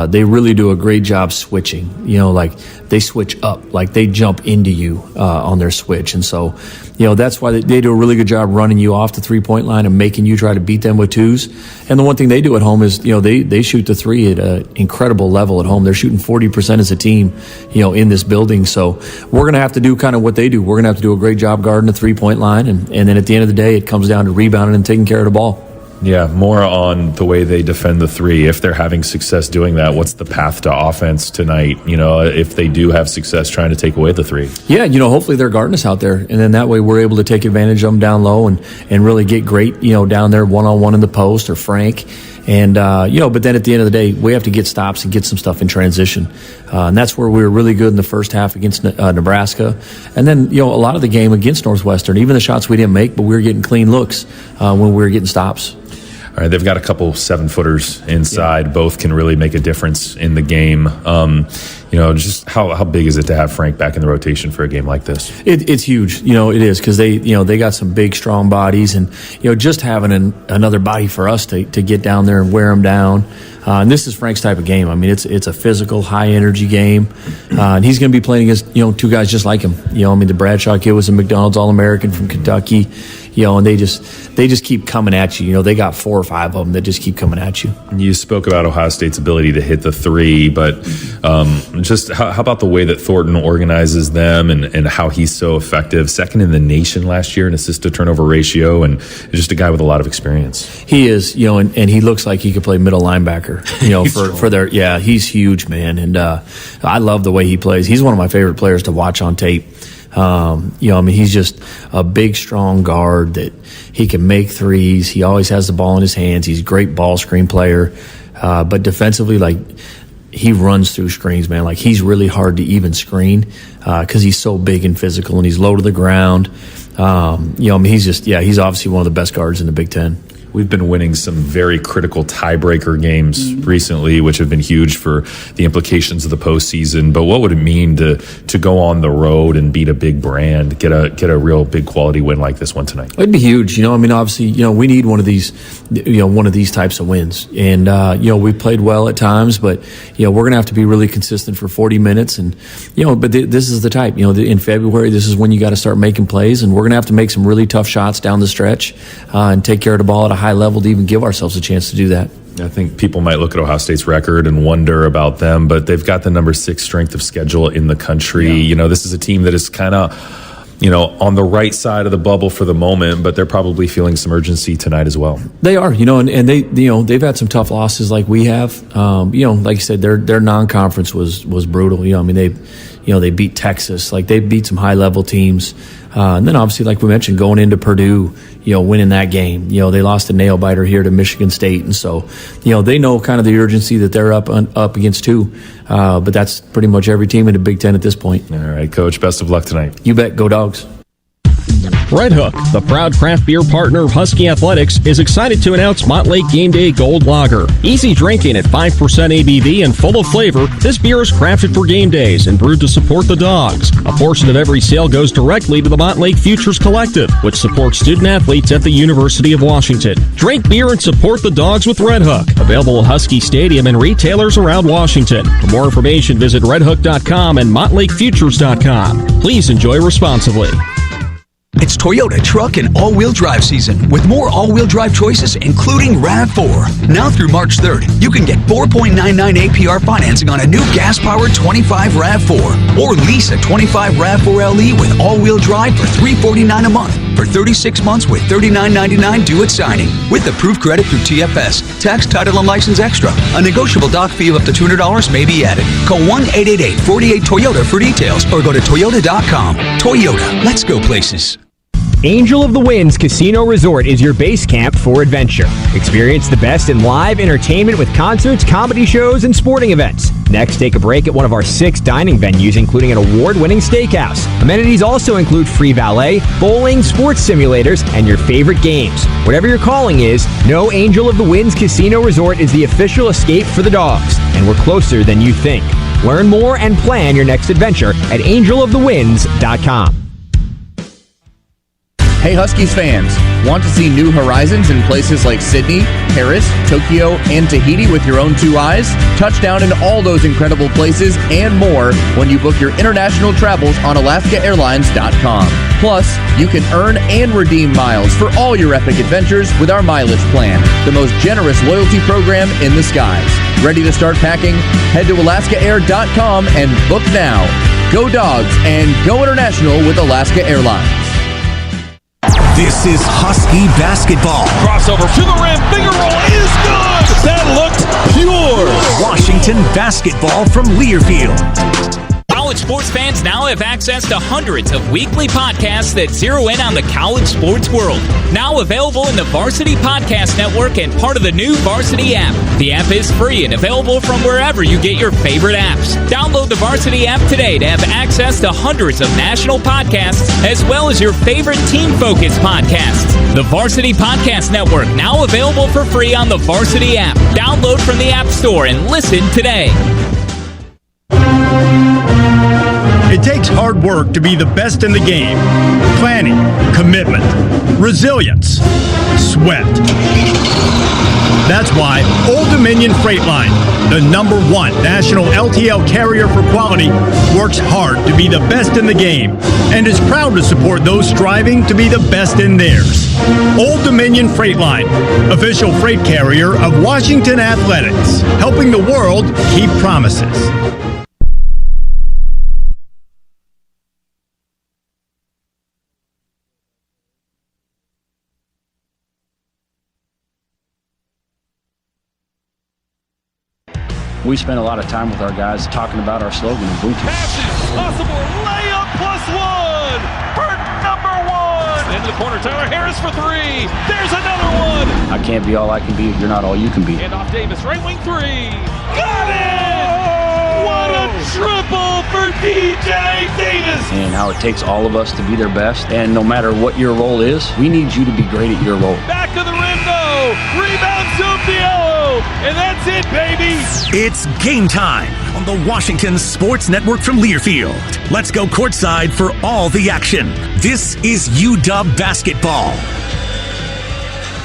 They really do a great job switching. Like they switch up, like they jump into you on their switch. And so, that's why they do a really good job running you off the three-point line and making you try to beat them with twos. And the one thing they do at home is, they shoot the three at an incredible level at home. They're shooting 40% as a team, in this building. So we're going to have to do kind of what they do. We're going to have to do a great job guarding the three-point line. And then at the end of the day, it comes down to rebounding and taking care of the ball. Yeah, more on the way they defend the three. If they're having success doing that, what's the path to offense tonight? If they do have success trying to take away the three. Yeah, hopefully they're guarding us out there. And then that way we're able to take advantage of them down low and really get great, down there one-on-one in the post or Frank. And, but then at the end of the day, we have to get stops and get some stuff in transition. And that's where we were really good in the first half against Nebraska. And then, a lot of the game against Northwestern, even the shots we didn't make, but we were getting clean looks when we were getting stops. All right, they've got a couple 7-footers inside. Yeah. Both can really make a difference in the game. Just how big is it to have Frank back in the rotation for a game like this? It's huge. It is because they got some big, strong bodies, and just having another body for us to get down there and wear them down. And this is Frank's type of game. I mean, it's a physical, high energy game, and he's going to be playing against two guys just like him. The Bradshaw kid was a McDonald's All-American from Kentucky. And they just keep coming at you. They got 4 or 5 of them that just keep coming at you. You spoke about Ohio State's ability to hit the three, but just how about the way that Thornton organizes them and how he's so effective? Second in the nation last year in assist-to-turnover ratio, and just a guy with a lot of experience. He is, and he looks like he could play middle linebacker. For their he's huge, man, and I love the way he plays. He's one of my favorite players to watch on tape. He's just a big, strong guard that he can make threes. He always has the ball in his hands. He's a great ball screen player. But defensively, he runs through screens, man. He's really hard to even screen because he's so big and physical, and he's low to the ground. He's obviously one of the best guards in the Big Ten. We've been winning some very critical tiebreaker games recently, which have been huge for the implications of the postseason. But what would it mean to go on the road and beat a big brand, get a real big quality win like this one tonight? It'd be huge. Obviously, we need one of these types of wins. And, we played well at times, but, we're going to have to be really consistent for 40 minutes. And, but this is the type, in February, this is when you got to start making plays. And we're going to have to make some really tough shots down the stretch and take care of the ball at a high level to even give ourselves a chance to do that. I think people might look at Ohio State's record and wonder about them, but they've got the number 6 strength of schedule in the country. Yeah. This is a team that is kind of, on the right side of the bubble for the moment, but they're probably feeling some urgency tonight as well. They are, and they, they've had some tough losses like we have. Like you said, their non-conference was brutal. They beat Texas, they beat some high-level teams. And then obviously, like we mentioned, going into Purdue, winning that game. They lost a nail-biter here to Michigan State. And so, they know kind of the urgency that they're up against too. But that's pretty much every team in the Big Ten at this point. All right, Coach, best of luck tonight. You bet. Go Dogs. Red Hook, the proud craft beer partner of Husky Athletics, is excited to announce Montlake Game Day Gold Lager. Easy drinking at 5% ABV and full of flavor, this beer is crafted for game days and brewed to support the Dogs. A portion of every sale goes directly to the Montlake Futures Collective, which supports student athletes at the University of Washington. Drink beer and support the Dogs with Red Hook. Available at Husky Stadium and retailers around Washington. For more information, visit redhook.com and montlakefutures.com. Please enjoy responsibly. It's Toyota truck and all-wheel drive season with more all-wheel drive choices, including RAV4. Now through March 3rd, you can get 4.99 APR financing on a new gas-powered 25 RAV4 or lease a 25 RAV4 LE with all-wheel drive for $349 a month for 36 months with $39.99 due at signing with approved credit through TFS. Tax, title, and license extra. A negotiable doc fee of up to $200 may be added. Call 1-888-48-TOYOTA for details or go to Toyota.com. Toyota, let's go places. Angel of the Winds Casino Resort is your base camp for adventure. Experience the best in live entertainment with concerts, comedy shows, and sporting events. Next, take a break at one of our 6 dining venues, including an award-winning steakhouse. Amenities also include free valet, bowling, sports simulators, and your favorite games. Whatever your calling is, know Angel of the Winds Casino Resort is the official escape for the Dogs, and we're closer than you think. Learn more and plan your next adventure at angelofthewinds.com. Hey Huskies fans, want to see new horizons in places like Sydney, Paris, Tokyo, and Tahiti with your own two eyes? Touchdown in all those incredible places and more when you book your international travels on AlaskaAirlines.com. Plus, you can earn and redeem miles for all your epic adventures with our mileage plan, the most generous loyalty program in the skies. Ready to start packing? Head to AlaskaAir.com and book now. Go Dogs and go international with Alaska Airlines. This is Husky basketball. Crossover to the rim. Finger roll is good. That looked pure. Washington basketball from Learfield. College sports fans now have access to hundreds of weekly podcasts that zero in on the college sports world. Now available in the Varsity Podcast Network and part of the new Varsity app. The app is free and available from wherever you get your favorite apps. Download the Varsity app today to have access to hundreds of national podcasts as well as your favorite team-focused podcasts. The Varsity Podcast Network, now available for free on the Varsity app. Download from the App Store and listen today. It takes hard work to be the best in the game. Planning, commitment, resilience, sweat. That's why Old Dominion Freight Line, the #1 national LTL carrier for quality, works hard to be the best in the game and is proud to support those striving to be the best in theirs. Old Dominion Freight Line, official freight carrier of Washington Athletics, helping the world keep promises. We spent a lot of time with our guys talking about our slogan of Boom. Passes, possible layup +1 for #1. Into the corner, Tyler Harris for three. There's another one. I can't be all I can be if you're not all you can be. And off Davis, right wing three. Got it! What a triple for DJ Davis. And how it takes all of us to be their best. And no matter what your role is, we need you to be great at your role. Back of the rim, though. Rebound, Zumbiello. And that's it, baby. It's game time on the Washington Sports Network from Learfield. Let's go courtside for all the action. This is UW basketball.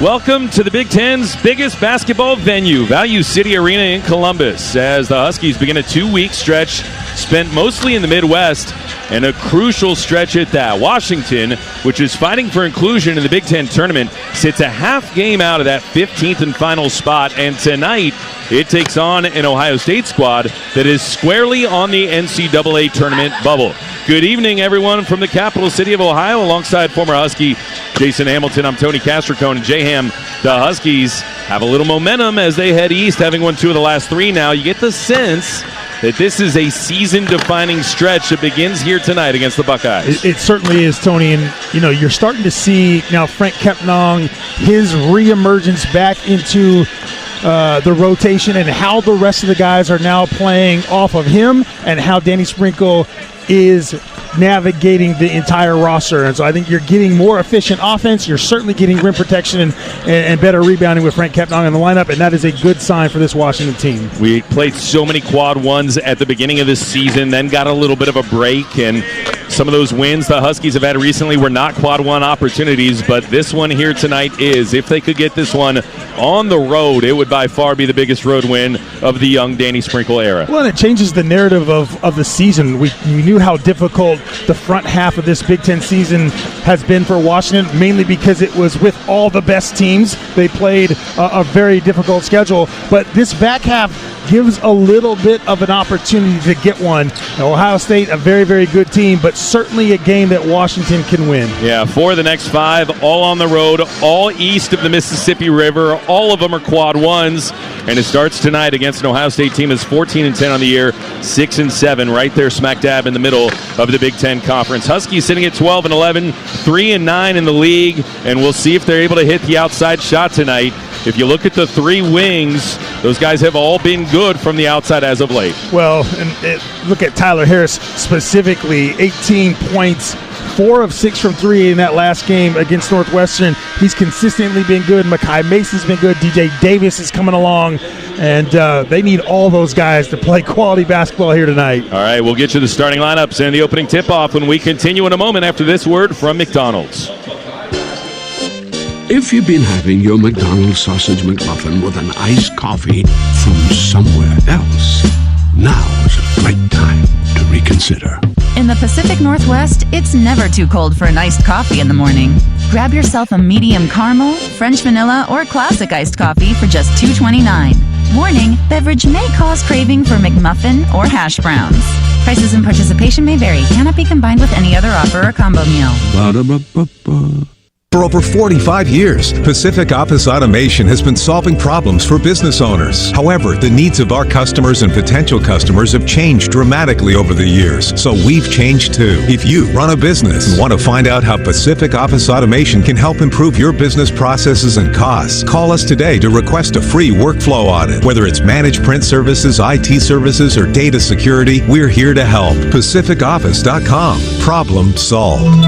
Welcome to the Big Ten's biggest basketball venue, Value City Arena in Columbus, as the Huskies begin a 2-week stretch spent mostly in the Midwest, and a crucial stretch at that. Washington, which is fighting for inclusion in the Big Ten tournament, sits a half game out of that 15th and final spot, and tonight it takes on an Ohio State squad that is squarely on the NCAA tournament bubble. Good evening, everyone, from the capital city of Ohio, alongside former Husky Jason Hamilton. I'm Tony Castricone, and J-Ham. The Huskies have a little momentum as they head east, having won 2 of the last 3 now. You get the sense that this is a season-defining stretch that begins here tonight against the Buckeyes. It certainly is, Tony, and you're starting to see now Frank Kepnong, his reemergence back into the rotation, and how the rest of the guys are now playing off of him, and how Danny Sprinkle is navigating the entire roster. And so I think you're getting more efficient offense. You're certainly getting rim protection and better rebounding with Frank Kepnong in the lineup, and that is a good sign for this Washington team. We played so many quad ones at the beginning of this season, then got a little bit of a break, and some of those wins the Huskies have had recently were not quad one opportunities, but this one here tonight is. If they could get this one on the road, it would by far be the biggest road win of the young Danny Sprinkle era. Well, and it changes the narrative of the season. We knew how difficult the front half of this Big Ten season has been for Washington, mainly because it was with all the best teams. They played a very difficult schedule, but this back half gives a little bit of an opportunity to get one. Now, Ohio State, a very, very good team, but certainly a game that Washington can win. Yeah, 4 of the next 5, all on the road, all east of the Mississippi River. All of them are quad ones, and it starts tonight against an Ohio State team that's 14-10 on the year, 6-7, right there smack dab in the middle of the Big Ten Conference. Huskies sitting at 12-11, 3-9 in the league, and we'll see if they're able to hit the outside shot tonight. If you look at the 3 wings, those guys have all been good from the outside as of late. Well, and look at Tyler Harris specifically, 18 points, 4 of 6 from 3 in that last game against Northwestern. He's consistently been good. Makai Mason's been good. DJ Davis is coming along, and they need all those guys to play quality basketball here tonight. All right, we'll get you the starting lineups and the opening tip-off when we continue in a moment after this word from McDonald's. If you've been having your McDonald's sausage McMuffin with an iced coffee from somewhere else, now's a great time to reconsider. In the Pacific Northwest, it's never too cold for an iced coffee in the morning. Grab yourself a medium caramel, French vanilla, or classic iced coffee for just $2.29. Warning, beverage may cause craving for McMuffin or hash browns. Prices and participation may vary. Cannot be combined with any other offer or combo meal. Ba-da-ba-ba-ba. For over 45 years, Pacific Office Automation has been solving problems for business owners. However, the needs of our customers and potential customers have changed dramatically over the years, so we've changed too. If you run a business and want to find out how Pacific Office Automation can help improve your business processes and costs, call us today to request a free workflow audit. Whether it's managed print services, IT services, or data security, we're here to help. PacificOffice.com. Problem solved.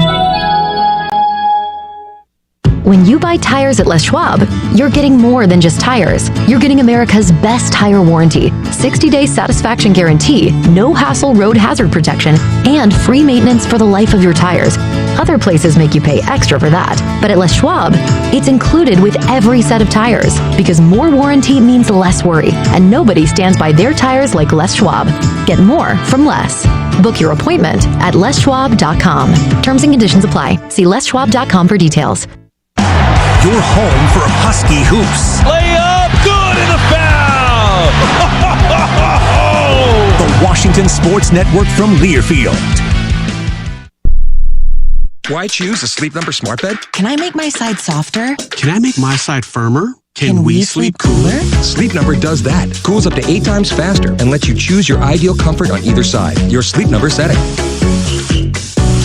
When you buy tires at Les Schwab, you're getting more than just tires. You're getting America's best tire warranty, 60-day satisfaction guarantee, no hassle road hazard protection, and free maintenance for the life of your tires. Other places make you pay extra for that, but at Les Schwab, it's included with every set of tires, because more warranty means less worry, and nobody stands by their tires like Les Schwab. Get more from Les. Book your appointment at leschwab.com. Terms and conditions apply. See leschwab.com for details. Your home for Husky hoops. Layup, good, and a foul! The Washington Sports Network from Learfield. Why choose a Sleep Number smart bed? Can I make my side softer? Can I make my side firmer? Can we sleep cooler? Sleep Number does that. Cools up to 8 times faster and lets you choose your ideal comfort on either side. Your Sleep Number setting.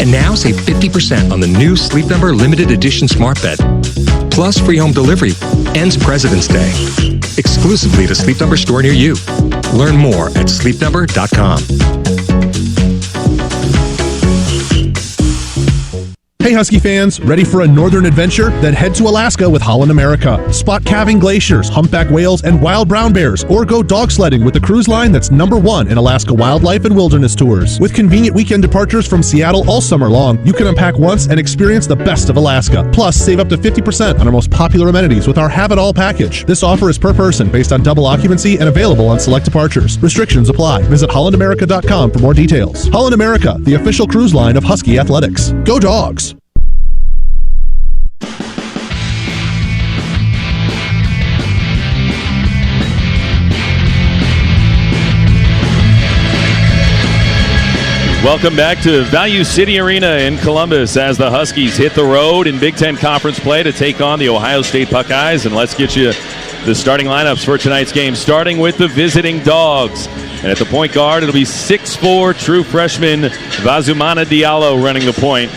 And now save 50% on the new Sleep Number limited edition smart bed. Plus free home delivery. Ends President's Day. Exclusively to Sleep Number store near you. Learn more at sleepnumber.com. Hey Husky fans, ready for a northern adventure? Then head to Alaska with Holland America. Spot calving glaciers, humpback whales, and wild brown bears, or go dog sledding with the cruise line that's #1 in Alaska wildlife and wilderness tours. With convenient weekend departures from Seattle all summer long, you can unpack once and experience the best of Alaska. Plus, save up to 50% on our most popular amenities with our Have It All package. This offer is per person based on double occupancy and available on select departures. Restrictions apply. Visit hollandamerica.com for more details. Holland America, the official cruise line of Husky Athletics. Go Dogs! Welcome back to Value City Arena in Columbus as the Huskies hit the road in Big Ten Conference play to take on the Ohio State Buckeyes. And let's get you the starting lineups for tonight's game, starting with the visiting Dogs. And at the point guard, it'll be 6'4", true freshman Vazumana Diallo running the point.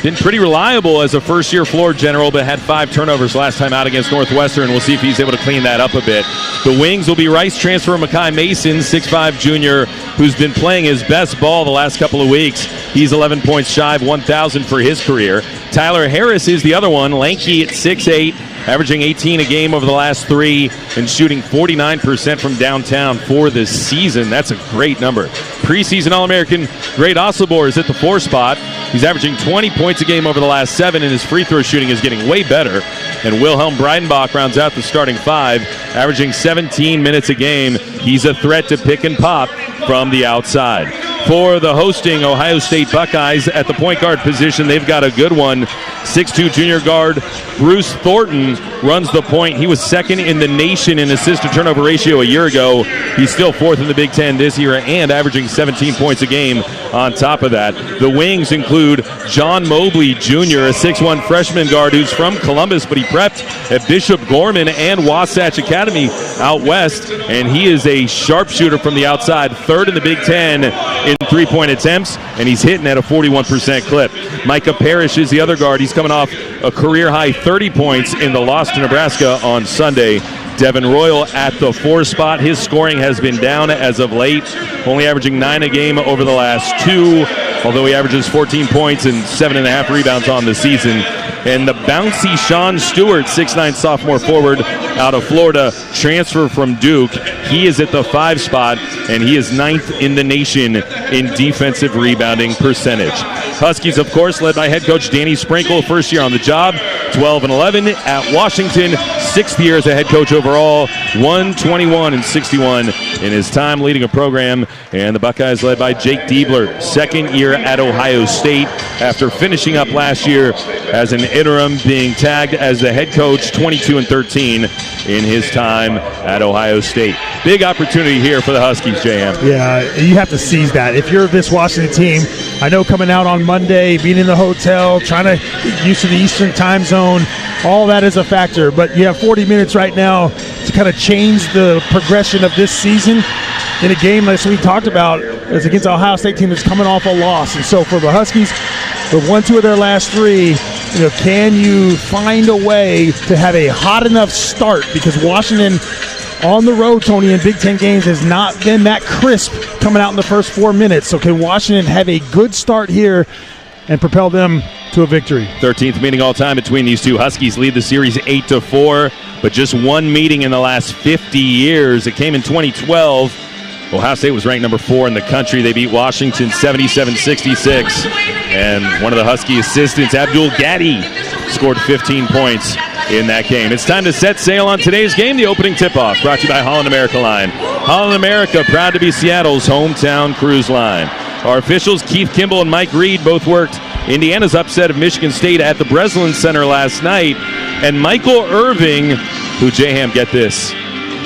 Been pretty reliable as a first-year floor general, but had 5 turnovers last time out against Northwestern. We'll see if he's able to clean that up a bit. The wings will be Rice transfer Makai Mason, 6'5" junior, who's been playing his best ball the last couple of weeks. He's 11 points shy of 1,000 for his career. Tyler Harris is the other one, lanky at 6'8", averaging 18 a game over the last 3 and shooting 49% from downtown for this season. That's a great number. Preseason All-American Great Oslobor is at the 4 spot. He's averaging 20 points a game over the last 7, and his free throw shooting is getting way better. And Wilhelm Breidenbach rounds out the starting 5, averaging 17 minutes a game. He's a threat to pick and pop from the outside. For the hosting Ohio State Buckeyes at the point guard position, they've got a good one. 6'2" junior guard Bruce Thornton runs the point. He was second in the nation in assist-to-turnover ratio a year ago. He's still 4th in the Big Ten this year and averaging 17 points a game on top of that. The wings include John Mobley Jr., a 6'1" freshman guard who's from Columbus, but he prepped at Bishop Gorman and Wasatch Academy out west, and he is a sharpshooter from the outside, 3rd in the Big Ten in three-point attempts, and he's hitting at a 41% clip. Micah Parrish is the other guard. He's coming off a career-high 30 points in the loss to Nebraska on Sunday. Devin Royal at the 4 spot. His scoring has been down as of late, only averaging 9 a game over the last 2, although he averages 14 points and 7.5 rebounds on the season. And the bouncy Sean Stewart, 6'9" sophomore forward out of Florida, transfer from Duke. He is at the 5 spot, and he is 9th in the nation in defensive rebounding percentage. Huskies, of course, led by head coach Danny Sprinkle, first year on the job. 12-11 at Washington. 6th year as a head coach overall. 121-61 in his time leading a program. And the Buckeyes led by Jake Diebler. 2nd year at Ohio State after finishing up last year as an interim, being tagged as the head coach. 22-13 in his time at Ohio State. Big opportunity here for the Huskies, JM. Yeah, you have to seize that. If you're this Washington team, I know coming out on Monday, being in the hotel, trying to get used to the Eastern time zone, all that is a factor. But you have 40 minutes right now to kind of change the progression of this season in a game, as we talked about, is against the Ohio State team that's coming off a loss. And so for the Huskies, they've won 2 of their last 3. Can you find a way to have a hot enough start? Because Washington on the road, Tony, in Big Ten games has not been that crisp coming out in the first 4 minutes. So can Washington have a good start here and propel them to a victory? 13th meeting all time between these two. Huskies lead the series 8-4, but just one meeting in the last 50 years. It came in 2012. Ohio State was ranked number 4 in the country. They beat Washington 77-66. And one of the Husky assistants, Abdul Gaddy, scored 15 points in that game. It's time to set sail on today's game. The opening tip-off brought to you by Holland America Line. Holland America, proud to be Seattle's hometown cruise line. Our officials, Keith Kimball and Mike Reed, both worked Indiana's upset of Michigan State at the Breslin Center last night. And Michael Irving, who, J-Ham, get this,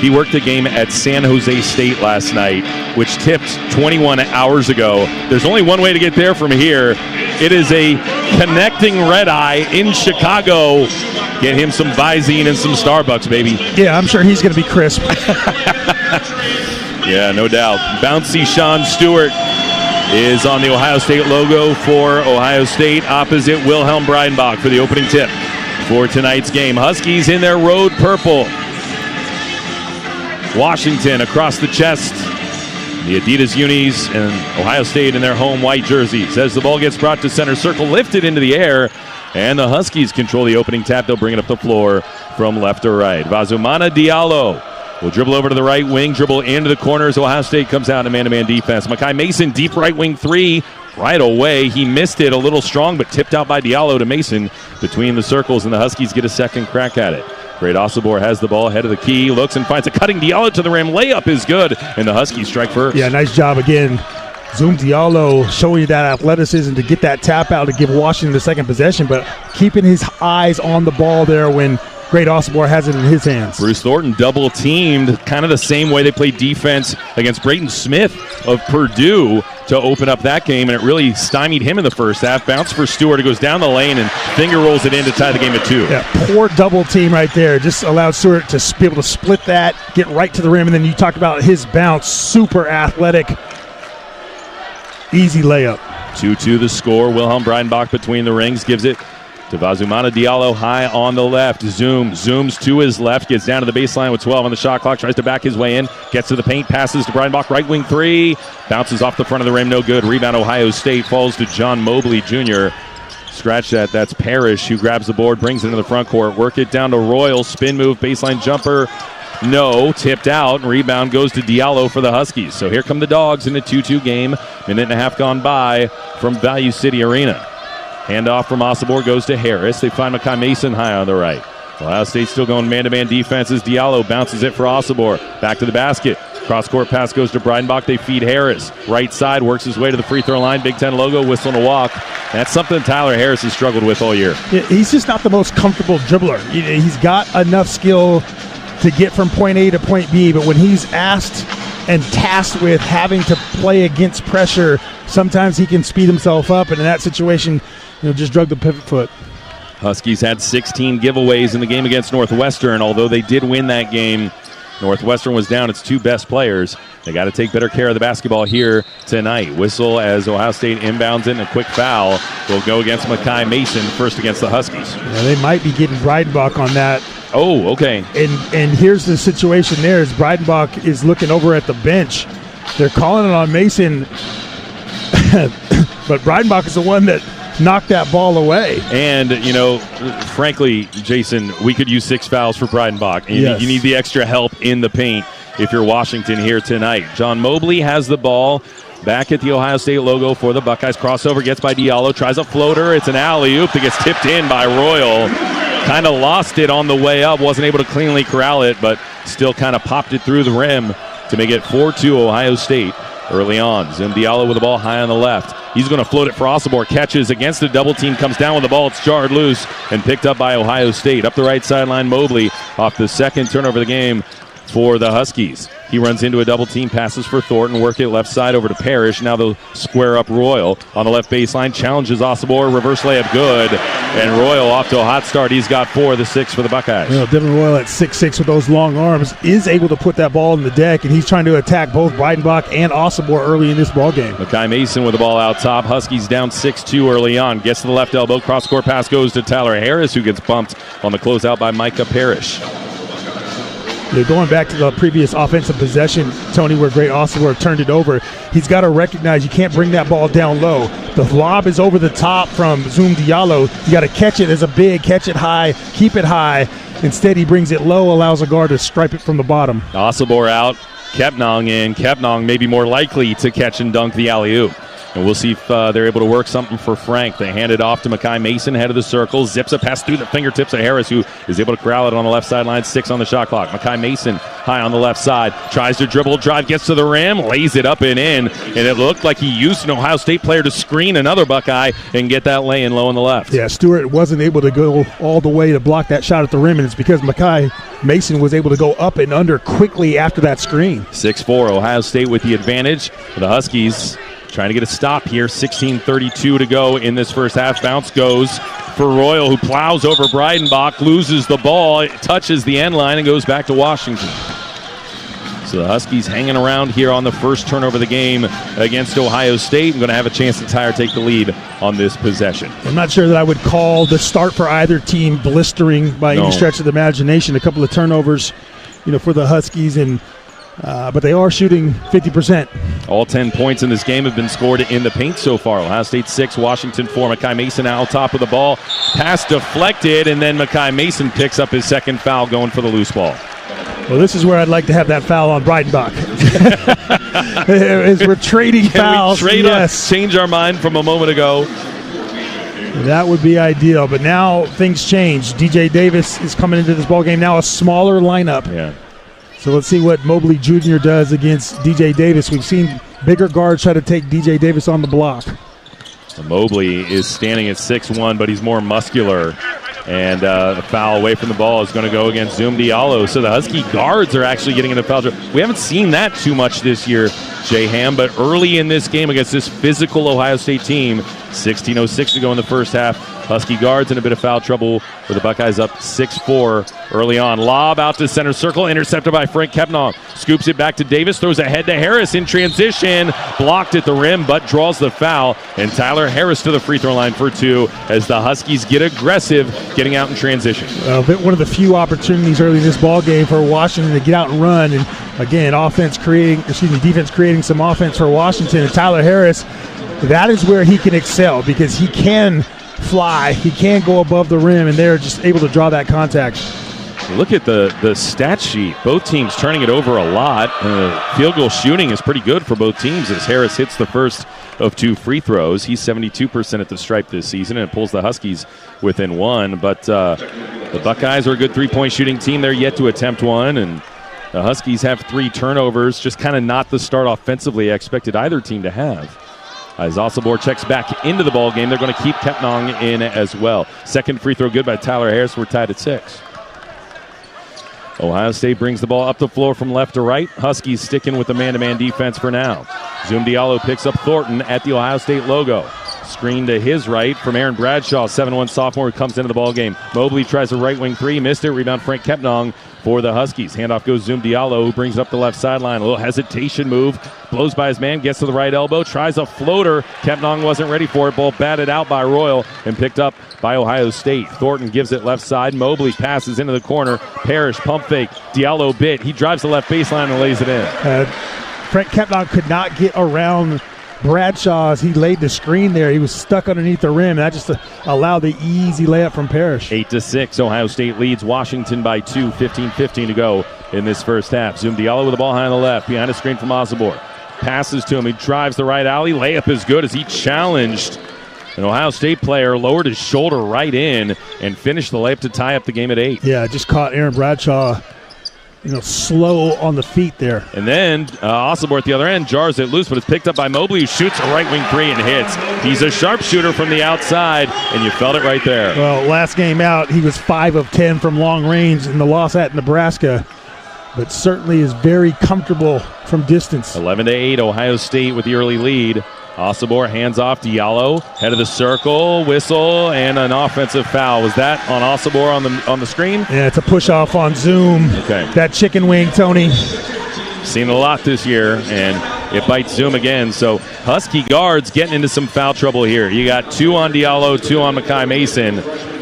he worked a game at San Jose State last night, which tipped 21 hours ago. There's only one way to get there from here. It is a connecting red eye in Chicago. Get him some Visine and some Starbucks, baby. Yeah, I'm sure he's going to be crisp. Yeah, no doubt. Bouncy Sean Stewart is on the Ohio State logo for Ohio State, opposite Wilhelm Breidenbach for the opening tip for tonight's game. Huskies in their road purple. Washington across the chest, the Adidas unis, and Ohio State in their home white jerseys. As the ball gets brought to center circle, lifted into the air, and the Huskies control the opening tap. They'll bring it up the floor from left to right. Vazumana Diallo will dribble over to the right wing, dribble into the corners. Ohio State comes out in man-to-man defense. Makai Mason, deep right wing 3, right away. He missed it a little strong, but tipped out by Diallo to Mason between the circles, and the Huskies get a second crack at it. Great Osibor has the ball, head of the key, looks and finds a cutting Diallo to the rim. Layup is good, and the Huskies strike first. Yeah, nice job again. Zoom Diallo showing you that athleticism to get that tap out to give Washington the second possession, but keeping his eyes on the ball there when Great Osibor has it in his hands. Bruce Thornton double teamed, kind of the same way they played defense against Brayton Smith of Purdue to open up that game, and it really stymied him in the first half. Bounce for Stewart. It goes down the lane and finger rolls it in to tie the game at 2. Yeah, poor double team right there. Just allowed Stewart to be able to split that, get right to the rim, and then you talked about his bounce. Super athletic. Easy layup. 2-2 the score. Wilhelm Breidenbach between the rings gives it to Vazumana Diallo high on the left. Zooms to his left, gets down to the baseline with 12 on the shot clock, tries to back his way in, gets to the paint, passes to Breidenbach, right wing 3, bounces off the front of the rim, no good. Rebound Ohio State, falls to John Mobley Jr. Scratch that, that's Parrish who grabs the board, brings it into the front court, work it down to Royal, spin move, baseline jumper, no, tipped out, and rebound goes to Diallo for the Huskies. So here come the Dogs in the 2-2 game, minute and a half gone by from Value City Arena. Handoff from Osibor goes to Harris. They find Makai Mason high on the right. Ohio State still going man-to-man defenses. Diallo bounces it for Osibor. Back to the basket. Cross-court pass goes to Breidenbach. They feed Harris. Right side, works his way to the free throw line. Big Ten logo, whistle and a walk. That's something Tyler Harris has struggled with all year. He's just not the most comfortable dribbler. He's got enough skill to get from point A to point B, but when he's asked and tasked with having to play against pressure, sometimes he can speed himself up, and in that situation, just drug the pivot foot. Huskies had 16 giveaways in the game against Northwestern. Although they did win that game, Northwestern was down its 2 best players. They got to take better care of the basketball here tonight. Whistle as Ohio State inbounds it, and a quick foul will go against Makai Mason, first against the Huskies. Yeah, they might be getting Breidenbach on that. Oh, okay. And here's the situation there is Breidenbach is looking over at the bench. They're calling it on Mason, but Breidenbach is the one that knocked that ball away. And, frankly, Jason, we could use 6 fouls for Breidenbach. Yes. You need the extra help in the paint if you're Washington here tonight. John Mobley has the ball back at the Ohio State logo for the Buckeyes. Crossover gets by Diallo, tries a floater. It's an alley-oop that gets tipped in by Royal. kind of lost it on the way up, wasn't able to cleanly corral it, but still kind of popped it through the rim to make it 4-2 Ohio State early on. Zoom Diallo with the ball high on the left. He's going to float it for Osibor. Catches against the double team, comes down with the ball. It's jarred loose and picked up by Ohio State. Up the right sideline, Mobley off the second turnover of the game for the Huskies. He runs into a double team, passes for Thornton, work it left side over to Parrish. Now they'll square up Royal on the left baseline. Challenges Osibor, reverse layup good. And Royal off to a hot start. He's got 4 of the 6 for the Buckeyes. Devin Royal at 6'6" with those long arms is able to put that ball in the deck, and he's trying to attack both Breidenbach and Osibor early in this ball game. Makai Mason with the ball out top. Huskies down 6-2 early on. Gets to the left elbow. Cross-court pass goes to Tyler Harris, who gets bumped on the closeout by Micah Parrish. Going back to the previous offensive possession, Tony, where Great Osibor turned it over, he's got to recognize you can't bring that ball down low. The lob is over the top from Zoom Diallo. You got to catch it as a big, catch it high, keep it high. Instead, he brings it low, allows a guard to stripe it from the bottom. Osibor out, Kepnong in. Kepnong may be more likely to catch and dunk the alley-oop. And we'll see if they're able to work something for Frank. They hand it off to Makai Mason, head of the circle. Zips a pass through the fingertips of Harris, who is able to corral it on the left sideline. 6 on the shot clock. Makai Mason high on the left side. Tries to dribble, drive, gets to the rim, lays it up and in. And it looked like he used an Ohio State player to screen another Buckeye and get that lay-in low on the left. Yeah, Stewart wasn't able to go all the way to block that shot at the rim, and it's because Makai Mason was able to go up and under quickly after that screen. 6-4, Ohio State with the advantage. The Huskies trying to get a stop here. 16:32 to go in this first half. Bounce goes for Royal, who plows over Breidenbach, loses the ball, it touches the end line, and goes back to Washington. So the Huskies hanging around here on the first turnover of the game against Ohio State. I'm going to have a chance to tie or take the lead on this possession. I'm not sure that I would call the start for either team blistering by any stretch of the imagination. A couple of turnovers, for the Huskies, and but they are shooting 50%. All 10 points in this game have been scored in the paint so far. Ohio State 6, Washington 4. Makai Mason out top of the ball. Pass deflected, and then Makai Mason picks up his second foul going for the loose ball. Well, this is where I'd like to have that foul on Breidenbach. As we're trading fouls. Can we trade change our mind from a moment ago? That would be ideal, but now things change. DJ Davis is coming into this ball game now, a smaller lineup. Yeah. So let's see what Mobley Jr. does against DJ Davis. We've seen bigger guards try to take DJ Davis on the block. Mobley is standing at 6'1", but he's more muscular. And the foul away from the ball is going to go against Zoom Diallo. So the Husky guards are actually getting into foul trouble. We haven't seen that too much this year, Jay Ham, but early in this game against this physical Ohio State team, 16:06 to go in the first half. Husky guards in a bit of foul trouble with the Buckeyes up 6-4 early on. Lob out to center circle, intercepted by Frank Kepnong. Scoops it back to Davis, throws ahead to Harris in transition. Blocked at the rim, but draws the foul. And Tyler Harris to the free throw line for 2 as the Huskies get aggressive, getting out in transition. One of the few opportunities early in this ball game for Washington to get out and run. And again, defense creating some offense for Washington. And Tyler Harris, that is where he can excel because he can fly, he can go above the rim, and they're just able to draw that contact. Look at the stat sheet. Both teams turning it over a lot. Field goal shooting is pretty good for both teams as Harris hits the first of 2 free throws. He's 72% at the stripe this season and pulls the Huskies within 1. But the Buckeyes are a good three-point shooting team. They're yet to attempt one, and the Huskies have 3 turnovers, just kind of not the start offensively I expected either team to have. As Osibor checks back into the ball game, they're going to keep Kepnong in as well. Second free throw good by Tyler Harris. We're tied at 6. Ohio State brings the ball up the floor from left to right. Huskies sticking with the man-to-man defense for now. Zoom Diallo picks up Thornton at the Ohio State logo. Screen to his right from Aaron Bradshaw, 7'1" sophomore, who comes into the ball game. Mobley tries a right wing 3, missed it. Rebound Frank Kepnong for the Huskies. Handoff goes Zoom Diallo, who brings up the left sideline. A little hesitation move. Blows by his man, gets to the right elbow, tries a floater. Kepnong wasn't ready for it. Ball batted out by Royal and picked up by Ohio State. Thornton gives it left side. Mobley passes into the corner. Parrish pump fake. Diallo bit. He drives the left baseline and lays it in. Frank Kepnong could not get around Bradshaw as he laid the screen there. He was stuck underneath the rim, and that just allowed the easy layup from Parrish. 8-6. Ohio State leads Washington by 2. 15-15 to go in this first half. Zoom Diallo with the ball high on the left, behind a screen from Osibor. Passes to him. He drives the right alley. Layup is good as he challenged An Ohio State player lowered his shoulder right in and finished the layup to tie up the game at 8. Yeah, just caught Aaron Bradshaw, slow on the feet there. And then Osobor at the other end jars it loose, but it's picked up by Mobley, who shoots a right wing three and hits. He's a sharpshooter from the outside, and you felt it right there. Well, last game out, he was 5 of 10 from long range in the loss at Nebraska, but certainly is very comfortable from distance. 11-8, Ohio State with the early lead. Osobor hands off to Diallo, head of the circle, whistle, and an offensive foul. Was that on Osobor on the screen? Yeah, it's a push-off on Zoom. Okay. That chicken wing, Tony. Seen a lot this year, and it bites Zoom again. So Husky guards getting into some foul trouble here. You got 2 on Diallo, 2 on Makai Mason,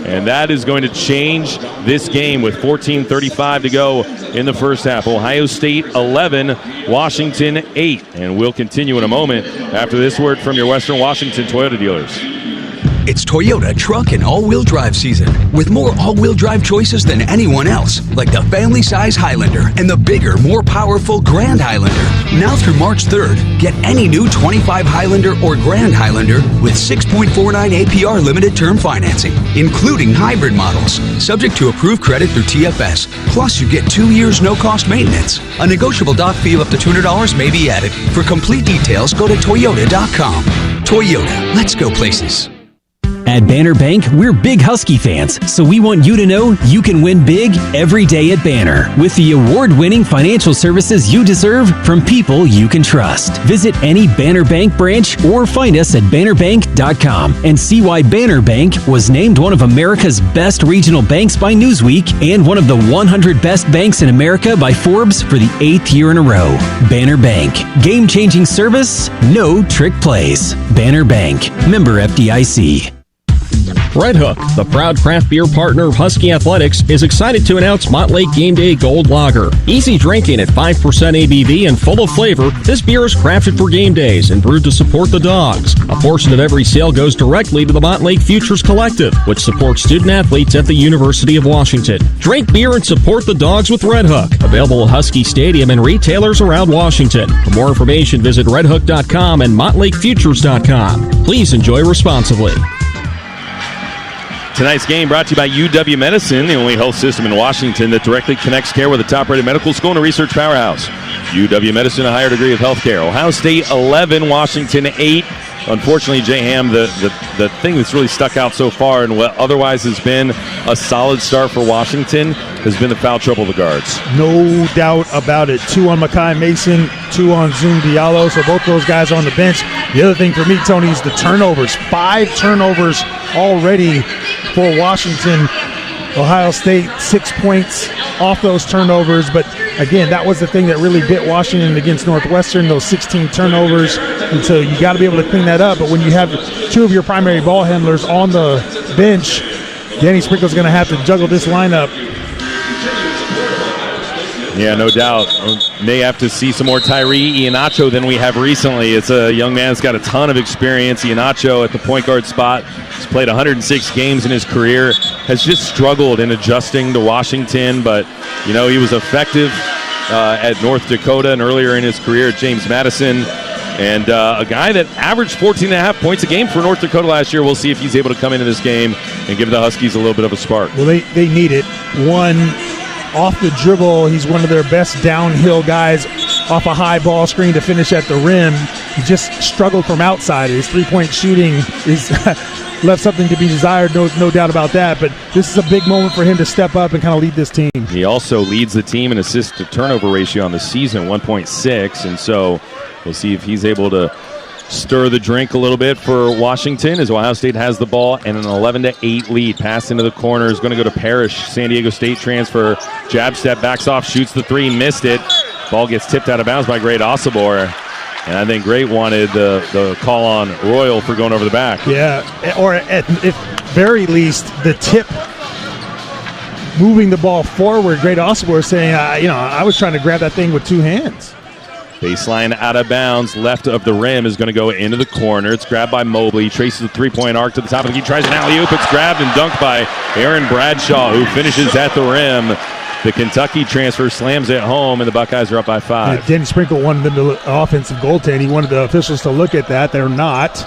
and that is going to change this game with 14:35 to go in the first half. Ohio State 11, Washington 8. And we'll continue in a moment after this word from your Western Washington Toyota dealers. It's Toyota truck and all-wheel drive season, with more all-wheel drive choices than anyone else, like the family-size Highlander and the bigger, more powerful Grand Highlander. Now through March 3rd, get any new 25 Highlander or Grand Highlander with 6.49 APR limited term financing, including hybrid models, subject to approved credit through TFS. Plus, you get 2 years no-cost maintenance. A negotiable doc fee of up to $200 may be added. For complete details, go to Toyota.com. Toyota, let's go places. At Banner Bank, we're big Husky fans, so we want you to know you can win big every day at Banner with the award-winning financial services you deserve from people you can trust. Visit any Banner Bank branch or find us at bannerbank.com and see why Banner Bank was named one of America's best regional banks by Newsweek and one of the 100 best banks in America by Forbes for the 8th year in a row. Banner Bank. Game-changing service, no trick plays. Banner Bank. Member FDIC. Red Hook, the proud craft beer partner of Husky Athletics, is excited to announce Montlake Game Day Gold Lager. Easy drinking at 5% ABV and full of flavor, this beer is crafted for game days and brewed to support the Dogs. A portion of every sale goes directly to the Montlake Futures Collective, which supports student athletes at the University of Washington. Drink beer and support the Dogs with Red Hook. Available at Husky Stadium and retailers around Washington. For more information, visit redhook.com and montlakefutures.com. Please enjoy responsibly. Tonight's game brought to you by UW Medicine, the only health system in Washington that directly connects care with a top-rated medical school and a research powerhouse. UW Medicine, a higher degree of health care. Ohio State 11, Washington 8. Unfortunately, Jay Ham, the thing that's really stuck out so far and what otherwise has been a solid start for Washington has been the foul trouble of the guards. No doubt about it. 2 on Makai Mason, 2 on Zoom Diallo, so both those guys are on the bench. The other thing for me, Tony, is the turnovers. 5 turnovers already for Washington. Ohio State 6 points off those turnovers, but again, that was the thing that really bit Washington against Northwestern, those 16 turnovers, and so you got to be able to clean that up. But when you have 2 of your primary ball handlers on the bench, Danny Sprinkle's going to have to juggle this lineup. Yeah, no doubt. May have to see some more Tyree Iheanacho than we have recently. It's a young man that's got a ton of experience. Iheanacho at the point guard spot. He's played 106 games in his career. Has just struggled in adjusting to Washington, but, he was effective at North Dakota and earlier in his career at James Madison. And a guy that averaged 14.5 points a game for North Dakota last year. We'll see if he's able to come into this game and give the Huskies a little bit of a spark. Well, they need it. One, off the dribble, he's one of their best downhill guys off a high ball screen to finish at the rim. He just struggled from outside. His three-point shooting is left something to be desired, no doubt about that. But this is a big moment for him to step up and kind of lead this team. He also leads the team in assist to turnover ratio on the season, 1.6. And so we'll see if he's able to stir the drink a little bit for Washington as Ohio State has the ball and an 11-8 lead. Pass into the corner is going to go to Parrish, San Diego State transfer. Jab step, backs off, shoots the 3, missed it. Ball gets tipped out of bounds by Great Osobor. And I think Great wanted the call on Royal for going over the back. Yeah, or at very least, the tip moving the ball forward. Great Osobor saying, I was trying to grab that thing with 2 hands. Baseline out of bounds, left of the rim is going to go into the corner. It's grabbed by Mobley, traces the three-point arc to the top of the key, tries an alley-oop. It's grabbed and dunked by Aaron Bradshaw, who finishes at the rim. The Kentucky transfer slams it home, and the Buckeyes are up by 5. Yeah, Danny Sprinkle wanted them to offensive goaltend. He wanted the officials to look at that. They're not.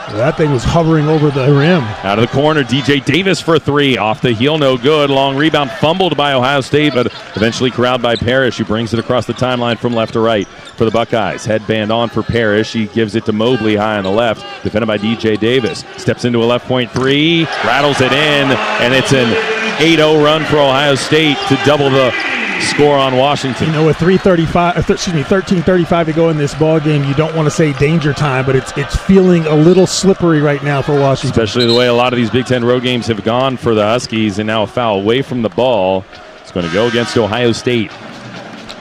That thing was hovering over the rim. Out of the corner, DJ Davis for three. Off the heel, no good. Long rebound fumbled by Ohio State, but eventually corralled by Parrish, who brings it across the timeline from left to right for the Buckeyes. Headband on for Parrish. He gives it to Mobley high on the left, defended by DJ Davis. Steps into a left point three, rattles it in, and it's an 8-0 run for Ohio State to double the score on Washington. You know, with 13:35 to go in this ball game, you don't want to say danger time, but it's feeling a little slippery right now for Washington. Especially the way a lot of these Big Ten road games have gone for the Huskies, and now a foul away from the ball. It's going to go against Ohio State,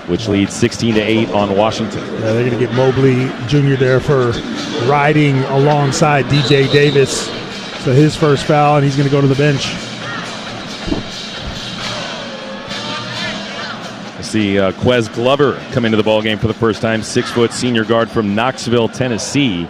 which leads 16-8 on Washington. Yeah, they're going to get Mobley Jr. there for riding alongside DJ Davis. So his first foul, and he's going to go to the bench. See Quez Glover come into the ballgame for the first time, 6-foot senior guard from Knoxville, Tennessee.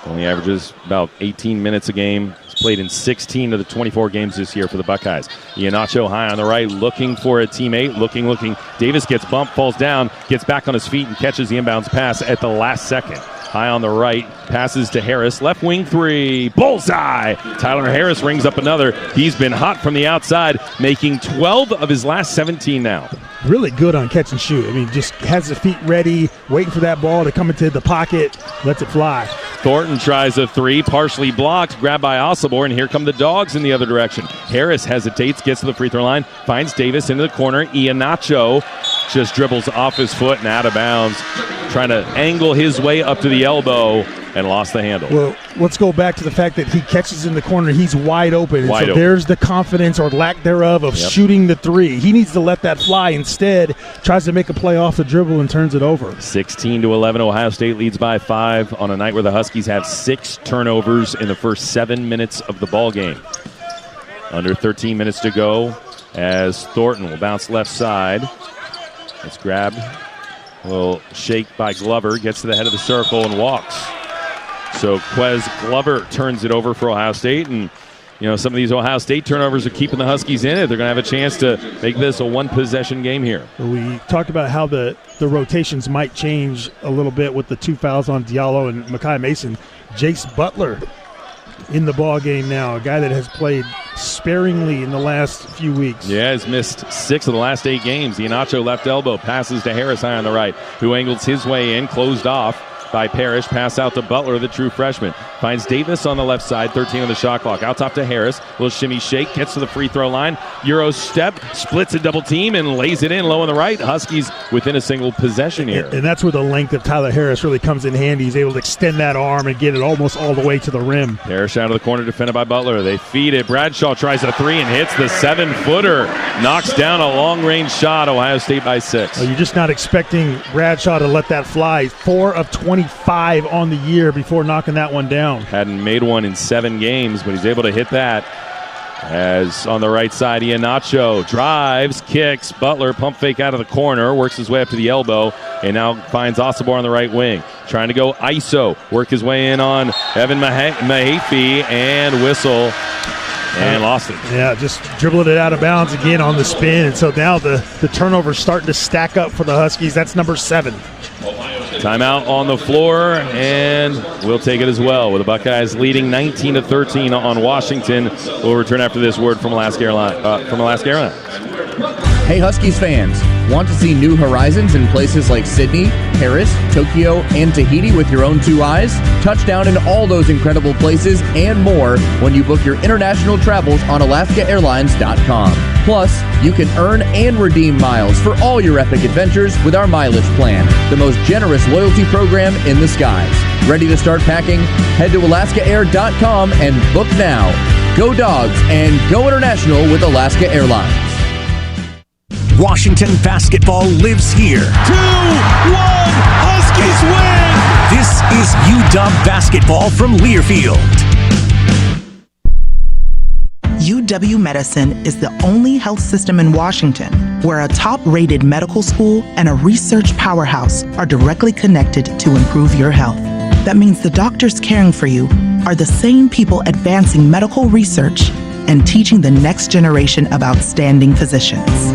Only averages about 18 minutes a game. He's played in 16 of the 24 games this year for the Buckeyes. Iheanacho high on the right, looking for a teammate. Looking. Davis gets bumped, falls down, gets back on his feet, and catches the inbounds pass at the last second. High on the right, passes to Harris. Left wing three, bullseye! Tyler Harris rings up another. He's been hot from the outside, making 12 of his last 17 now. Really good on catch and shoot. I mean, just has the feet ready, waiting for that ball to come into the pocket, lets it fly. Thornton tries a three, partially blocked, grabbed by Osibor, and here come the Dogs in the other direction. Harris hesitates, gets to the free throw line, finds Davis into the corner. Iheanacho just dribbles off his foot and out of bounds, trying to angle his way up to the elbow and lost the handle. Well, let's go back to the fact that he catches in the corner. He's wide open. There's the confidence or lack thereof of shooting the three. He needs to let that fly. Instead, tries to make a play off the dribble and turns it over. 16-11, Ohio State leads by 5 on a night where the Huskies have 6 turnovers in the first 7 minutes of the ball game. Under 13 minutes to go as Thornton will bounce left side. It's grabbed. A little shake by Glover. Gets to the head of the circle and walks. So Quez Glover turns it over for Ohio State, and you know some of these Ohio State turnovers are keeping the Huskies in it. They're going to have a chance to make this a one-possession game here. We talked about how the rotations might change a little bit with the 2 fouls on Diallo and Mekhi Mason. Jace Butler in the ball game now, a guy that has played sparingly in the last few weeks. Yeah, he's missed 6 of the last 8 games. Iheanacho left elbow, passes to Harris high on the right, who angles his way in, closed off by Parrish. Pass out to Butler, the true freshman. Finds Davis on the left side, 13 on the shot clock. Out top to Harris. Little shimmy shake, gets to the free throw line. Euro step, splits a double team, and lays it in low on the right. Huskies within a single possession here. And that's where the length of Tyler Harris really comes in handy. He's able to extend that arm and get it almost all the way to the rim. Parrish out of the corner, defended by Butler. They feed it. Bradshaw tries a three and hits the 7-footer. Knocks down a long-range shot. Ohio State by 6. Well, you're just not expecting Bradshaw to let that fly. 4 of 25 on the year before knocking that one down. Hadn't made one in 7 games, but he's able to hit that. As on the right side, Iheanacho drives, kicks. Butler pump fake out of the corner, works his way up to the elbow, and now finds Osibor on the right wing. Trying to go ISO, work his way in on Evan Mahaffey, and whistle, and lost it. Yeah, just dribbling it out of bounds again on the spin. And so now the turnover's starting to stack up for the Huskies. That's number 7. Timeout on the floor, and we'll take it as well, with the Buckeyes leading 19-13 on Washington. We'll return after this word from Alaska Airlines. Hey Huskies fans, want to see new horizons in places like Sydney, Paris, Tokyo, and Tahiti with your own 2 eyes? Touchdown in all those incredible places and more when you book your international travels on alaskaairlines.com. Plus, you can earn and redeem miles for all your epic adventures with our mileage plan, the most generous loyalty program in the skies. Ready to start packing? Head to alaskaair.com and book now. Go Dogs and go international with Alaska Airlines. Washington basketball lives here. 2-1, Huskies win! This is UW basketball from Learfield. UW Medicine is the only health system in Washington where a top-rated medical school and a research powerhouse are directly connected to improve your health. That means the doctors caring for you are the same people advancing medical research and teaching the next generation of outstanding physicians.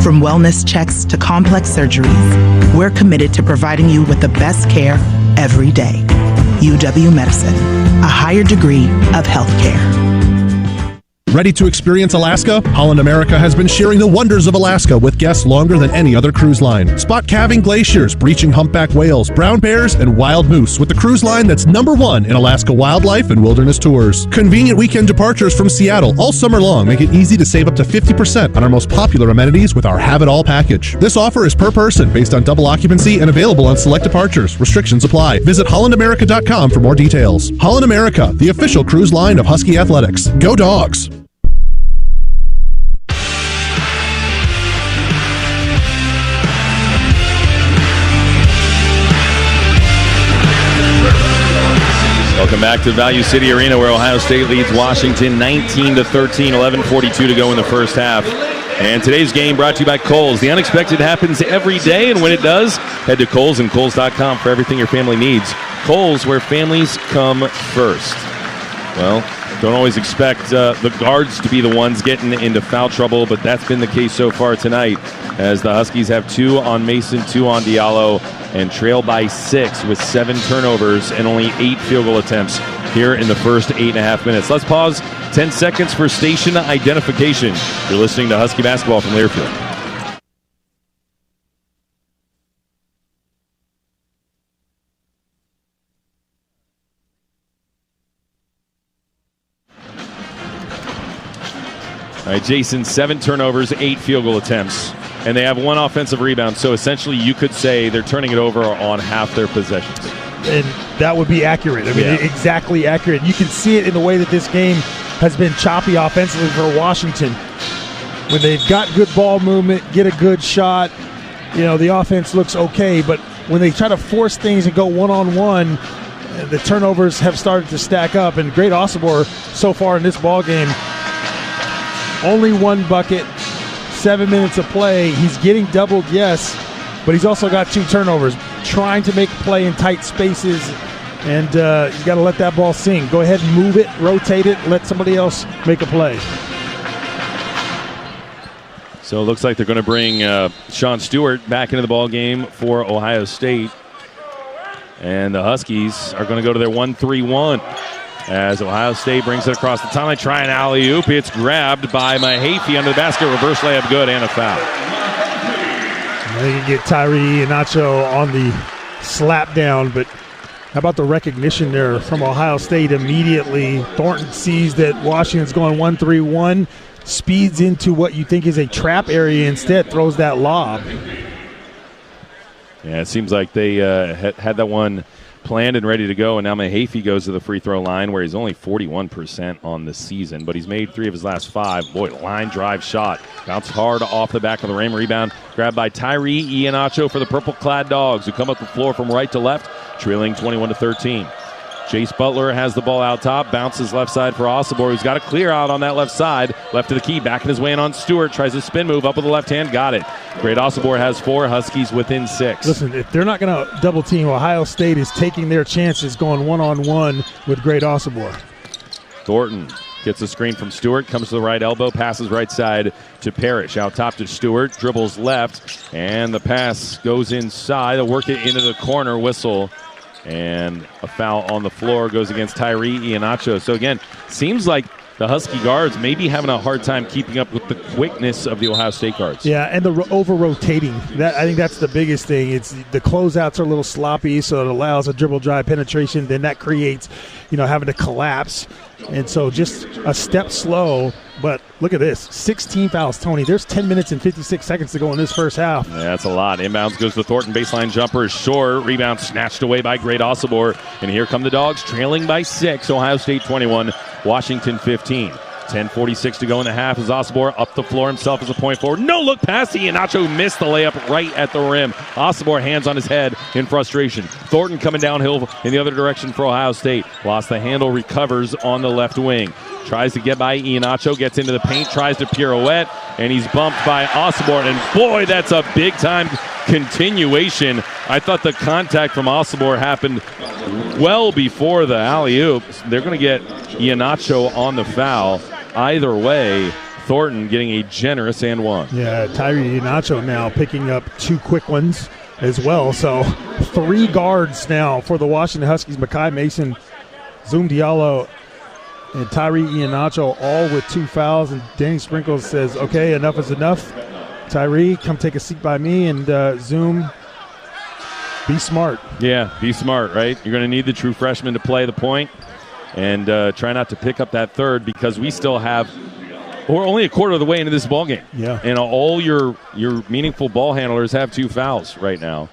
From wellness checks to complex surgeries, we're committed to providing you with the best care every day. UW-Medicine, a higher degree of healthcare. Ready to experience Alaska? Holland America has been sharing the wonders of Alaska with guests longer than any other cruise line. Spot calving glaciers, breaching humpback whales, brown bears, and wild moose with the cruise line that's #1 in Alaska wildlife and wilderness tours. Convenient weekend departures from Seattle all summer long make it easy to save up to 50% on our most popular amenities with our Have It All package. This offer is per person based on double occupancy and available on select departures. Restrictions apply. Visit hollandamerica.com for more details. Holland America, the official cruise line of Husky Athletics. Go Dogs! Welcome back to Value City Arena, where Ohio State leads Washington 19-13, 11:42 to go in the first half. And today's game brought to you by Kohl's. The unexpected happens every day, and when it does, head to Kohl's and Kohl's.com for everything your family needs. Kohl's, where families come first. Well, don't always expect the guards to be the ones getting into foul trouble, but that's been the case so far tonight, as the Huskies have 2 on Mason, 2 on Diallo, and trail by 6 with 7 turnovers and only 8 field goal attempts here in the first 8.5 minutes. Let's pause 10 seconds for station identification. You're listening to Husky Basketball from Learfield. All right, Jason, 7 turnovers, 8 field goal attempts, and they have 1 offensive rebound. So essentially, you could say they're turning it over on half their possessions. And that would be accurate. I mean, exactly accurate. You can see it in the way that this game has been choppy offensively for Washington. When they've got good ball movement, get a good shot, the offense looks okay. But when they try to force things and go one-on-one, the turnovers have started to stack up. And Great Osobor, so far in this ball game, only 1 bucket, 7 minutes of play. He's getting doubled, yes, but he's also got 2 turnovers. Trying to make play in tight spaces, and you got to let that ball sing. Go ahead and move it, rotate it, let somebody else make a play. So it looks like they're going to bring Sean Stewart back into the ball game for Ohio State, and the Huskies are going to go to their 1-3-1. As Ohio State brings it across the timeline, try an alley-oop. It's grabbed by Mahaffey under the basket. Reverse layup good and a foul. They can get Tyree Iheanacho on the slap down, but how about the recognition there from Ohio State immediately? Thornton sees that Washington's going 1-3-1, speeds into what you think is a trap area, instead throws that lob. Yeah, it seems like they had that one planned and ready to go, and now Mahaffey goes to the free throw line, where he's only 41% on the season, but he's made 3 of his last 5. Boy, line drive shot. Bounced hard off the back of the rim. Rebound grabbed by Tyree Iheanacho for the purple-clad Dogs, who come up the floor from right to left, trailing 21-13. Jace Butler has the ball out top, bounces left side for Osobor, who's got a clear out on that left side. Left to the key, backing his way in on Stewart, tries a spin move up with the left hand, got it. Great Osobor has 4, Huskies within 6. Listen, if they're not going to double team, Ohio State is taking their chances going one-on-one with Great Osobor. Thornton gets a screen from Stewart, comes to the right elbow, passes right side to Parrish. Out top to Stewart, dribbles left, and the pass goes inside. They'll work it into the corner, whistle. And a foul on the floor goes against Tyree Iheanacho. So again, seems like the Husky guards may be having a hard time keeping up with the quickness of the Ohio State guards. Yeah, and the over-rotating. I think that's the biggest thing. It's the closeouts are a little sloppy, so it allows a dribble drive penetration. Then that creates, having to collapse. And so just a step slow. But look at this, 16 fouls, Tony. There's 10 minutes and 56 seconds to go in this first half. Yeah, that's a lot. Inbounds goes to Thornton. Baseline jumper is short. Rebound snatched away by Great Osobor. And here come the Dogs, trailing by 6. Ohio State 21, Washington 15. 10:46 to go in the half as Osobor up the floor himself as a point forward. No look pass. Iheanacho missed the layup right at the rim. Osobor hands on his head in frustration. Thornton coming downhill in the other direction for Ohio State. Lost the handle, recovers on the left wing. Tries to get by Iheanacho, gets into the paint, tries to pirouette, and he's bumped by Osobor. And boy, that's a big-time continuation. I thought the contact from Osobor happened well before the alley-oop. They're going to get Iheanacho on the foul. Either way, Thornton getting a generous and 1. Yeah, Tyree Iheanacho now picking up 2 quick ones. as well. So 3 guards now for the Washington Huskies. Makai Mason, Zoom Diallo, and Tyree Iheanacho all with 2 fouls. And Danny Sprinkles says, okay, enough is enough. Tyree, come take a seat by me, and Zoom, be smart. Yeah, be smart, right? You're going to need the true freshman to play the point, and try not to pick up that third, because we still have we're only a quarter of the way into this ball game. Yeah. And all your meaningful ball handlers have 2 fouls right now.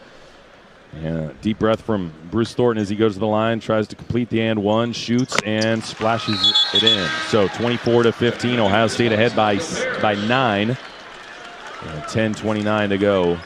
Yeah, deep breath from Bruce Thornton as he goes to the line, tries to complete the and one, shoots and splashes it in. So 24-15, Ohio State ahead by 9. 10:29 to go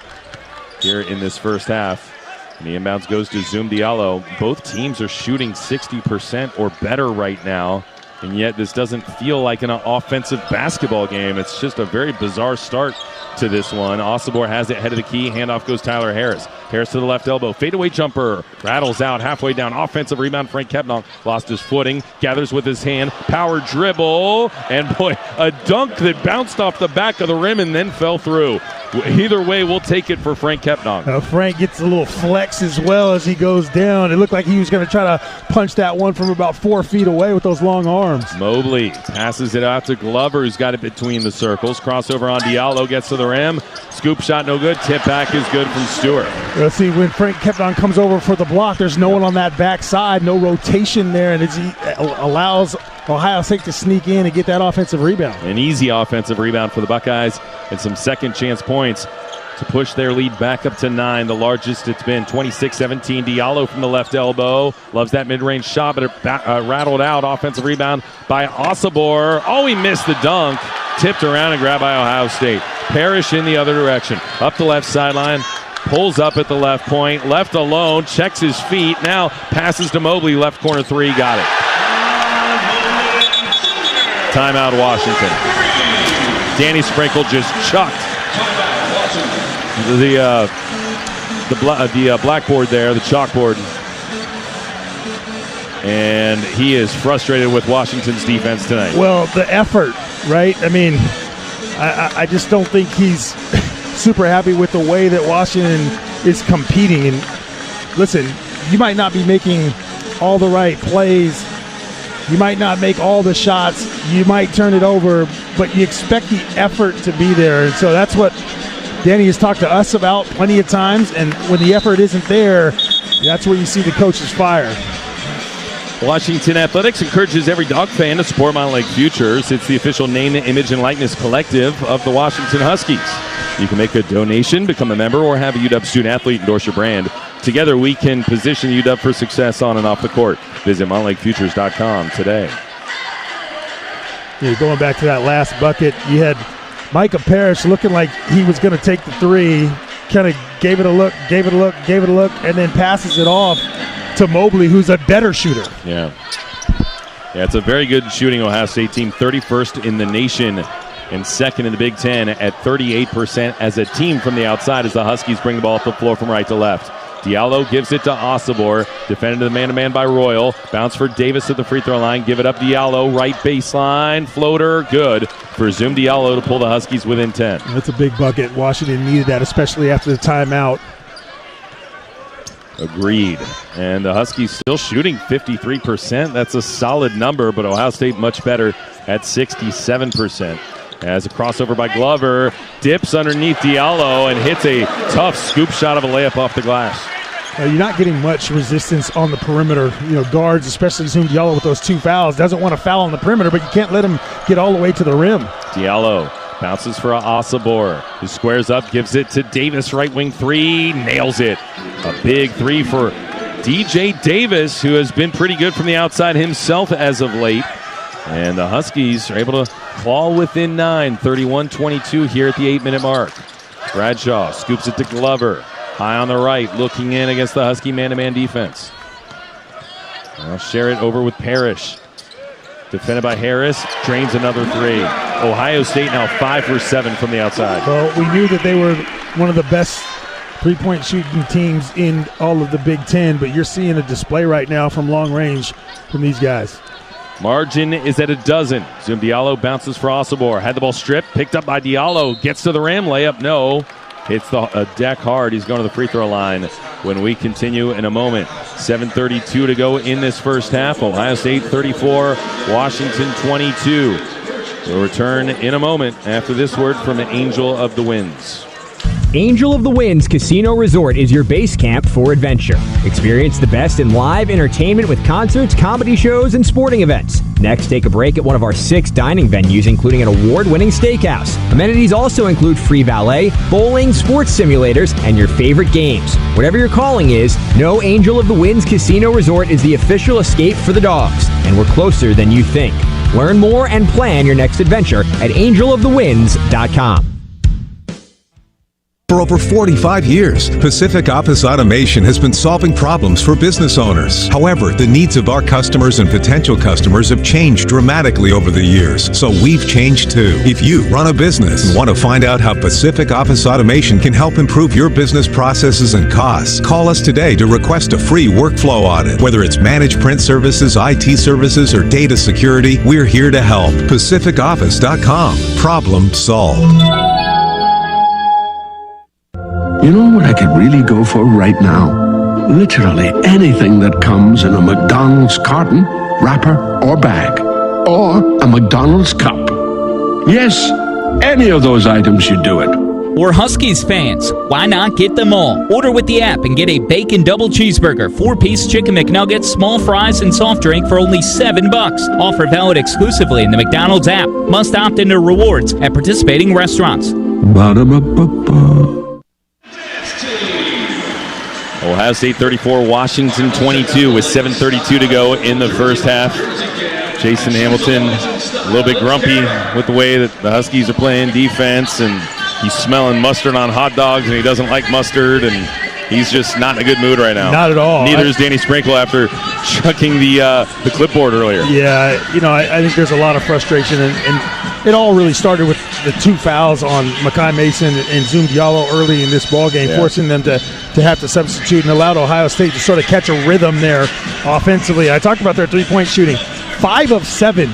here in this first half. And the inbounds goes to Zoom Diallo. Both teams are shooting 60% or better right now, and yet this doesn't feel like an offensive basketball game. It's just a very bizarre start to this one. Osibor has it, head of the key. Handoff goes Tyler Harris. Harris to the left elbow. Fadeaway jumper. Rattles out halfway down. Offensive rebound. Frank Kepnong lost his footing. Gathers with his hand. Power dribble. And boy, a dunk that bounced off the back of the rim and then fell through. Either way, we'll take it for Frank Kepnong. Frank gets a little flex as well as he goes down. It looked like he was going to try to punch that one from about 4 feet away with those long arms. Mobley passes it out to Glover, who's got it between the circles. Crossover on Diallo, gets to the rim. Scoop shot, no good. Tip back is good from Stewart. Let's see, when Frank Kepnong comes over for the block, there's no one on that backside, no rotation there, and he allows Ohio State to sneak in and get that offensive rebound. An easy offensive rebound for the Buckeyes and some second chance points to push their lead back up to 9, the largest it's been. 26-17, Diallo from the left elbow. Loves that mid-range shot, but it rattled out. Offensive rebound by Osibor. Oh, he missed the dunk. Tipped around and grabbed by Ohio State. Parrish in the other direction. Up the left sideline. Pulls up at the left point. Left alone. Checks his feet. Now passes to Mobley. Left corner 3. Got it. Timeout, Washington. Danny Sprinkle just chucked the blackboard there, the chalkboard. And he is frustrated with Washington's defense tonight. Well, the effort, right? I mean, I just don't think he's super happy with the way that Washington is competing. And listen, you might not be making all the right plays. You might not make all the shots. You might turn it over, but you expect the effort to be there. And so that's what Danny has talked to us about plenty of times. And when the effort isn't there, that's where you see the coaches fire. Washington Athletics encourages every dog fan to support Mountain Lake Futures. It's the official name, image, and likeness collective of the Washington Huskies. You can make a donation, become a member, or have a UW student-athlete endorse your brand. Together, we can position UW for success on and off the court. Visit mountainlakefutures.com today. Yeah, going back to that last bucket, you had Micah Parrish looking like he was going to take the 3, kind of gave it a look, and then passes it off to Mobley, who's a better shooter. Yeah, it's a very good shooting Ohio State team, 31st in the nation and second in the Big Ten at 38% as a team from the outside as the Huskies bring the ball up the floor from right to left. Diallo gives it to Osibor, defended to the man-to-man by Royal. Bounce for Davis at the free throw line. Give it up Diallo, right baseline, floater, good for Zoom Diallo to pull the Huskies within 10. That's a big bucket. Washington needed that, especially after the timeout. Agreed. And the Huskies still shooting 53%. That's a solid number, but Ohio State much better at 67%. As a crossover by Glover, dips underneath Diallo and hits a tough scoop shot of a layup off the glass. You're not getting much resistance on the perimeter. Guards, especially Zoom Diallo with those 2 fouls, doesn't want to foul on the perimeter, but you can't let him get all the way to the rim. Diallo bounces for Osibor, who squares up, gives it to Davis, right wing 3, nails it. A big 3 for DJ Davis, who has been pretty good from the outside himself as of late. And the Huskies are able to claw within 9, 31-22 here at the 8-minute mark. Bradshaw scoops it to Glover. High on the right, looking in against the Husky man-to-man defense. Now share it over with Parrish. Defended by Harris, drains another 3. Ohio State now 5 for 7 from the outside. Well, we knew that they were one of the best three-point shooting teams in all of the Big Ten, but you're seeing a display right now from long range from these guys. Margin is at 12. Zoom Diallo bounces for Osibor. Had the ball stripped, picked up by Diallo. Gets to the rim, layup, no. hits the deck hard. He's going to the free throw line when we continue in a moment. 7:32 to go in this first half. Ohio State 34, Washington 22. We'll return in a moment after this word from the Angel of the Winds. Angel of the Winds Casino Resort is your base camp for adventure. Experience the best in live entertainment with concerts, comedy shows, and sporting events. Next, take a break at one of our 6 dining venues, including an award-winning steakhouse. Amenities also include free valet, bowling, sports simulators, and your favorite games. Whatever your calling is, know Angel of the Winds Casino Resort is the official escape for the dogs, and we're closer than you think. Learn more and plan your next adventure at angelofthewinds.com. For over 45 years, Pacific Office Automation has been solving problems for business owners. However, the needs of our customers and potential customers have changed dramatically over the years, so we've changed too. If you run a business and want to find out how Pacific Office Automation can help improve your business processes and costs, call us today to request a free workflow audit. Whether it's managed print services, IT services, or data security, we're here to help. PacificOffice.com. Problem solved. You know what I could really go for right now? Literally anything that comes in a McDonald's carton, wrapper, or bag. Or a McDonald's cup. Yes, any of those items should do it. We're Huskies fans. Why not get them all? Order with the app and get a bacon double cheeseburger, 4-piece chicken McNuggets, small fries, and soft drink for only $7. Offer valid exclusively in the McDonald's app. Must opt into rewards at participating restaurants. Ba-da-ba-ba-ba. Ohio State 34, Washington 22 with 7:32 to go in the first half. Jason Hamilton a little bit grumpy with the way that the Huskies are playing defense, and he's smelling mustard on hot dogs, and he doesn't like mustard, and he's just not in a good mood right now. Not at all. Neither is Danny Sprinkle after chucking the clipboard earlier. Yeah, I think there's a lot of frustration, and it all really started with the 2 fouls on Mekhi Mason and Zoom Diallo early in this ballgame, forcing them to have to substitute and allowed Ohio State to sort of catch a rhythm there offensively. I talked about their three-point shooting. 5 of 7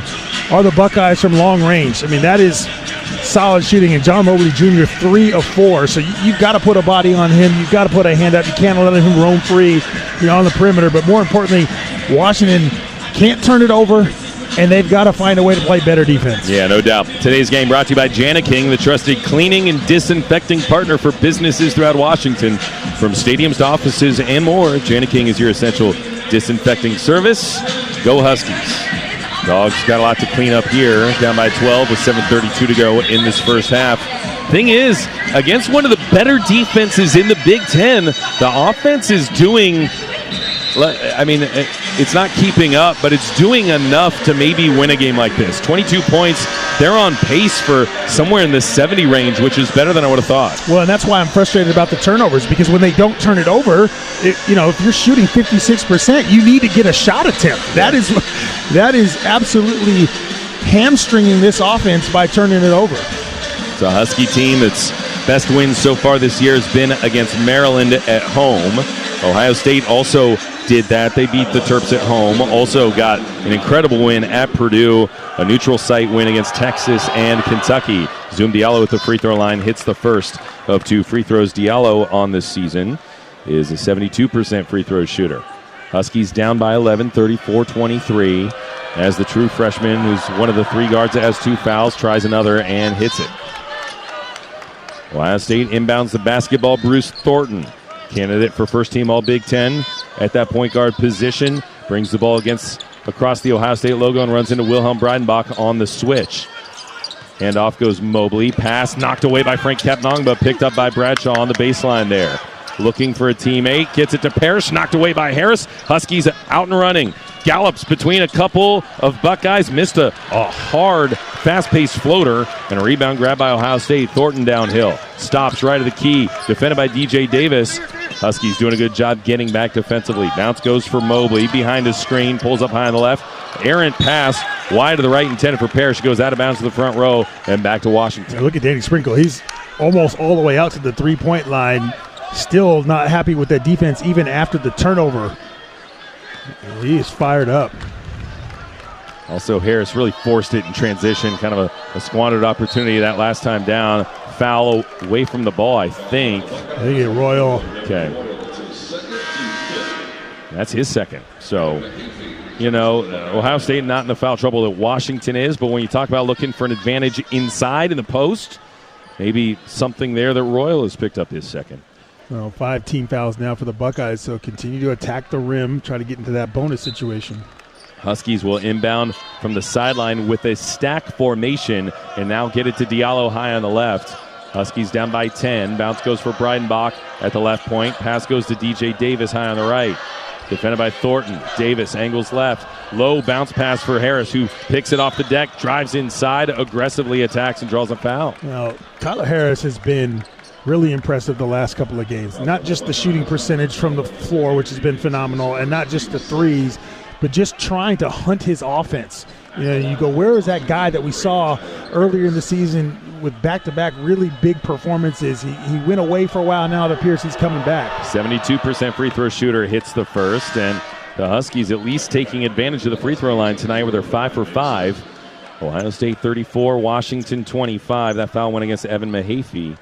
are the Buckeyes from long range. I mean, that is solid shooting. And John Mobley Jr., 3 of 4. So you've got to put a body on him. You've got to put a hand up. You can't let him roam free, on the perimeter. But more importantly, Washington can't turn it over, and they've got to find a way to play better defense. Yeah, no doubt. Today's game brought to you by Jani-King, the trusted cleaning and disinfecting partner for businesses throughout Washington. From stadiums to offices and more, Jani-King is your essential disinfecting service. Go Huskies. Dogs got a lot to clean up here, down by 12 with 7:32 to go in this first half. Thing is, against one of the better defenses in the Big Ten, the offense is doing, it's not keeping up, but it's doing enough to maybe win a game like this. 22 points. They're on pace for somewhere in the 70 range, which is better than I would have thought. Well, and that's why I'm frustrated about the turnovers, because when they don't turn it over, if you're shooting 56%, you need to get a shot attempt. That is absolutely hamstringing this offense by turning it over. It's a Husky team that's best win so far this year has been against Maryland at home. Ohio State also did that. They beat the Terps at home. Also got an incredible win at Purdue, a neutral site win against Texas and Kentucky. Zoom Diallo at the free throw line hits the first of 2 free throws. Diallo on this season is a 72% free throw shooter. Huskies down by 11, 34-23, as the true freshman, who's one of the 3 guards that has 2 fouls, tries another and hits it. Ohio State inbounds the basketball. Bruce Thornton, candidate for first team All Big Ten at that point guard position, brings the ball across the Ohio State logo and runs into Wilhelm Breidenbach on the switch. Handoff goes Mobley. Pass knocked away by Frank Kepnong, but picked up by Bradshaw on the baseline there. Looking for a teammate, gets it to Parrish, knocked away by Harris. Huskies out and running. Gallops between a couple of Buckeyes, missed a hard, fast-paced floater, and a rebound grab by Ohio State. Thornton downhill, stops right of the key, defended by DJ Davis. Huskies doing a good job getting back defensively. Bounce goes for Mobley, behind his screen, pulls up high on the left. Errant pass, wide to the right, intended for Parrish, goes out of bounds to the front row, and back to Washington. Now look at Danny Sprinkle, he's almost all the way out to the three-point line. Still not happy with that defense even after the turnover. He is fired up. Also, Harris really forced it in transition. Kind of a squandered opportunity that last time down. foul away from the ball, I think. They get Royal. Okay. That's his second. So, Ohio State not in the foul trouble that Washington is, but when you talk about looking for an advantage inside in the post, maybe something there that Royal has picked up his second. Well, 5 team fouls now for the Buckeyes, so continue to attack the rim, try to get into that bonus situation. Huskies will inbound from the sideline with a stack formation and now get it to Diallo high on the left. Huskies down by 10. Bounce goes for Breidenbach at the left point. Pass goes to DJ Davis high on the right. Defended by Thornton. Davis angles left. Low bounce pass for Harris, who picks it off the deck, drives inside, aggressively attacks, and draws a foul. Now, Tyler Harris has been really impressive the last couple of games. Not just the shooting percentage from the floor, which has been phenomenal, and not just the threes, but just trying to hunt his offense. You go, where is that guy that we saw earlier in the season with back-to-back really big performances? He went away for a while. Now it appears he's coming back. 72% free throw shooter hits the first, and the Huskies at least taking advantage of the free throw line tonight with their 5 for 5. Ohio State 34, Washington 25. That foul went against Evan Mahaffey,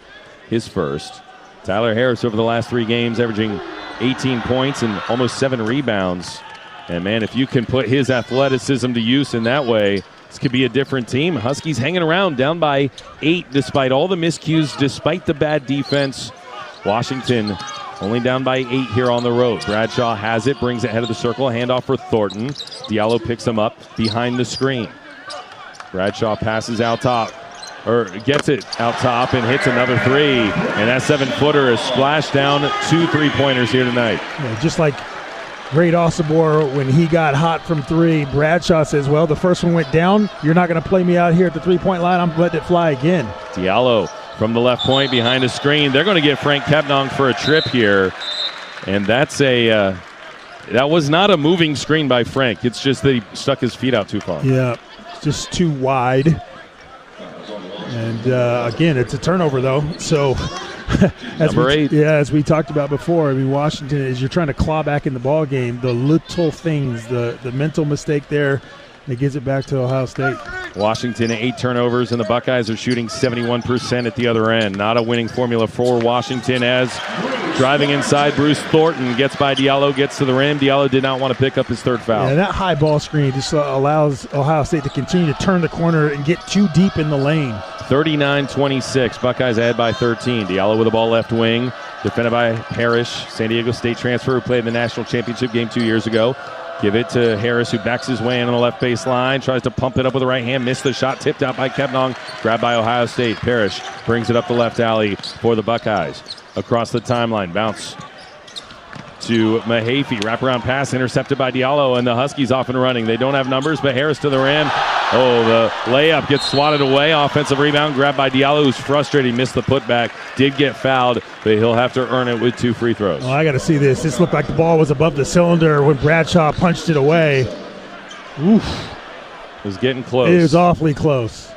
his first. Tyler Harris over the last 3 games averaging 18 points and almost 7 rebounds. And, man, if you can put his athleticism to use in that way, this could be a different team. Huskies hanging around, down by 8 despite all the miscues, despite the bad defense. Washington only down by 8 here on the road. Bradshaw has it, brings it head of the circle, handoff for Thornton. Diallo picks him up behind the screen. Bradshaw passes out top, or gets it out top and hits another 3. And that 7-footer is splashed down 2 3-pointers here tonight. Yeah, just like Great Osibor, when he got hot from 3, Bradshaw says, well, the first one went down. You're not going to play me out here at the 3-point line. I'm letting it fly again. Diallo from the left point behind the screen. They're going to get Frank Kepnong for a trip here. And that's that was not a moving screen by Frank. It's just that he stuck his feet out too far. Yeah, just too wide. And, again, it's a turnover, though. So Number 8. Yeah, as we talked about before, I mean, Washington, as you're trying to claw back in the ball game, the little things, the mental mistake there, that gives it back to Ohio State. Washington, 8 turnovers, and the Buckeyes are shooting 71% at the other end. Not a winning formula for Washington, as driving inside, Bruce Thornton gets by Diallo, gets to the rim. Diallo did not want to pick up his 3rd foul. Yeah, that high ball screen just allows Ohio State to continue to turn the corner and get too deep in the lane. 39-26, Buckeyes ahead by 13. Diallo with the ball left wing, defended by Parrish, San Diego State transfer who played in the national championship game 2 years ago. Give it to Harris, who backs his way in on the left baseline, tries to pump it up with the right hand, missed the shot, tipped out by Kepnong, grabbed by Ohio State. Parrish brings it up the left alley for the Buckeyes. Across the timeline, bounce to Mahaffey, wraparound pass intercepted by Diallo, and the Huskies off and running. They don't have numbers, but Harris to the rim. Oh, the layup gets swatted away. Offensive rebound grabbed by Diallo, who's frustrated. He missed the putback. Did get fouled, but he'll have to earn it with 2 free throws. Oh, I got to see this. This looked like the ball was above the cylinder when Bradshaw punched it away. Oof. It was getting close. It was awfully close.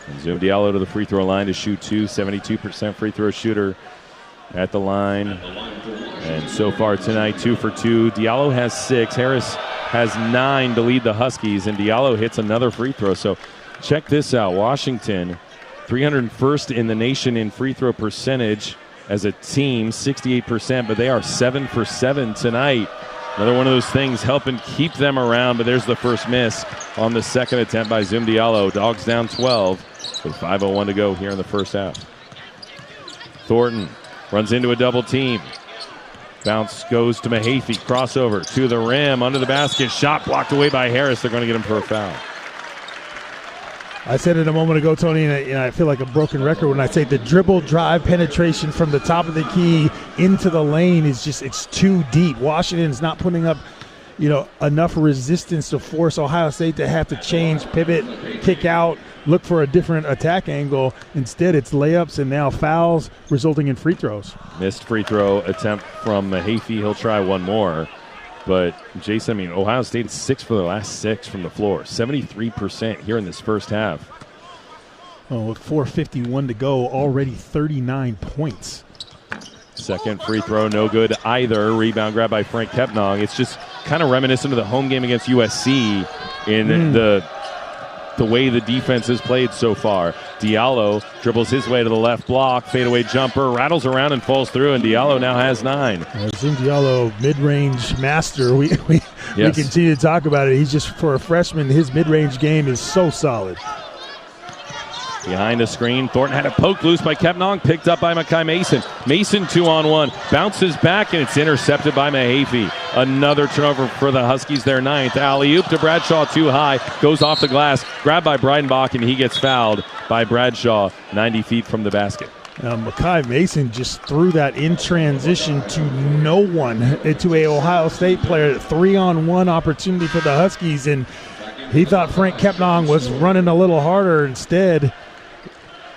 And Zoom Diallo to the free throw line to shoot 2, 72% free throw shooter at the line. And so far tonight, 2 for 2. Diallo has 6. Harris has 9 to lead the Huskies, and Diallo hits another free throw. So check this out. Washington, 301st in the nation in free throw percentage as a team, 68%, but they are 7 for 7 tonight. Another one of those things helping keep them around, but there's the first miss on the second attempt by Zoom Diallo. Dogs down 12 with 5:01 to go here in the first half. Thornton runs into a double team. Bounce goes to Mahaffey. Crossover to the rim, under the basket. Shot blocked away by Harris. They're going to get him for a foul. I said it a moment ago, Tony, and I feel like a broken record when I say the dribble drive penetration from the top of the key into the lane is just, it's too deep. Washington's not putting up, enough resistance to force Ohio State to have to change, pivot, kick out, look for a different attack angle. Instead, it's layups and now fouls, resulting in free throws. Missed free throw attempt from Mahaffey. He'll try one more. But, Jason, Ohio State is 6 for the last 6 from the floor. 73% here in this first half. Oh, with 4:51 to go, already 39 points. Second free throw, no good either. Rebound grab by Frank Kepnong. It's just kind of reminiscent of the home game against USC in the the way the defense has played so far. Diallo dribbles his way to the left block, fadeaway jumper, rattles around and falls through, and Diallo now has 9. Zoom Diallo, mid-range master. We continue to talk about it. He's just, for a freshman, his mid-range game is so solid. Behind the screen, Thornton had a poke loose by Kepnong, picked up by Makai Mason. Mason 2-on-1, bounces back, and it's intercepted by Mahaffey. Another turnover for the Huskies, their 9th. Alley-oop to Bradshaw, too high, goes off the glass, grabbed by Breidenbach, and he gets fouled by Bradshaw, 90 feet from the basket. Makai Mason just threw that in transition to no one, to a Ohio State player. 3-on-1 opportunity for the Huskies, and he thought Frank Kepnong was running a little harder. Instead,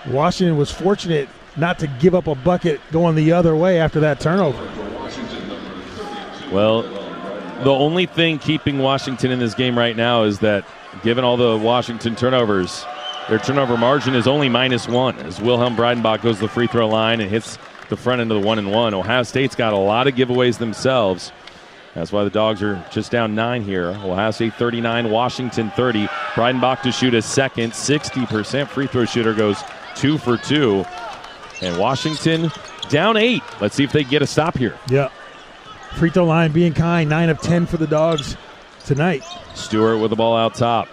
Washington was fortunate not to give up a bucket going the other way after that turnover. Well, the only thing keeping Washington in this game right now is that, given all the Washington turnovers, their turnover margin is only -1 as Wilhelm Breidenbach goes to the free throw line and hits the front end of the 1-and-1. Ohio State's got a lot of giveaways themselves. That's why the Dogs are just down 9 here. Ohio State 39, Washington 30. Breidenbach to shoot a second, 60% free throw shooter, goes 2 for 2. And Washington down 8. Let's see if they get a stop here. Yeah. Free throw line being kind, 9 of 10 for the Dogs tonight. Stewart with the ball out top.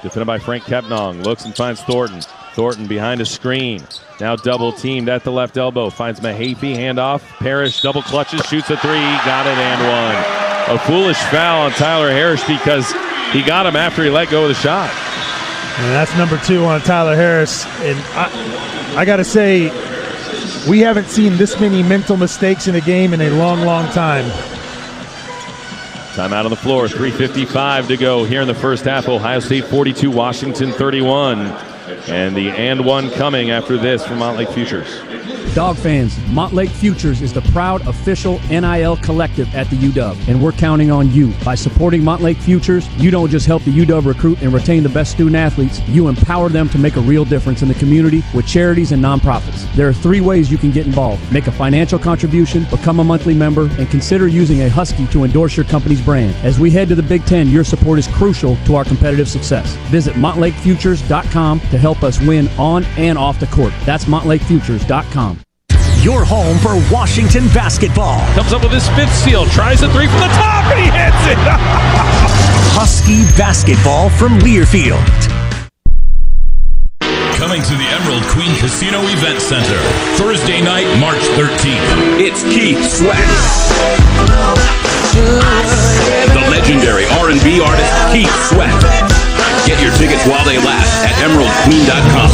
Defended by Frank Kepnong. Looks and finds Thornton. Thornton behind a screen. Now double teamed at the left elbow. Finds Mahaffey, handoff. Parrish double clutches, shoots a 3. Got it and 1. A foolish foul on Tyler Harris because he got him after he let go of the shot. And that's number 2 on Tyler Harris. And I got to say, we haven't seen this many mental mistakes in a game in a long, long time. Timeout on the floor, 3:55 to go here in the first half. Ohio State 42, Washington 31. And the and 1 coming after this from Montlake Futures. Dog fans, Montlake Futures is the proud official NIL collective at the UW, and we're counting on you. By supporting Montlake Futures, you don't just help the UW recruit and retain the best student athletes, you empower them to make a real difference in the community with charities and nonprofits. There are 3 ways you can get involved. Make a financial contribution, become a monthly member, and consider using a Husky to endorse your company's brand. As we head to the Big Ten, your support is crucial to our competitive success. Visit montlakefutures.com to help us win on and off the court. That's montlakefutures.com. Your home for Washington basketball. Comes up with his 5th steal, tries a 3 from the top, and he hits it. Husky basketball from Learfield. Coming to the Emerald Queen Casino Event Center, Thursday night, March 13th. It's Keith Sweat. The legendary R&B artist Keith Sweat. Get your tickets while they last at emeraldqueen.com.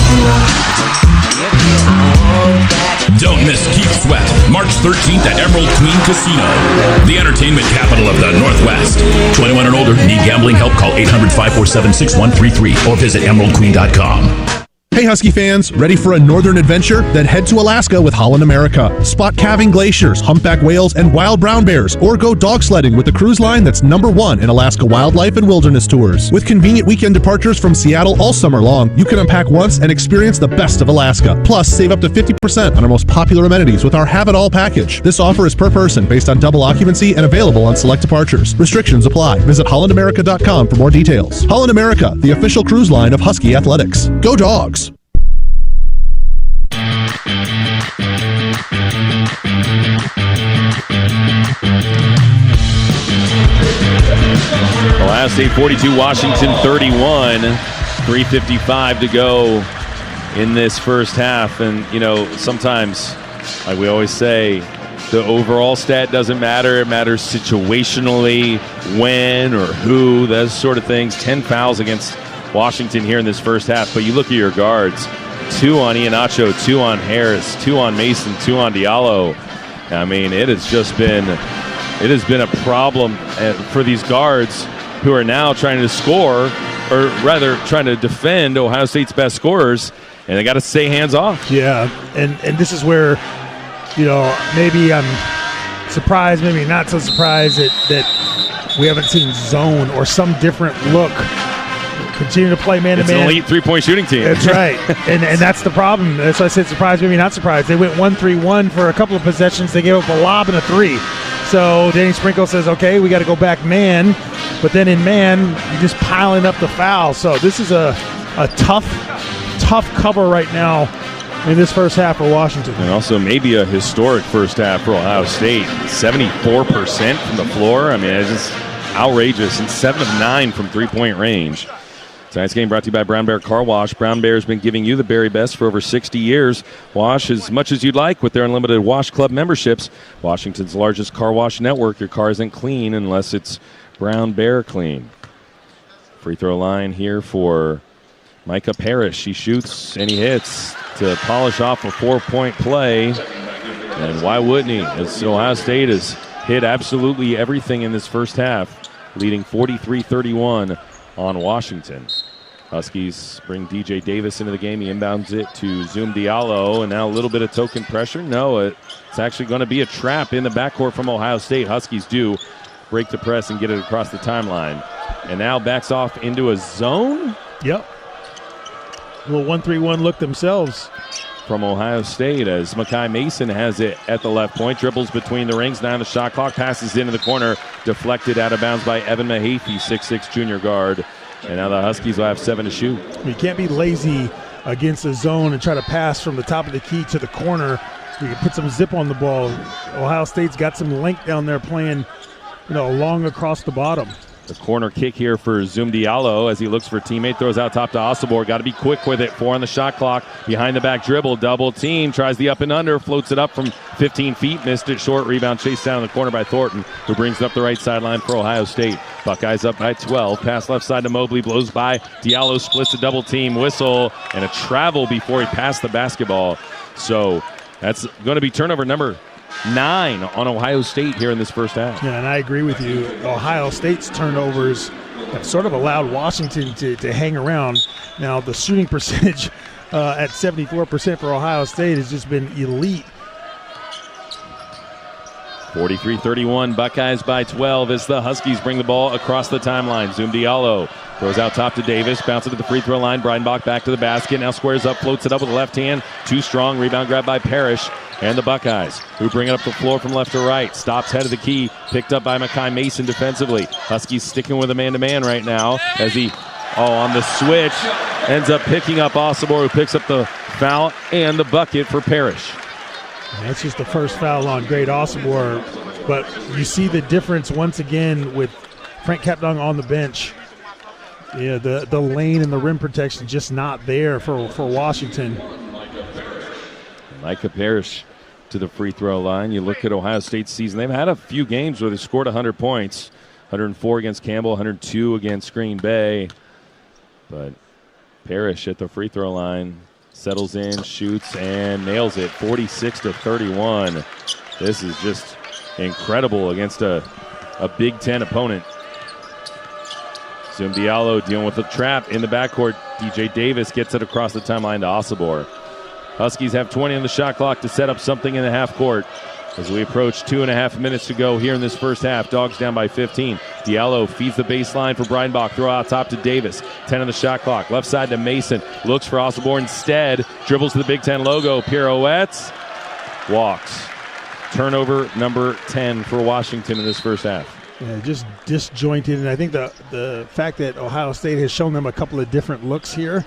Don't miss Keith Sweat, March 13th at Emerald Queen Casino, the entertainment capital of the Northwest. 21 and older, need gambling help? Call 800-547-6133 or visit emeraldqueen.com. Hey Husky fans, ready for a northern adventure? Then head to Alaska with Holland America. Spot calving glaciers, humpback whales, and wild brown bears, or go dog sledding with the cruise line that's #1 in Alaska wildlife and wilderness tours. With convenient weekend departures from Seattle all summer long, you can unpack once and experience the best of Alaska. Plus, save up to 50% on our most popular amenities with our Have It All package. This offer is per person based on double occupancy and available on select departures. Restrictions apply. Visit hollandamerica.com for more details. Holland America, the official cruise line of Husky Athletics. Go Dogs! Ohio State 42, Washington 31. 3:55 to go in this first half. And, you know, sometimes, like we always say, the overall stat doesn't matter. It matters situationally, when or who, those sort of things. 10 fouls against Washington here in this first half. But you look at your guards. 2 on Iheanacho, 2 on Harris, 2 on Mason, 2 on Diallo. I mean, it has been a problem for these guards who are now trying to score, or rather trying to defend Ohio State's best scorers, and they got to stay hands off. Yeah, and this is where, you know, maybe I'm surprised, maybe not so surprised that we haven't seen zone or some different look. Continue to play man-to-man. It's an elite three-point shooting team. That's right. and that's the problem. That's why I said surprised, maybe not surprised. They went 1-3-1 for a couple of possessions. They gave up a lob and a 3. So Danny Sprinkle says, okay, we got to go back man. But then in man, you're just piling up the fouls. So this is a a tough cover right now in this first half for Washington. And also maybe a historic first half for Ohio State. 74% from the floor. I mean, it's just outrageous. And 7 of 9 from three-point range. Tonight's game brought to you by Brown Bear Car Wash. Brown Bear has been giving you the very best for over 60 years. Wash as much as you'd like with their unlimited Wash Club memberships. Washington's largest car wash network. Your car isn't clean unless it's Brown Bear clean. Free throw line here for Micah Parrish. He shoots and he hits to polish off a 4-point play. And why wouldn't he? As Ohio State has hit absolutely everything in this first half, leading 43-31 on Washington. Huskies bring DJ Davis into the game. He inbounds it to Zoom Diallo, and now a little bit of token pressure. No, it's actually going to be a trap in the backcourt from Ohio State. Huskies do break the press and get it across the timeline. And now backs off into a zone. Yep. A little 1-3-1 look themselves. From Ohio State as Makai Mason has it at the left point. Dribbles between the rings. Now the shot clock. Passes into the corner. Deflected out of bounds by Evan Mahaffey, 6'6" junior guard. And now the Huskies will have 7 to shoot. You can't be lazy against the zone and try to pass from the top of the key to the corner. You can put some zip on the ball. Ohio State's got some length down there playing, long across the bottom. The corner kick here for Zoom Diallo as he looks for a teammate. Throws out top to Osibor. Got to be quick with it. 4 on the shot clock. Behind the back dribble. Double team. Tries the up and under. Floats it up from 15 feet. Missed it short. Rebound chased down in the corner by Thornton, who brings it up the right sideline for Ohio State. Buckeyes up by 12. Pass left side to Mobley. Blows by. Diallo splits a double team. Whistle and a travel before he passed the basketball. So that's going to be turnover number 9 on Ohio State here in this first half. Yeah, and I agree with you. Ohio State's turnovers have sort of allowed Washington to hang around. Now, the shooting percentage at 74% for Ohio State has just been elite. 43-31, Buckeyes by 12 as the Huskies bring the ball across the timeline. Zoom Diallo throws out top to Davis, bounces to the free throw line. Breidenbach back to the basket, now squares up, floats it up with the left hand. Too strong, rebound grab by Parrish. And the Buckeyes, who bring it up the floor from left to right. Stops head of the key, picked up by Makai Mason defensively. Huskies sticking with a man-to-man right now as he, on the switch, ends up picking up Osibor, who picks up the foul and the bucket for Parrish. That's just the first foul on Great Osibor. But you see the difference once again with Frank Kapdong on the bench. Yeah, the lane and the rim protection just not there for Washington. Micah Parrish to the free throw line. You look at Ohio State's season. They've had a few games where they scored 100 points. 104 against Campbell, 102 against Green Bay. But Parrish at the free throw line settles in, shoots, and nails it. 46-31. This is just incredible against a Big Ten opponent. Zoom Diallo dealing with the trap in the backcourt. DJ Davis gets it across the timeline to Osibor. Huskies have 20 on the shot clock to set up something in the half court. As we approach 2.5 minutes to go here in this first half, Dogs down by 15. Diallo feeds the baseline for Breidenbach. Throw out top to Davis. 10 on the shot clock. Left side to Mason. Looks for Osibor instead. Dribbles to the Big Ten logo. Pirouettes. Walks. Turnover number 10 for Washington in this first half. Yeah, just disjointed. And I think the fact that Ohio State has shown them a couple of different looks here,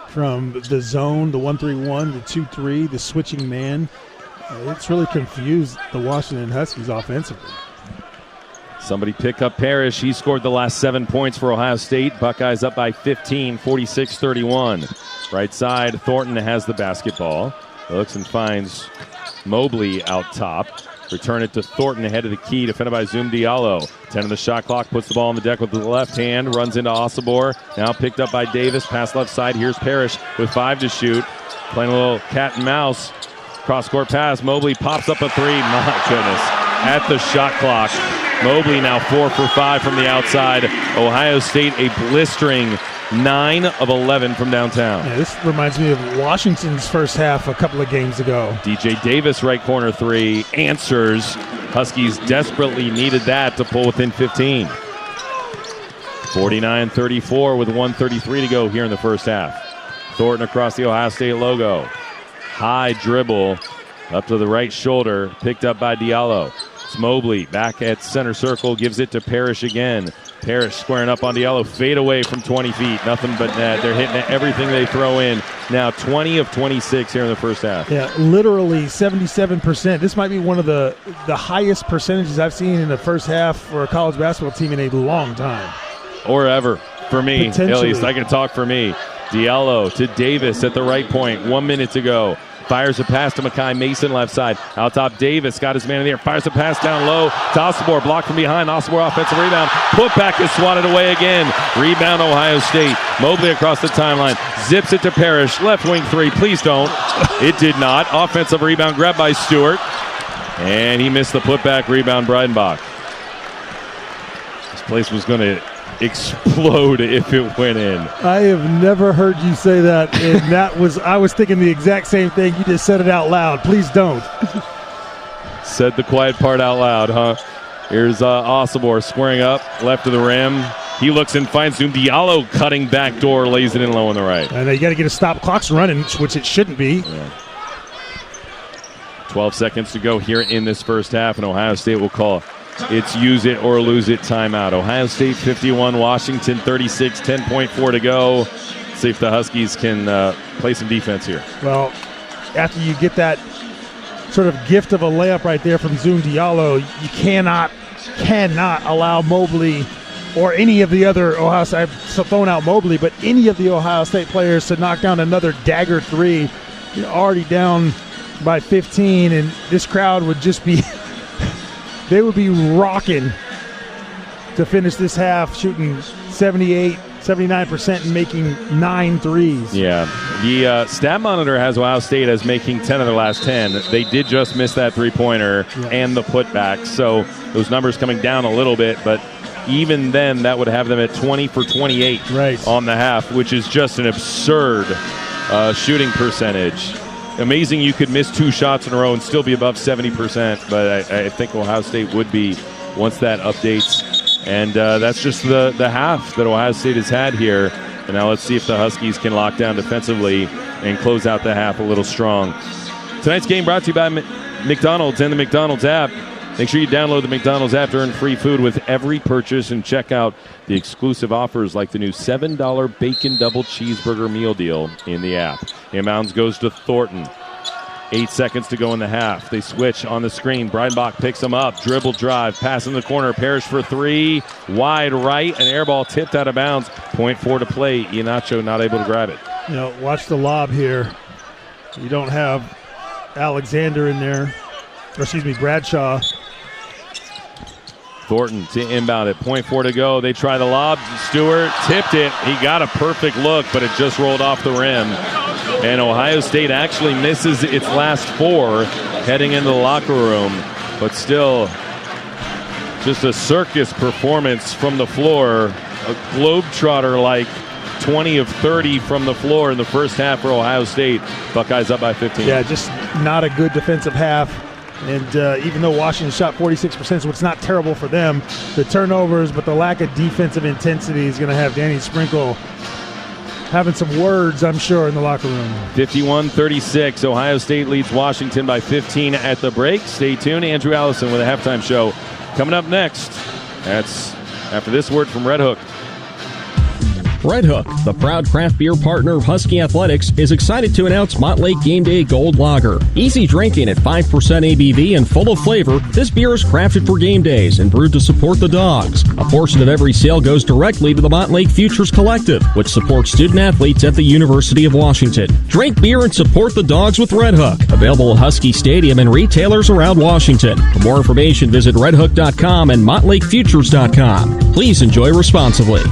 from the zone, the 1-3-1, the 2-3, the switching man. It's really confused the Washington Huskies offensively. Somebody pick up Parrish. He scored the last 7 points for Ohio State. Buckeyes up by 15, 46-31. Right side, Thornton has the basketball. Looks and finds Mobley out top. Return it to Thornton ahead of the key, defended by Zoom Diallo. 10 on the shot clock, puts the ball on the deck with the left hand, runs into Osibor. Now picked up by Davis, pass left side. Here's Parrish with 5 to shoot. Playing a little cat and mouse. Cross-court pass, Mobley pops up a 3. My goodness. At the shot clock. Mobley now 4 for 5 from the outside. Ohio State a blistering 9 of 11 from downtown. Yeah, this reminds me of Washington's first half a couple of games ago. DJ Davis, right corner 3, answers. Huskies desperately needed that to pull within 15. 49-34 with 1:33 to go here in the first half. Thornton across the Ohio State logo. High dribble up to the right shoulder, picked up by Diallo. It's Mobley back at center circle, gives it to Parrish again. Parrish squaring up on Diallo, fade away from 20 feet, nothing but net. They're hitting everything they throw in. Now 20 of 26 here in the first half. Yeah, literally 77%. This might be one of the highest percentages I've seen in the first half for a college basketball team in a long time. Or ever, for me, at least. I can talk for me. Diallo to Davis at the right point, 1 minute to go. Fires a pass to Makai Mason left side. Out top, Davis got his man in the air. Fires a pass down low to Osibor. Blocked from behind. Osibor offensive rebound. Putback is swatted away again. Rebound Ohio State. Mobley across the timeline. Zips it to Parrish. Left wing three. Please don't. It did not. Offensive rebound grabbed by Stewart. And he missed the putback rebound. Breidenbach. This place was going to explode if it went in. I have never heard you say that, and I was thinking the exact same thing. You just said it out loud. Please don't. Said the quiet part out loud, huh? Here's Osibor squaring up, left of the rim. He looks and finds Zoom. Diallo cutting back door, lays it in low on the right. I know you got to get a stop. Clock's running, which it shouldn't be. Yeah. 12 seconds to go here in this first half, and Ohio State will call it's use it or lose it timeout. Ohio State 51, Washington 36, 10.4 to go. Let's see if the Huskies can play some defense here. Well, after you get that sort of gift of a layup right there from Zoom Diallo, you cannot allow Mobley or any of the other Ohio State, I've thrown out Mobley, but any of the Ohio State players to knock down another dagger three. You're already down by 15, and this crowd would just be they would be rocking to finish this half, shooting 79% and making 9 threes. Yeah. The stat monitor has Ohio State as making 10 of their last 10. They did just miss that three-pointer and the putback, so those numbers coming down a little bit, but even then that would have them at 20 for 28 on the half, which is just an absurd shooting percentage. Amazing you could miss 2 shots in a row and still be above 70%, but I think Ohio State would be once that updates. And that's just the half that Ohio State has had here. And now let's see if the Huskies can lock down defensively and close out the half a little strong. Tonight's game brought to you by McDonald's and the McDonald's app. Make sure you download the McDonald's app to earn free food with every purchase and check out the exclusive offers like the new $7 Bacon Double Cheeseburger Meal Deal in the app. Inbounds goes to Thornton. 8 seconds to go in the half. They switch on the screen. Breidenbach picks them up. Dribble drive. Pass in the corner. Parrish for 3. Wide right. An air ball tipped out of bounds. 0.4 to play. Iheanacho not able to grab it. You know, watch the lob here. You don't have Alexander in there. Or excuse me, Bradshaw. Thornton to inbound it. 0.4 to go. They try the lob. Stewart tipped it. He got a perfect look, but it just rolled off the rim. And Ohio State actually misses its last 4 heading into the locker room. But still, just a circus performance from the floor. A globetrotter like 20 of 30 from the floor in the first half for Ohio State. Buckeyes up by 15. Yeah, just not a good defensive half. And even though Washington shot 46%, so it's not terrible for them, the turnovers, but the lack of defensive intensity is going to have Danny Sprinkle having some words, I'm sure, in the locker room. 51-36. Ohio State leads Washington by 15 at the break. Stay tuned. Andrew Allison with a halftime show coming up next. That's after this word from Red Hook. Red Hook, the proud craft beer partner of Husky Athletics, is excited to announce Montlake Game Day Gold Lager. Easy drinking at 5% ABV and full of flavor, this beer is crafted for game days and brewed to support the dogs. A portion of every sale goes directly to the Montlake Futures Collective, which supports student athletes at the University of Washington. Drink beer and support the dogs with Red Hook. Available at Husky Stadium and retailers around Washington. For more information, visit redhook.com and montlakefutures.com. Please enjoy responsibly.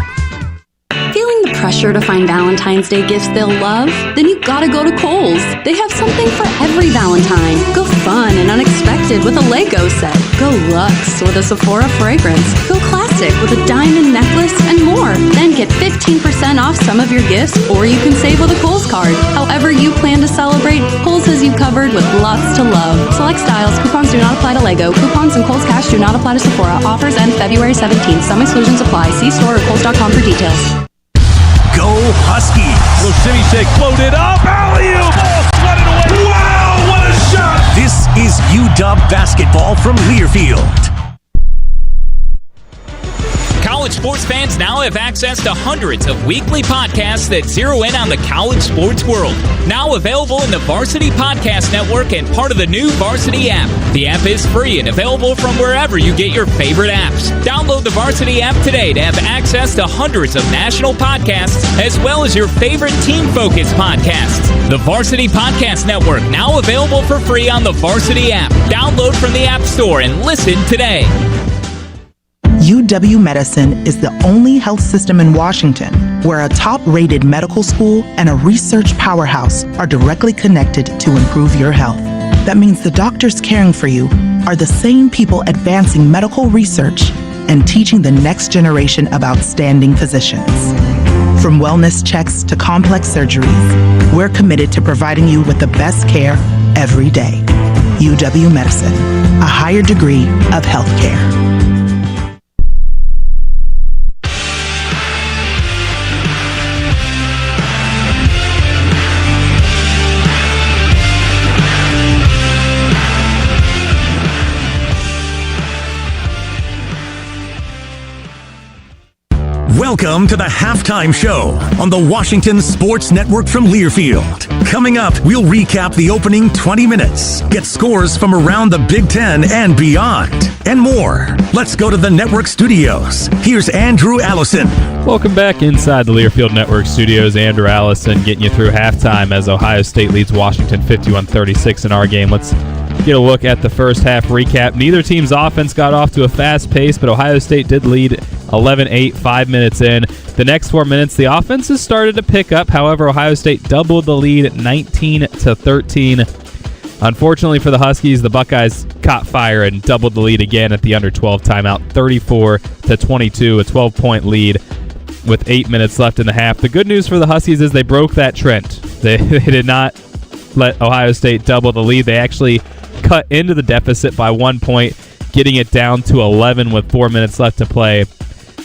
Feeling the pressure to find Valentine's Day gifts they'll love? Then you gotta go to Kohl's. They have something for every Valentine. Go fun and unexpected with a Lego set. Go luxe with a Sephora fragrance. Go classic with a diamond necklace and more. Then get 15% off some of your gifts, or you can save with a Kohl's card. However you plan to celebrate, Kohl's has you covered with lots to love. Select styles. Coupons do not apply to Lego. Coupons and Kohl's Cash do not apply to Sephora. Offers end February 17th. Some exclusions apply. See store or Kohl's.com for details. Go Huskies! Little shimmy shake, floated up, alley-oop, ball flooded away. Wow, what a shot! This is UW Basketball from Learfield. College sports fans now have access to hundreds of weekly podcasts that zero in on the college sports world. Now available in the Varsity Podcast Network and part of the new Varsity app. The app is free and available from wherever you get your favorite apps. Download the Varsity app today to have access to hundreds of national podcasts as well as your favorite team-focused podcasts. The Varsity Podcast Network now available for free on the Varsity app. Download from the App Store and listen today. UW Medicine is the only health system in Washington where a top-rated medical school and a research powerhouse are directly connected to improve your health. That means the doctors caring for you are the same people advancing medical research and teaching the next generation of outstanding physicians. From wellness checks to complex surgeries, we're committed to providing you with the best care every day. UW Medicine, a higher degree of healthcare. Welcome to the Halftime Show on the Washington Sports Network from Learfield. Coming up, we'll recap the opening 20 minutes, get scores from around the Big Ten and beyond, and more. Let's go to the network studios. Here's Andrew Allison. Welcome back inside the Learfield Network studios. Andrew Allison getting you through halftime as Ohio State leads Washington 51-36 in our game. Let's get a look at the first half recap. Neither team's offense got off to a fast pace, but Ohio State did lead 11-8, 5 minutes in. The next 4 minutes, the offense has started to pick up. However, Ohio State doubled the lead 19-13. Unfortunately for the Huskies, the Buckeyes caught fire and doubled the lead again at the under 12 timeout, 34-22, a 12-point lead with 8 minutes left in the half. The good news for the Huskies is they broke that trend. They did not let Ohio State double the lead. They actually cut into the deficit by 1 point, getting it down to 11 with 4 minutes left to play.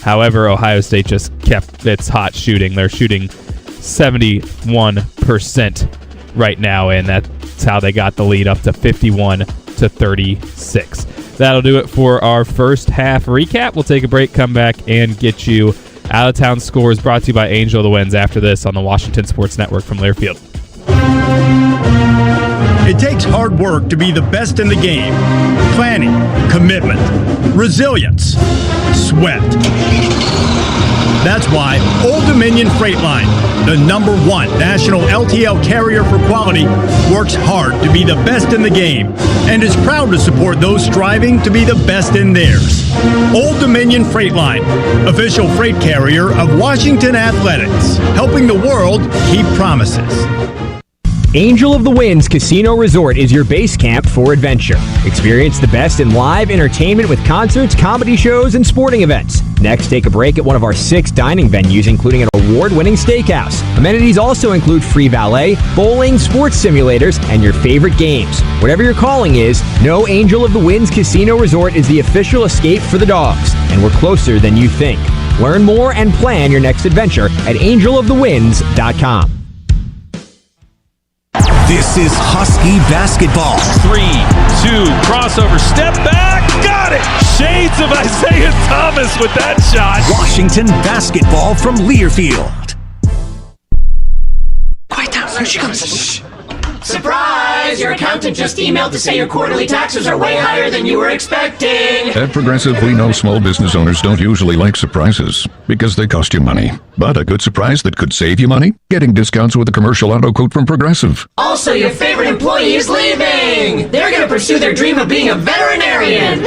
However, Ohio State just kept its hot shooting. They're shooting 71% right now, and that's how they got the lead up to 51-36. That'll do it for our first half recap. We'll take a break, come back, and get you out-of-town scores brought to you by Angel of the Winds after this on the Washington Sports Network from Learfield. It takes hard work to be the best in the game. Planning, commitment, resilience, sweat. That's why Old Dominion Freight Line, the #1 national LTL carrier for quality, works hard to be the best in the game and is proud to support those striving to be the best in theirs. Old Dominion Freight Line, official freight carrier of Washington Athletics, helping the world keep promises. Angel of the Winds Casino Resort is your base camp for adventure. Experience the best in live entertainment with concerts, comedy shows, and sporting events. Next, take a break at one of our 6 dining venues, including an award-winning steakhouse. Amenities also include free valet, bowling, sports simulators, and your favorite games. Whatever your calling is, know Angel of the Winds Casino Resort is the official escape for the dogs, and we're closer than you think. Learn more and plan your next adventure at angelofthewinds.com. This is Husky basketball. 3-2, crossover, step back, got it! Shades of Isaiah Thomas with that shot. Washington basketball from Learfield. Quiet down, here she comes. Shh. Surprise! Your accountant just emailed to say your quarterly taxes are way higher than you were expecting. At Progressive, we know small business owners don't usually like surprises because they cost you money. But a good surprise that could save you money? Getting discounts with a commercial auto quote from Progressive. Also, your favorite employee is leaving. They're going to pursue their dream of being a veterinarian.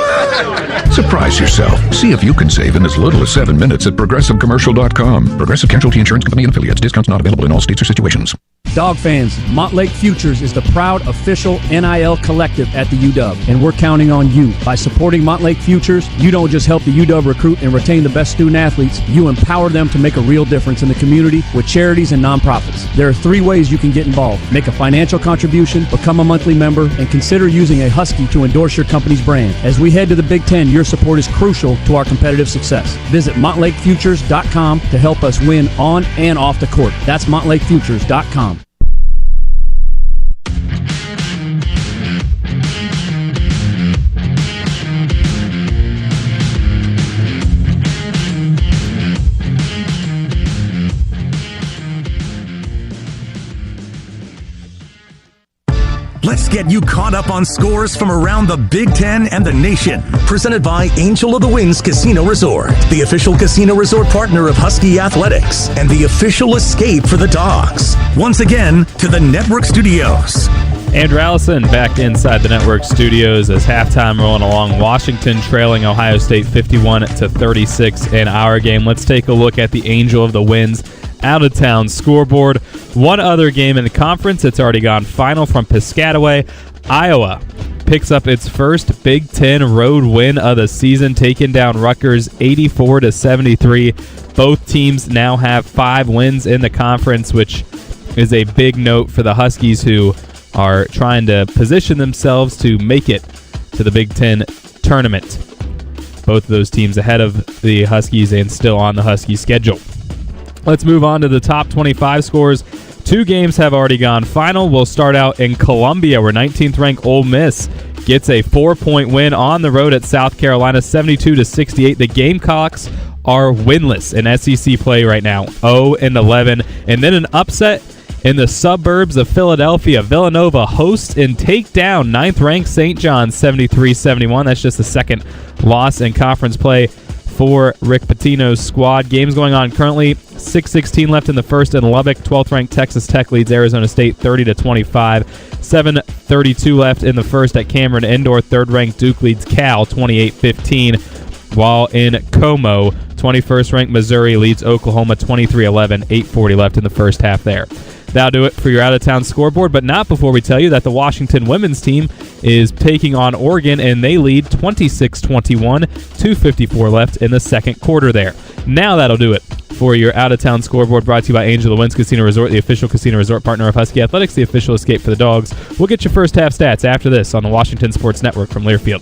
Surprise yourself. See if you can save in as little as 7 minutes at ProgressiveCommercial.com. Progressive Casualty Insurance Company and Affiliates. Discounts not available in all states or situations. Dog fans, Montlake Futures is the proud official NIL collective at the UW, and we're counting on you. By supporting Montlake Futures, you don't just help the UW recruit and retain the best student athletes, you empower them to make a real difference in the community with charities and nonprofits. There are 3 ways you can get involved. Make a financial contribution, become a monthly member, and consider using a Husky to endorse your company's brand. As we head to the Big Ten, your support is crucial to our competitive success. Visit montlakefutures.com to help us win on and off the court. That's montlakefutures.com. Let's get you caught up on scores from around the Big Ten and the nation. Presented by Angel of the Winds Casino Resort, the official casino resort partner of Husky Athletics and the official escape for the Dogs. Once again, to the network studios. Andrew Allison back inside the network studios as halftime rolling along. Washington trailing Ohio State 51-36 in our game. Let's take a look at the Angel of the Winds out-of-town scoreboard. One other game in the conference that's already gone final from Piscataway. Iowa picks up its first Big Ten road win of the season, taking down Rutgers 84-73. Both teams now have 5 wins in the conference, which is a big note for the Huskies, who are trying to position themselves to make it to the Big Ten tournament. Both of those teams ahead of the Huskies and still on the Husky schedule. Let's move on to the top 25 scores. 2 games have already gone final. We'll start out in Columbia, where 19th-ranked Ole Miss gets a 4-point win on the road at South Carolina, 72-68. The Gamecocks are winless in SEC play right now, 0-11. And then an upset in the suburbs of Philadelphia. Villanova hosts and take down 9th-ranked St. John's 73-71. That's just the second loss in conference play for Rick Pitino's squad. Games going on currently. 6:16 left in the first in Lubbock. 12th-ranked Texas Tech leads Arizona State 30-25. 7:32 left in the first at Cameron Indoor. 3rd-ranked Duke leads Cal 28-15. While in Como, 21st-ranked Missouri leads Oklahoma 23-11. 8:40 left in the first half there. That'll do it for your out-of-town scoreboard, but not before we tell you that the Washington women's team is taking on Oregon, and they lead 26-21, 2:54 left in the second quarter there. Now that'll do it for your out-of-town scoreboard, brought to you by Angel of the Winds Casino Resort, the official casino resort partner of Husky Athletics, the official escape for the Dogs. We'll get your first half stats after this on the Washington Sports Network from Learfield.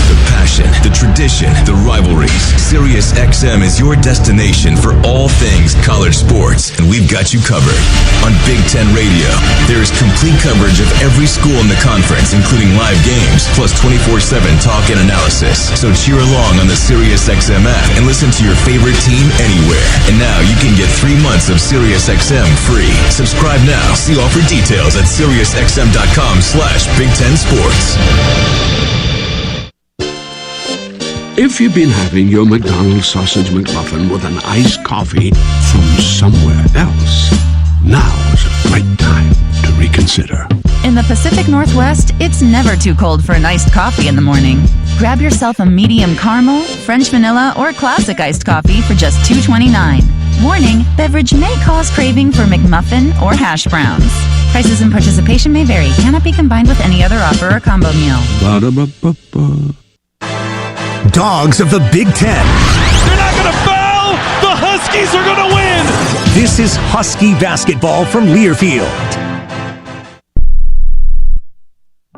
The passion, the tradition, the rivalries. SiriusXM is your destination for all things college sports, and we've got you covered. On Big Ten Radio, there is complete coverage of every school in the conference, including live games, plus 24/7 talk and analysis. So cheer along on the SiriusXM app and listen to your favorite team anywhere. And now you can get 3 months of SiriusXM free. Subscribe now. See offer details at SiriusXM.com/Big Ten Sports. If you've been having your McDonald's sausage McMuffin with an iced coffee from somewhere else, now's a great time to reconsider. In the Pacific Northwest, it's never too cold for an iced coffee in the morning. Grab yourself a medium caramel, French vanilla, or classic iced coffee for just $2.29. Warning, beverage may cause craving for McMuffin or hash browns. Prices and participation may vary. Cannot be combined with any other offer or combo meal. Ba-da-ba-ba-ba. Dogs of the Big Ten. They're not going to foul! The Huskies are going to win! This is Husky basketball from Learfield.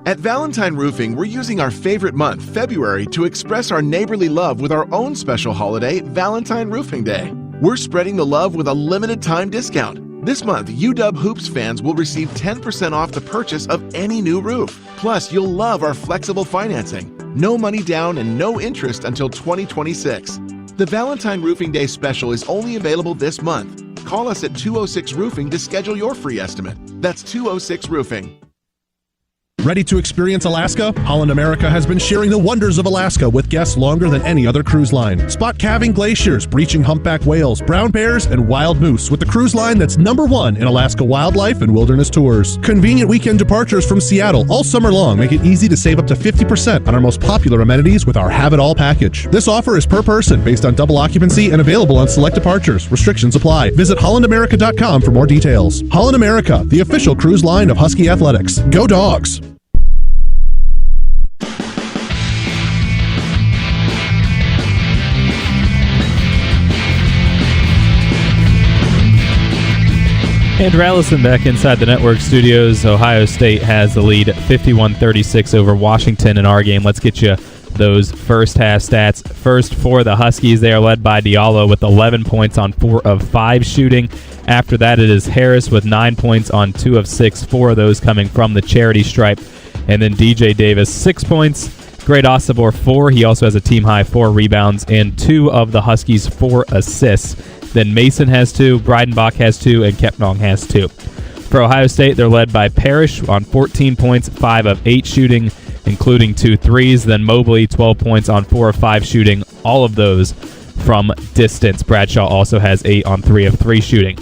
At Valentine Roofing, we're using our favorite month, February, to express our neighborly love with our own special holiday, Valentine Roofing Day. We're spreading the love with a limited time discount. This month, UW Hoops fans will receive 10% off the purchase of any new roof. Plus, you'll love our flexible financing. No money down and no interest until 2026. The Valentine Roofing Day special is only available this month. Call us at 206 Roofing to schedule your free estimate. That's 206 Roofing. Ready to experience Alaska? Holland America has been sharing the wonders of Alaska with guests longer than any other cruise line. Spot calving glaciers, breaching humpback whales, brown bears, and wild moose with the cruise line that's #1 in Alaska wildlife and wilderness tours. Convenient weekend departures from Seattle all summer long make it easy to save up to 50% on our most popular amenities with our Have It All package. This offer is per person based on double occupancy and available on select departures. Restrictions apply. Visit hollandamerica.com for more details. Holland America, the official cruise line of Husky Athletics. Go Dogs! Andrew Allison back inside the network studios. Ohio State has the lead 51-36 over Washington in our game. Let's get you those first half stats. First for the Huskies, they are led by Diallo with 11 points on 4 of 5 shooting. After that, it is Harris with 9 points on 2 of 6, 4 of those coming from the charity stripe. And then DJ Davis, 6 points. Great Osibor, 4. He also has a team-high 4 rebounds and 2 of the Huskies' 4 assists. Then Mason has 2, Breidenbach has 2, and Kepnong has 2. For Ohio State, they're led by Parrish on 14 points, 5 of 8 shooting, including 2 threes. Then Mobley, 12 points on 4 of 5 shooting, all of those from distance. Bradshaw also has 8 on 3 of 3 shooting.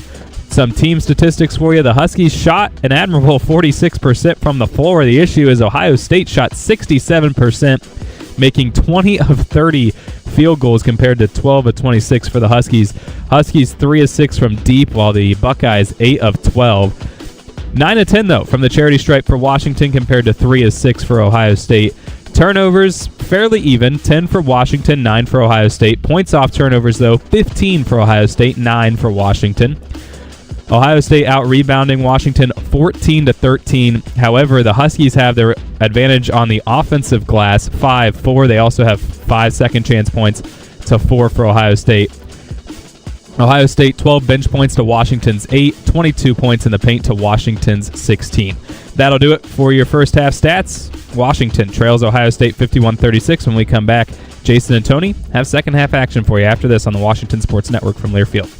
Some team statistics for you. The Huskies shot an admirable 46% from the floor. The issue is Ohio State shot 67%, making 20 of 30 field goals compared to 12 of 26 for the Huskies. Huskies 3 of 6 from deep, while the Buckeyes 8 of 12. 9 of 10, though, from the charity stripe for Washington compared to 3 of 6 for Ohio State. Turnovers, fairly even, 10 for Washington, 9 for Ohio State. Points off turnovers, though, 15 for Ohio State, 9 for Washington. Ohio State out-rebounding Washington 14-13. However, the Huskies have their advantage on the offensive glass, 5-4. They also have 5 second-chance points to 4 for Ohio State. Ohio State 12 bench points to Washington's 8, 22 points in the paint to Washington's 16. That'll do it for your first half stats. Washington trails Ohio State 51-36. When we come back, Jason and Tony have second half action for you after this on the Washington Sports Network from Learfield.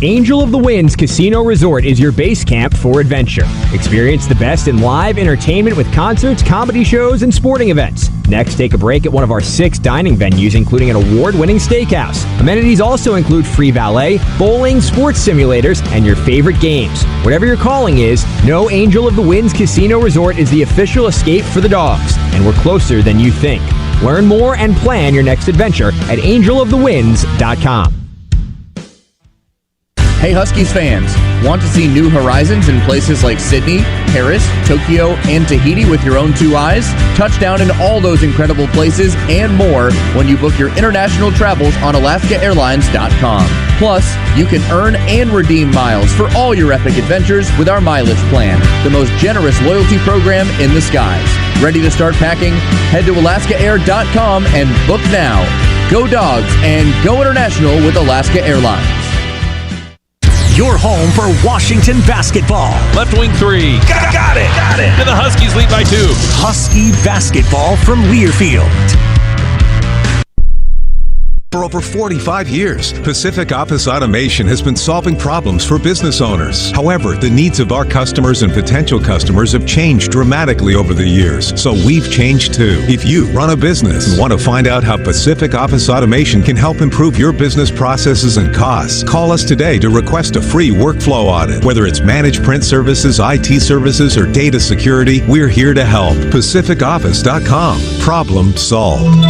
Angel of the Winds Casino Resort is your base camp for adventure. Experience the best in live entertainment with concerts, comedy shows, and sporting events. Next, take a break at one of our 6 dining venues, including an award-winning steakhouse. Amenities also include free valet, bowling, sports simulators, and your favorite games. Whatever your calling is, know Angel of the Winds Casino Resort is the official escape for the dogs, and we're closer than you think. Learn more and plan your next adventure at angelofthewinds.com. Hey Huskies fans, want to see new horizons in places like Sydney, Paris, Tokyo, and Tahiti with your own 2 eyes? Touchdown in all those incredible places and more when you book your international travels on AlaskaAirlines.com. Plus, you can earn and redeem miles for all your epic adventures with our mileage plan, the most generous loyalty program in the skies. Ready to start packing? Head to AlaskaAir.com and book now. Go Dogs and go international with Alaska Airlines. Your home for Washington basketball. Left wing 3. Got it. And the Huskies lead by 2. Husky basketball from Learfield. For over 45 years, Pacific Office Automation has been solving problems for business owners. However, the needs of our customers and potential customers have changed dramatically over the years, so we've changed too. If you run a business and want to find out how Pacific Office Automation can help improve your business processes and costs, call us today to request a free workflow audit. Whether it's managed print services, IT services, or data security, we're here to help. PacificOffice.com. Problem solved.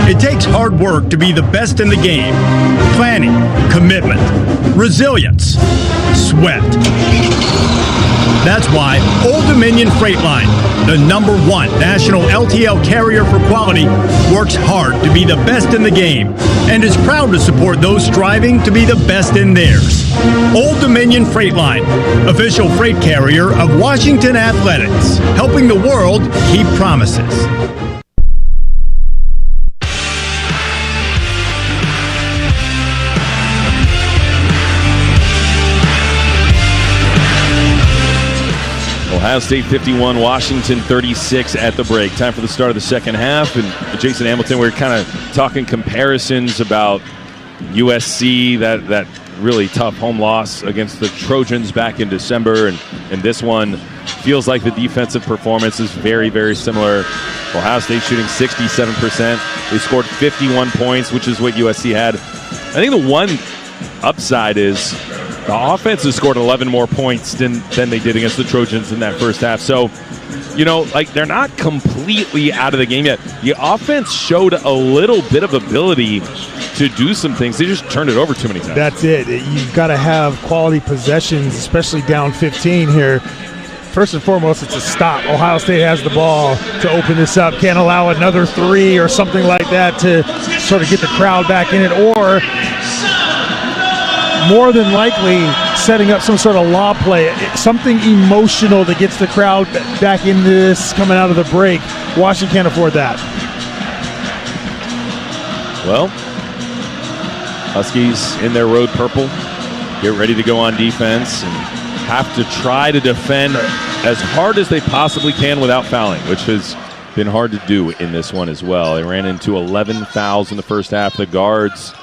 It takes hard work to be the best in the game. Planning, commitment, resilience, sweat. That's why Old Dominion Freight Line, the #1 national LTL carrier for quality, works hard to be the best in the game and is proud to support those striving to be the best in theirs. Old Dominion Freight Line, official freight carrier of Washington Athletics, helping the world keep promises. Ohio State 51, Washington 36 at the break. Time for the start of the second half. And Jason Hamilton, we're kind of talking comparisons about USC, that really tough home loss against the Trojans back in December. And this one feels like the defensive performance is very, very similar. Ohio State shooting 67%. They scored 51 points, which is what USC had. I think the one upside is the offense has scored 11 more points than they did against the Trojans in that first half. So, they're not completely out of the game yet. The offense showed a little bit of ability to do some things. They just turned it over too many times. That's it. You've got to have quality possessions, especially down 15 here. First and foremost, it's a stop. Ohio State has the ball to open this up. Can't allow another 3 or something like that to sort of get the crowd back in it, or more than likely setting up some sort of lob play, something emotional that gets the crowd back into this coming out of the break. Washington can't afford that. Well, Huskies in their road purple, get ready to go on defense and have to try to defend as hard as they possibly can without fouling, which has been hard to do in this one as well. They ran into 11 fouls in the first half. The guards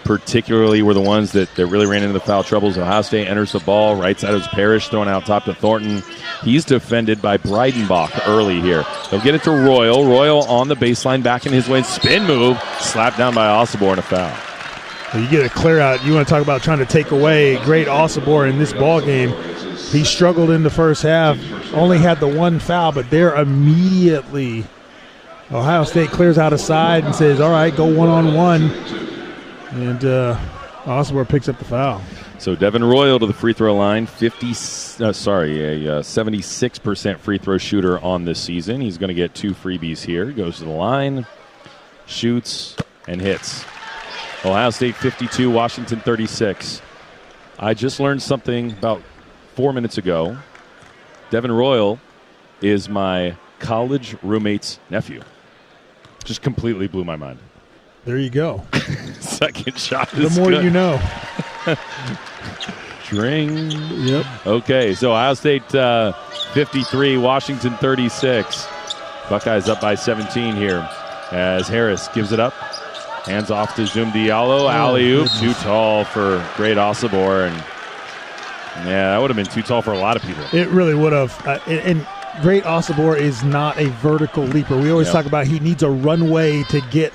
particularly were the ones that really ran into the foul troubles. Ohio State enters the ball. Right side is Parrish, throwing out top to Thornton. He's defended by Breidenbach early here. They'll get it to Royal. Royal on the baseline, back in his way. Spin move, slapped down by Osibor and a foul. You get a clear out. You want to talk about trying to take away great Osibor in this ball game. He struggled in the first half, only had the one foul, but there immediately Ohio State clears out a side and says, all right, go one-on-one. And Osibor picks up the foul. So Devin Royal to the free throw line, 76% free throw shooter on this season. He's going to get 2 freebies here. Goes to the line, shoots, and hits. Ohio State 52, Washington 36. I just learned something about 4 minutes ago. Devin Royal is my college roommate's nephew. Just completely blew my mind. There you go. Second shot The is more good. you know. String. Yep. Okay, so Ohio State 53, Washington 36. Buckeyes up by 17 here as Harris gives it up. Hands off to Zoom Diallo. Alley-oop, too tall for great Osibor. And yeah, that would have been too tall for a lot of people. It really would have. And great Osibor is not a vertical leaper. We always talk about he needs a runway to get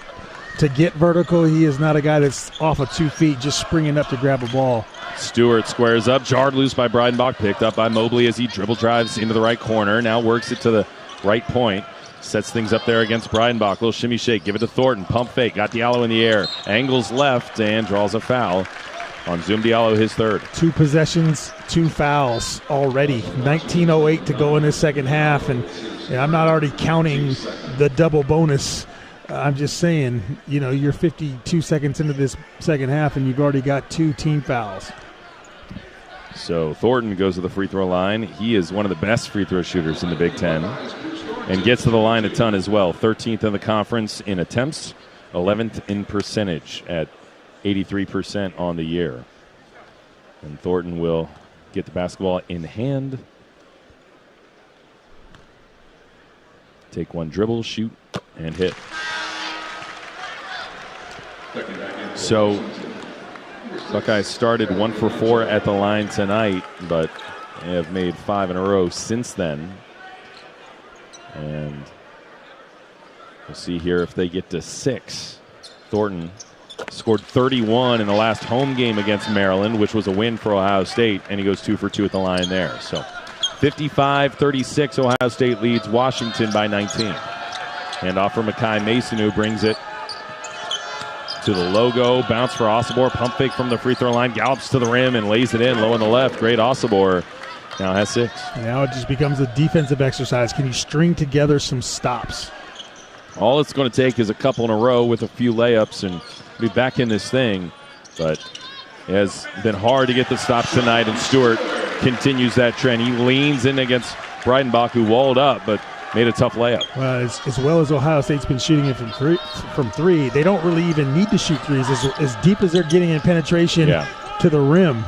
vertical. He is not a guy that's off of 2 feet just springing up to grab a ball. Stewart squares up, jarred loose by Breidenbach, picked up by Mobley as he dribble drives into the right corner. Now works it to the right point. Sets things up there against Breidenbach. Little shimmy shake. Give it to Thornton. Pump fake. Got Diallo in the air. Angles left and draws a foul on Zoom Diallo, his third. 2 possessions, 2 fouls already. 19:08 to go in this second half. And I'm not already counting the double bonus. I'm just saying, you're 52 seconds into this second half and you've already got 2 team fouls. So Thornton goes to the free throw line. He is one of the best free throw shooters in the Big Ten. And gets to the line a ton as well. 13th in the conference in attempts, 11th in percentage at 83% on the year. And Thornton will get the basketball in hand. Take one dribble, shoot, and hit. So Buckeyes started 1 for 4 at the line tonight, but they have made 5 in a row since then. And we'll see here if they get to 6. Thornton scored 31 in the last home game against Maryland, which was a win for Ohio State, and he goes 2 for 2 at the line there. So 55-36, Ohio State leads Washington by 19. And off for Makai Mason, who brings it to the logo. Bounce for Osibor. Pump fake from the free throw line. Gallops to the rim and lays it in low on the left. Great Osibor. Now has 6. Now it just becomes a defensive exercise. Can you string together some stops? All it's going to take is a couple in a row with a few layups and be back in this thing. But it has been hard to get the stops tonight, and Stewart continues that trend. He leans in against Breidenbach, who walled up, but made a tough layup. Well, as well as Ohio State's been shooting it from three, they don't really even need to shoot threes. As deep as they're getting in penetration to the rim.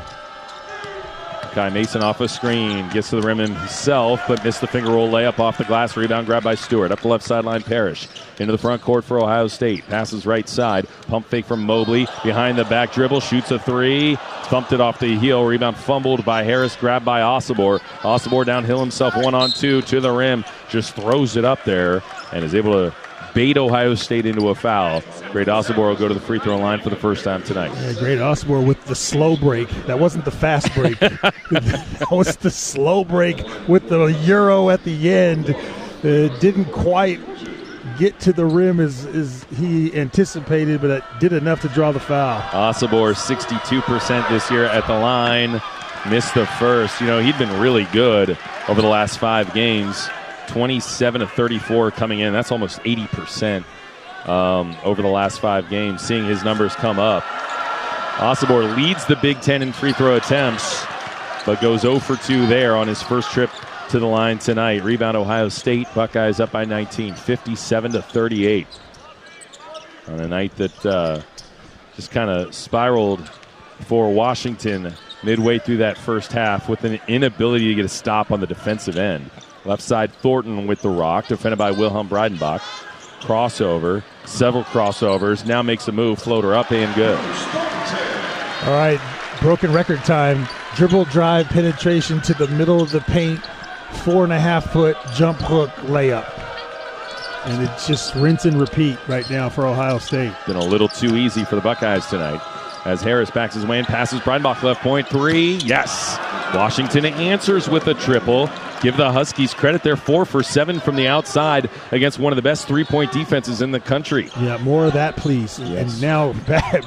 Kai Mason off a screen, gets to the rim himself, but missed the finger roll layup off the glass. Rebound grab by Stewart. Up the left sideline, Parrish. Into the front court for Ohio State. Passes right side. Pump fake from Mobley. Behind the back dribble. Shoots a 3. Thumped it off the heel. Rebound fumbled by Harris. Grabbed by Osibor. Osibor downhill himself 1-on-2 to the rim. Just throws it up there and is able to bait Ohio State into a foul. Great Osibor will go to the free throw line for the first time tonight. Yeah, great Osibor with the slow break. That wasn't the fast break. That was the slow break with the Euro at the end. Didn't quite get to the rim as he anticipated, but it did enough to draw the foul. Osibor 62% this year at the line. Missed the first. He'd been really good over the last 5 games. 27 of 34 coming in. That's almost 80% over the last 5 games. Seeing his numbers come up. Osibor leads the Big Ten in free throw attempts, but goes 0 for 2 there on his first trip to the line tonight. Rebound Ohio State. Buckeyes up by 19, 57-38. On a night that just kind of spiraled for Washington midway through that first half with an inability to get a stop on the defensive end. Left side, Thornton with the rock, defended by Wilhelm Breidenbach. Crossover, several crossovers. Now makes a move, floater up and good. All right, broken record time. Dribble, drive, penetration to the middle of the paint, 4.5-foot jump hook layup. And it's just rinse and repeat right now for Ohio State. Been a little too easy for the Buckeyes tonight. As Harris backs his way in, passes Breidenbach left point, 3. Yes! Washington answers with a triple. Give the Huskies credit. They're 4 for 7 from the outside against one of the best three-point defenses in the country. Yeah, more of that, please. Yes. And now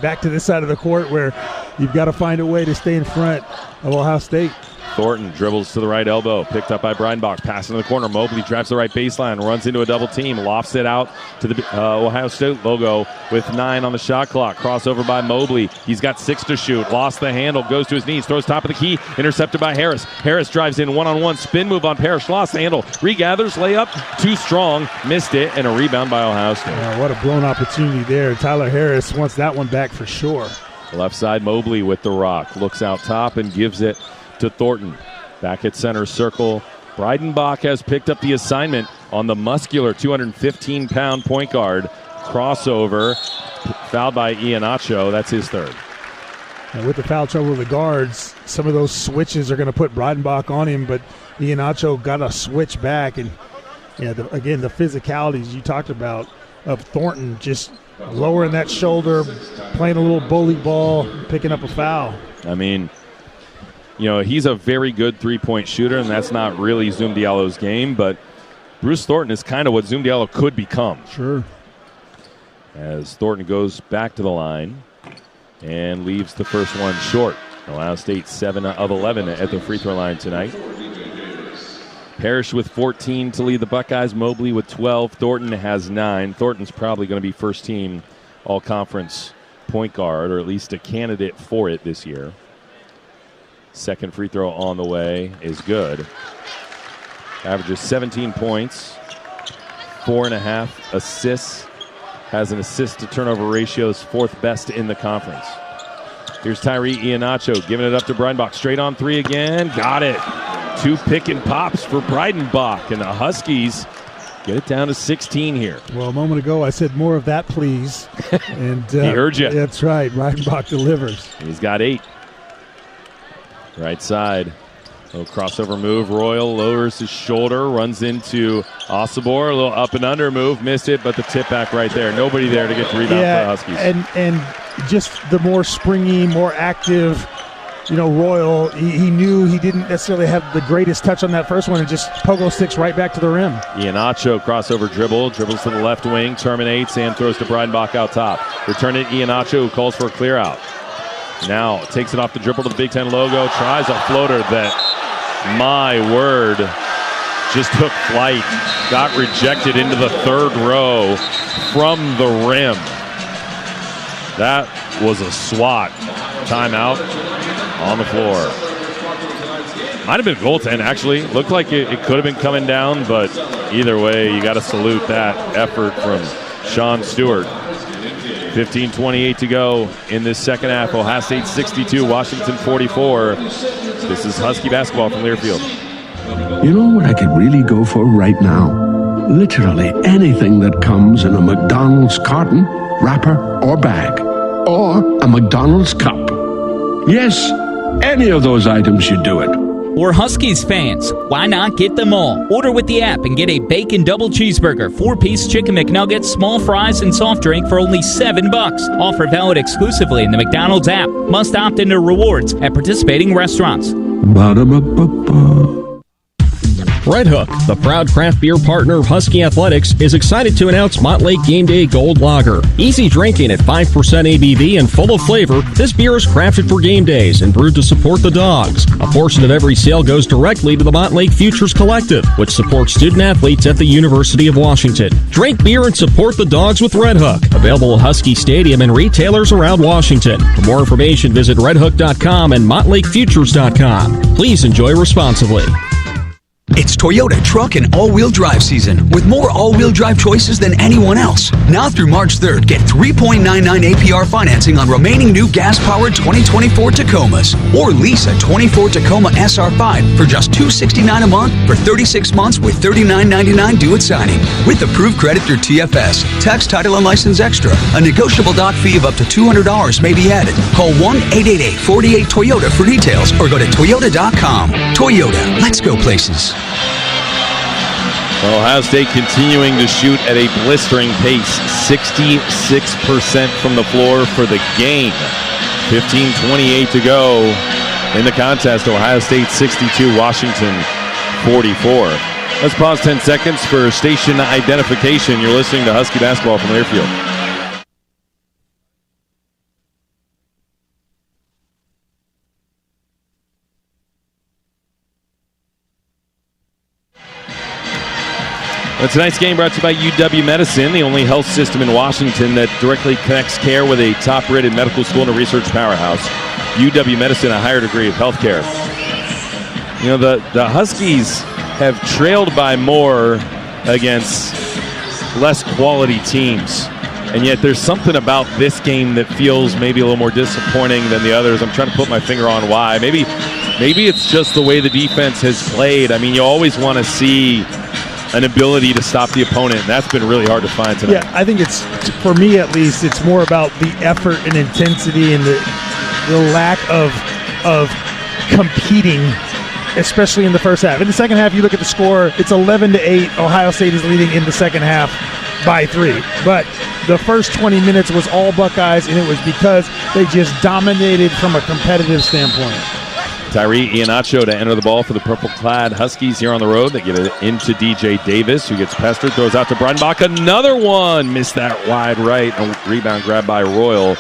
back to this side of the court where you've got to find a way to stay in front of Ohio State. Thornton dribbles to the right elbow, picked up by Breidenbach, passing to the corner. Mobley drives the right baseline, runs into a double team, lofts it out to the Ohio State logo with 9 on the shot clock. Crossover by Mobley. He's got 6 to shoot. Lost the handle, goes to his knees, throws top of the key, intercepted by Harris. Harris drives in one-on-one, spin move on Parrish, lost the handle, regathers, layup, too strong, missed it, and a rebound by Ohio State. What a blown opportunity there. Tyler Harris wants that one back for sure. Left side, Mobley with the rock. Looks out top and gives it to Thornton. Back at center circle. Breidenbach has picked up the assignment on the muscular 215-pound point guard. Crossover. Fouled by Iheanacho. That's his third. And with the foul trouble of the guards, some of those switches are going to put Breidenbach on him, but Iheanacho got a switch back. And again, the physicalities you talked about of Thornton just lowering that shoulder, playing a little bully ball, picking up a foul. I mean, he's a very good three-point shooter, and that's not really Zoom Diallo's game, but Bruce Thornton is kind of what Zoom Diallo could become. Sure. As Thornton goes back to the line and leaves the first one short. Ohio State 7 of 11 at the free throw line tonight. Parrish with 14 to lead the Buckeyes. Mobley with 12. Thornton has 9. Thornton's probably going to be first team all-conference point guard, or at least a candidate for it this year. Second free throw on the way is good. Averages 17 points, 4.5 assists. Has an assist-to-turnover ratios 4th best in the conference. Here's Tyree Iheanacho giving it up to Breidenbach. Straight on 3 again. Got it. 2 pick and pops for Breidenbach. And the Huskies get it down to 16 here. Well, a moment ago I said more of that, please. And he heard you. That's right. Breidenbach delivers. He's got 8. Right side. Little crossover move. Royal lowers his shoulder, runs into Osibor. A little up and under move. Missed it, but the tip back right there. Nobody there to get the rebound for the Huskies. And just the more springy, more active, Royal, he knew he didn't necessarily have the greatest touch on that first one and just pogo sticks right back to the rim. Iheanacho crossover dribbles to the left wing, terminates, and throws to Breidenbach out top. Return it Iheanacho, who calls for a clear out. Now takes it off the dribble to the Big Ten logo, tries a floater that, my word, just took flight, got rejected into the third row from the rim. That was a swat. Timeout on the floor. Might have been goaltend, actually. Looked like it could have been coming down, but either way, you got to salute that effort from Sean Stewart. 15:28 to go in this second half. Ohio State 62, Washington 44. This is Husky basketball from Learfield. You know what I could really go for right now? Literally anything that comes in a McDonald's carton, wrapper, or bag. Or a McDonald's cup. Yes, any of those items should do it. We're Huskies fans. Why not get them all? Order with the app and get a bacon double cheeseburger, 4-piece chicken McNuggets, small fries, and soft drink for only $7. Offer valid exclusively in the McDonald's app. Must opt into rewards at participating restaurants. Ba-da-ba-ba-ba. Red Hook, the proud craft beer partner of Husky Athletics, is excited to announce Montlake Game Day Gold Lager. Easy drinking at 5% ABV and full of flavor, this beer is crafted for game days and brewed to support the dogs. A portion of every sale goes directly to the Montlake Futures Collective, which supports student athletes at the University of Washington. Drink beer and support the dogs with Red Hook. Available at Husky Stadium and retailers around Washington. For more information, visit redhook.com and montlakefutures.com. Please enjoy responsibly. It's Toyota truck and all-wheel drive season with more all-wheel drive choices than anyone else. Now through March 3rd, get 3.99 APR financing on remaining new gas-powered 2024 Tacomas. Or lease a 24 Tacoma SR5 for just $269 a month for 36 months with $39.99 due at signing. With approved credit through TFS, tax, title, and license extra. A negotiable doc fee of up to $200 may be added. Call 1-888-48-TOYOTA for details or go to Toyota.com. Toyota, let's go places. Ohio State continuing to shoot at a blistering pace, 66% from the floor for the game. 15:28 to go in the contest. Ohio State 62, Washington 44. Let's pause 10 seconds for station identification. You're listening to Husky Basketball from Learfield. Tonight's game brought to you by UW Medicine, the only health system in Washington that directly connects care with a top-rated medical school and a research powerhouse. UW Medicine, a higher degree of health care. You know, the Huskies have trailed by more against less quality teams, and yet there's something about this game that feels maybe a little more disappointing than the others. I'm trying to put my finger on why. Maybe it's just the way the defense has played. I mean, you always want to see an ability to stop the opponent, and that's been really hard to find tonight. Yeah, I think it's, for me at least, it's more about the effort and intensity and the lack of competing, especially in the first half. In the second half, you look at the score, it's 11-8. Ohio State is leading in the second half by 3. But the first 20 minutes was all Buckeyes, and it was because they just dominated from a competitive standpoint. Tyree Iannaccio to enter the ball for the purple-clad Huskies here on the road. They get it into DJ Davis, who gets pestered, throws out to Breidenbach. Another one! Missed that wide right. A rebound grab by Royal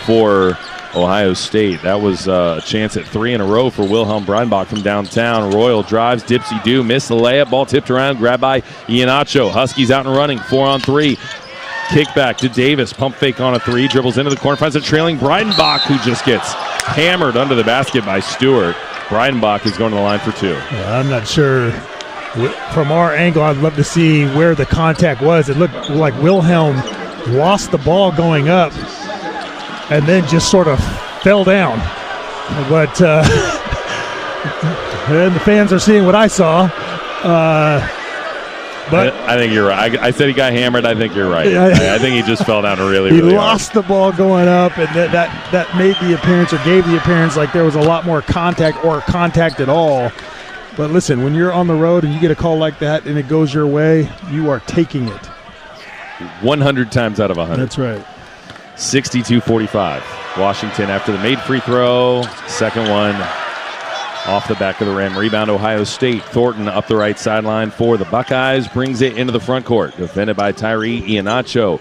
for Ohio State. That was a chance at 3 in a row for Wilhelm Breidenbach from downtown. Royal drives, dipsy-do, missed the layup. Ball tipped around, grabbed by Iannaccio. Huskies out and running, 4-on-3. Kickback to Davis, pump fake on a 3, dribbles into the corner, finds a trailing Breidenbach, who just gets hammered under the basket by Stewart. Breidenbach is going to the line for 2. Yeah, I'm not sure. From our angle, I'd love to see where the contact was. It looked like Wilhelm lost the ball going up and then just sort of fell down. But and the fans are seeing what I saw. But I think you're right. I said he got hammered. I think you're right. I think he just fell down really he hard. lost the ball going up, and that made the appearance, or gave the appearance, like there was a lot more contact or contact at all. But listen, when you're on the road and you get a call like that and it goes your way, you are taking it. 100 times out of 100. That's right. 62-45. Washington after the made free throw. Second one off the back of the rim. Rebound Ohio State. Thornton up the right sideline for the Buckeyes. Brings it into the front court. Defended by Tyree Iannaccio.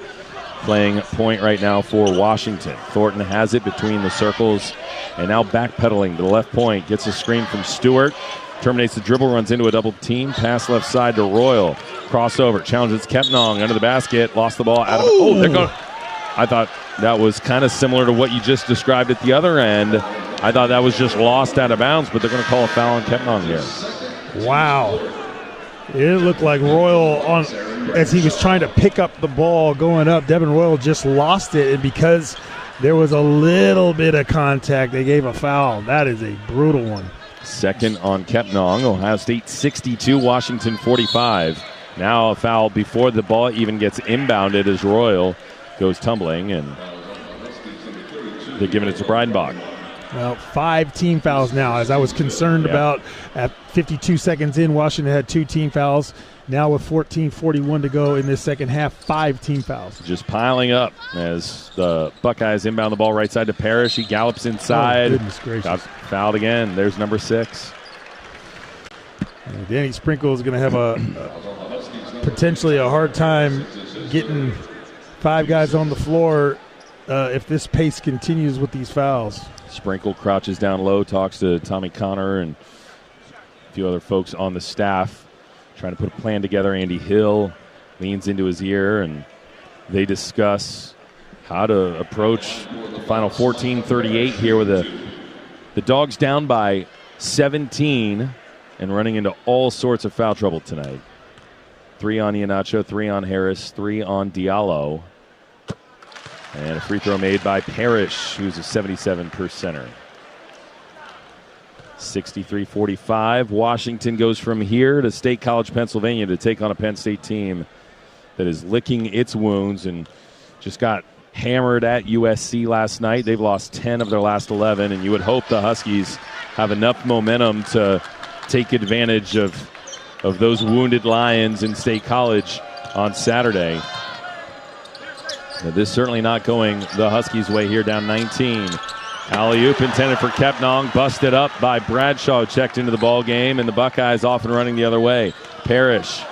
Playing point right now for Washington. Thornton has it between the circles. And now backpedaling to the left point. Gets a screen from Stewart. Terminates the dribble. Runs into a double team. Pass left side to Royal. Crossover. Challenges Kepnong under the basket. Lost the ball out of... Oh, they're going... I thought that was kind of similar to what you just described at the other end. I thought that was just lost out of bounds, but they're going to call a foul on Kepnong here. Wow. It looked like Royal, as he was trying to pick up the ball going up, Devin Royal just lost it, and because there was a little bit of contact, they gave a foul. That is a brutal one. Second on Kepnong. Ohio State 62, Washington 45. Now a foul before the ball even gets inbounded as Royal goes tumbling, and they're giving it to Breidenbach. Well, 5 team fouls now. As I was concerned about at 52 seconds in, Washington had 2 team fouls. Now with 14:41 to go in this second half, 5 team fouls. Just piling up as the Buckeyes inbound the ball right side to Parrish. He gallops inside. Oh, goodness gracious. Got fouled again. There's number 6. And Danny Sprinkle is going to have a potentially a hard time getting 5 guys on the floor if this pace continues with these fouls. Sprinkle crouches down low, talks to Tommy Connor and a few other folks on the staff, trying to put a plan together. Andy Hill leans into his ear, and they discuss how to approach the final 14:38 here with the Dogs down by 17 and running into all sorts of foul trouble tonight. 3 on Iheanacho, 3 on Harris, 3 on Diallo. And a free throw made by Parrish, who's a 77%er. 63-45. Washington goes from here to State College, Pennsylvania to take on a Penn State team that is licking its wounds and just got hammered at USC last night. They've lost 10 of their last 11, and you would hope the Huskies have enough momentum to take advantage of those wounded Lions in State College on Saturday. But this certainly not going the Huskies' way here, down 19. Alley-oop intended for Kepnong, busted up by Bradshaw, checked into the ball game, and the Buckeyes off and running the other way. Parrish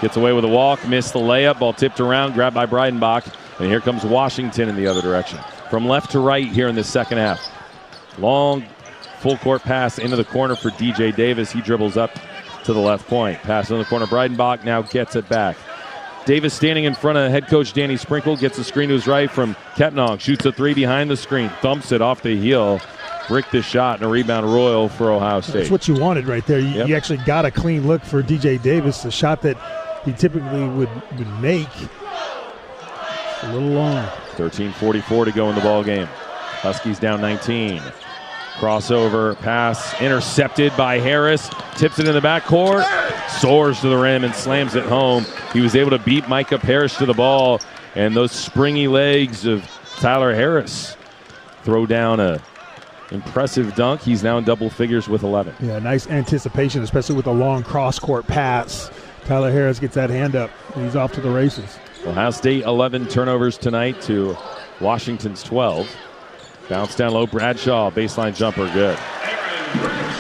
gets away with a walk, missed the layup, ball tipped around, grabbed by Breidenbach, and here comes Washington in the other direction. From left to right here in the second half. Long full-court pass into the corner for DJ Davis. He dribbles up to the left point. Pass in the corner. Breidenbach now gets it back. Davis standing in front of head coach Danny Sprinkle, gets the screen to his right from Kepnong, shoots a 3 behind the screen, thumps it off the heel, bricked the shot, and a rebound royal for Ohio State. That's what you wanted right there. You actually got a clean look for DJ Davis, a shot that he typically would make. A little long. 13:44 to go in the ball game. Huskies down 19. Crossover pass intercepted by Harris. Tips it in the backcourt. Soars to the rim and slams it home. He was able to beat Micah Parrish to the ball. And those springy legs of Tyler Harris throw down a impressive dunk. He's now in double figures with 11. Yeah, nice anticipation, especially with a long cross-court pass. Tyler Harris gets that hand up. And he's off to the races. Ohio State 11 turnovers tonight to Washington's 12. Bounce down low, Bradshaw, baseline jumper, good.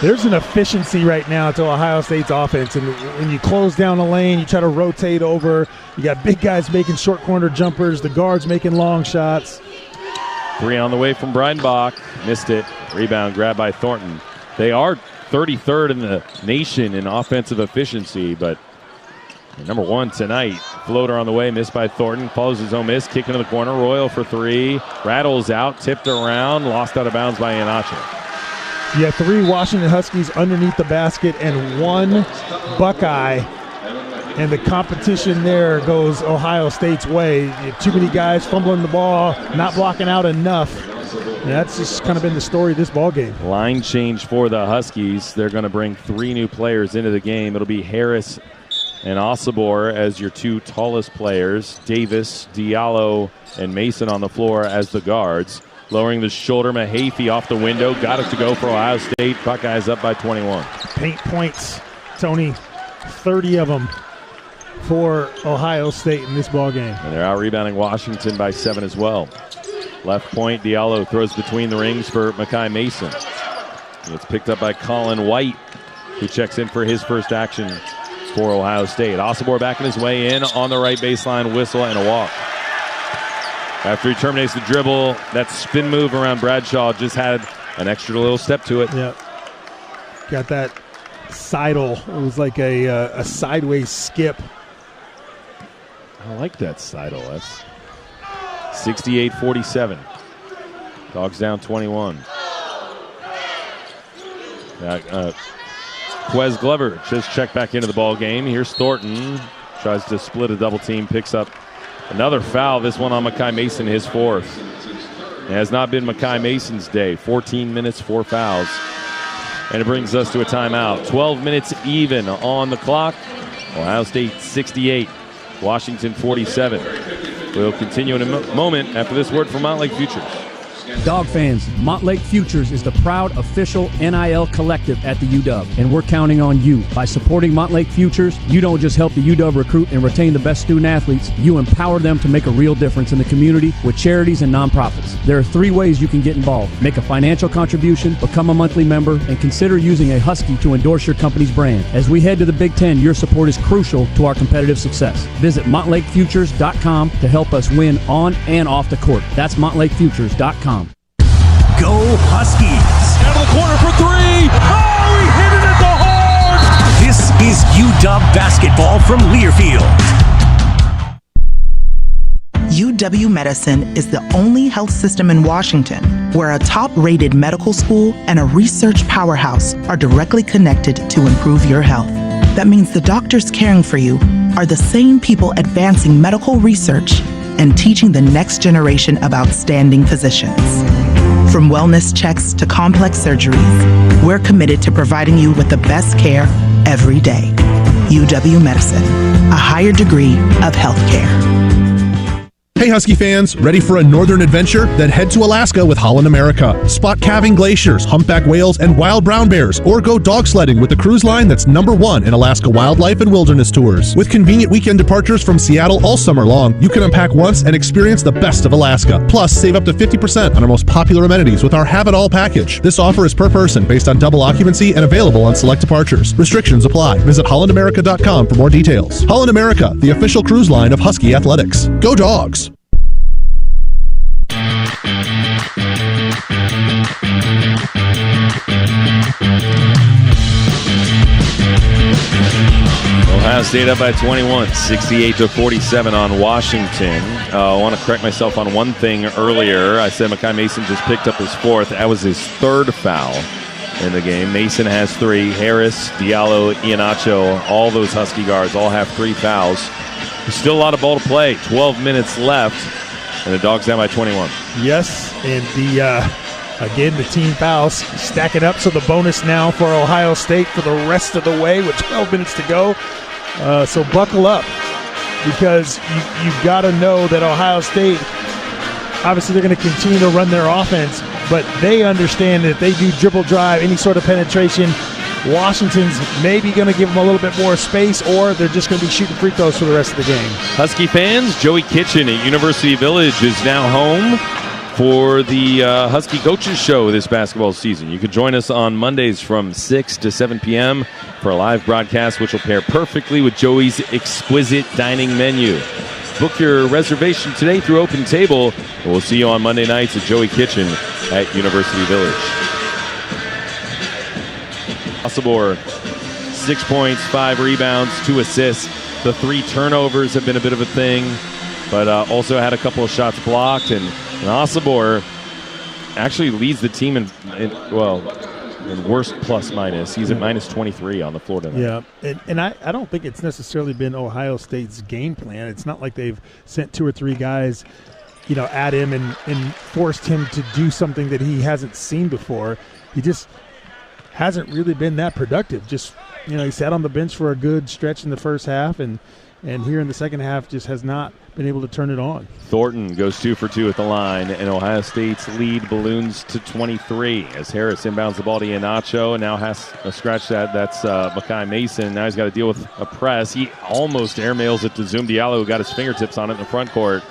There's an efficiency right now to Ohio State's offense, and when you close down a lane, you try to rotate over. You got big guys making short corner jumpers, the guards making long shots. 3 on the way from Breidenbach, missed it. Rebound grabbed by Thornton. They are 33rd in the nation in offensive efficiency, but number 1 tonight. Floater on the way, missed by Thornton. Follows his own miss, kick into the corner. Royal for 3. Rattles out, tipped around, lost out of bounds by Iheanacho. You have 3 Washington Huskies underneath the basket and 1 Buckeye. And the competition there goes Ohio State's way. You have too many guys fumbling the ball, not blocking out enough. And that's just kind of been the story of this ball game. Line change for the Huskies. They're going to bring 3 new players into the game. It'll be Harris and Osibor as your 2 tallest players. Davis, Diallo, and Mason on the floor as the guards. Lowering the shoulder, Mahaffey off the window. Got it to go for Ohio State. Buckeyes up by 21. Paint points, Tony. 30 of them for Ohio State in this ball game. And they're out-rebounding Washington by 7 as well. Left point, Diallo throws between the rings for Makai Mason. It's picked up by Colin White, who checks in for his first action for Ohio State. Osibor backing his way in on the right baseline, whistle and a walk. After he terminates the dribble, that spin move around Bradshaw just had an extra little step to it. Yeah. Got that sidle. It was like a sideways skip. I like that sidle. That's 68-47. Dogs down 21. Quez Glover just checked back into the ball game. Here's Thornton. Tries to split a double team. Picks up another foul. This one on Makai Mason, his 4th. It has not been Makai Mason's day. 14 minutes, 4 fouls. And it brings us to a timeout. 12 minutes even on the clock. Ohio State 68. Washington 47. We'll continue in a moment after this word from Montlake Futures. Dog fans, Montlake Futures is the proud official NIL collective at the UW, and we're counting on you. By supporting Montlake Futures, you don't just help the UW recruit and retain the best student athletes, you empower them to make a real difference in the community with charities and nonprofits. There are 3 ways you can get involved. Make a financial contribution, become a monthly member, and consider using a Husky to endorse your company's brand. As we head to the Big Ten, your support is crucial to our competitive success. Visit montlakefutures.com to help us win on and off the court. That's montlakefutures.com. Go Huskies! Down to the corner for 3! Oh, he hit it at the horn! This is UW Basketball from Learfield. UW Medicine is the only health system in Washington where a top-rated medical school and a research powerhouse are directly connected to improve your health. That means the doctors caring for you are the same people advancing medical research and teaching the next generation of outstanding physicians. From wellness checks to complex surgeries, we're committed to providing you with the best care every day. UW Medicine, a higher degree of healthcare. Hey Husky fans, ready for a northern adventure? Then head to Alaska with Holland America. Spot calving glaciers, humpback whales, and wild brown bears, or go dog sledding with the cruise line that's #1 in Alaska wildlife and wilderness tours. With convenient weekend departures from Seattle all summer long, you can unpack once and experience the best of Alaska. Plus, save up to 50% on our most popular amenities with our Have It All package. This offer is per person based on double occupancy and available on select departures. Restrictions apply. Visit hollandamerica.com for more details. Holland America, the official cruise line of Husky Athletics. Go Dogs! Ohio State up by 21, 68-47 on Washington. I want to correct myself on one thing earlier. I said Makai Mason just picked up his fourth. That was his third foul in the game. Mason has 3. Harris, Diallo, Iheanacho, all those Husky guards all have 3 fouls. There's still a lot of ball to play. 12 minutes left, and the Dogs down by 21. Yes, and again, the team fouls stacking up, so the bonus now for Ohio State for the rest of the way with 12 minutes to go. So buckle up, because you've got to know that Ohio State, obviously they're going to continue to run their offense, but they understand that if they do dribble drive, any sort of penetration, Washington's maybe going to give them a little bit more space, or they're just going to be shooting free throws for the rest of the game. Husky fans, Joey Kitchen at University Village is now home for the Husky Coaches Show this basketball season. You can join us on Mondays from 6 to 7 p.m. for a live broadcast, which will pair perfectly with Joey's exquisite dining menu. Book your reservation today through Open Table, and we'll see you on Monday nights at Joey Kitchen at University Village. Osibor, 6 points, 5 rebounds, 2 assists. The 3 turnovers have been a bit of a thing, but also had a couple of shots blocked, and Osibor actually leads the team in worst plus minus. He's at minus 23 on the floor tonight. Yeah, and I don't think it's necessarily been Ohio State's game plan. It's not like they've sent 2 or 3 guys, at him and forced him to do something that he hasn't seen before. He just hasn't really been that productive. Just, he sat on the bench for a good stretch in the first half, and here in the second half just has not been able to turn it on. Thornton goes 2 for 2 at the line, and Ohio State's lead balloons to 23 as Harris inbounds the ball to Iheanacho, and now has a scratch that. That's Makai Mason. Now he's got to deal with a press. He almost airmails it to Zoom Diallo, who got his fingertips on it in the front court.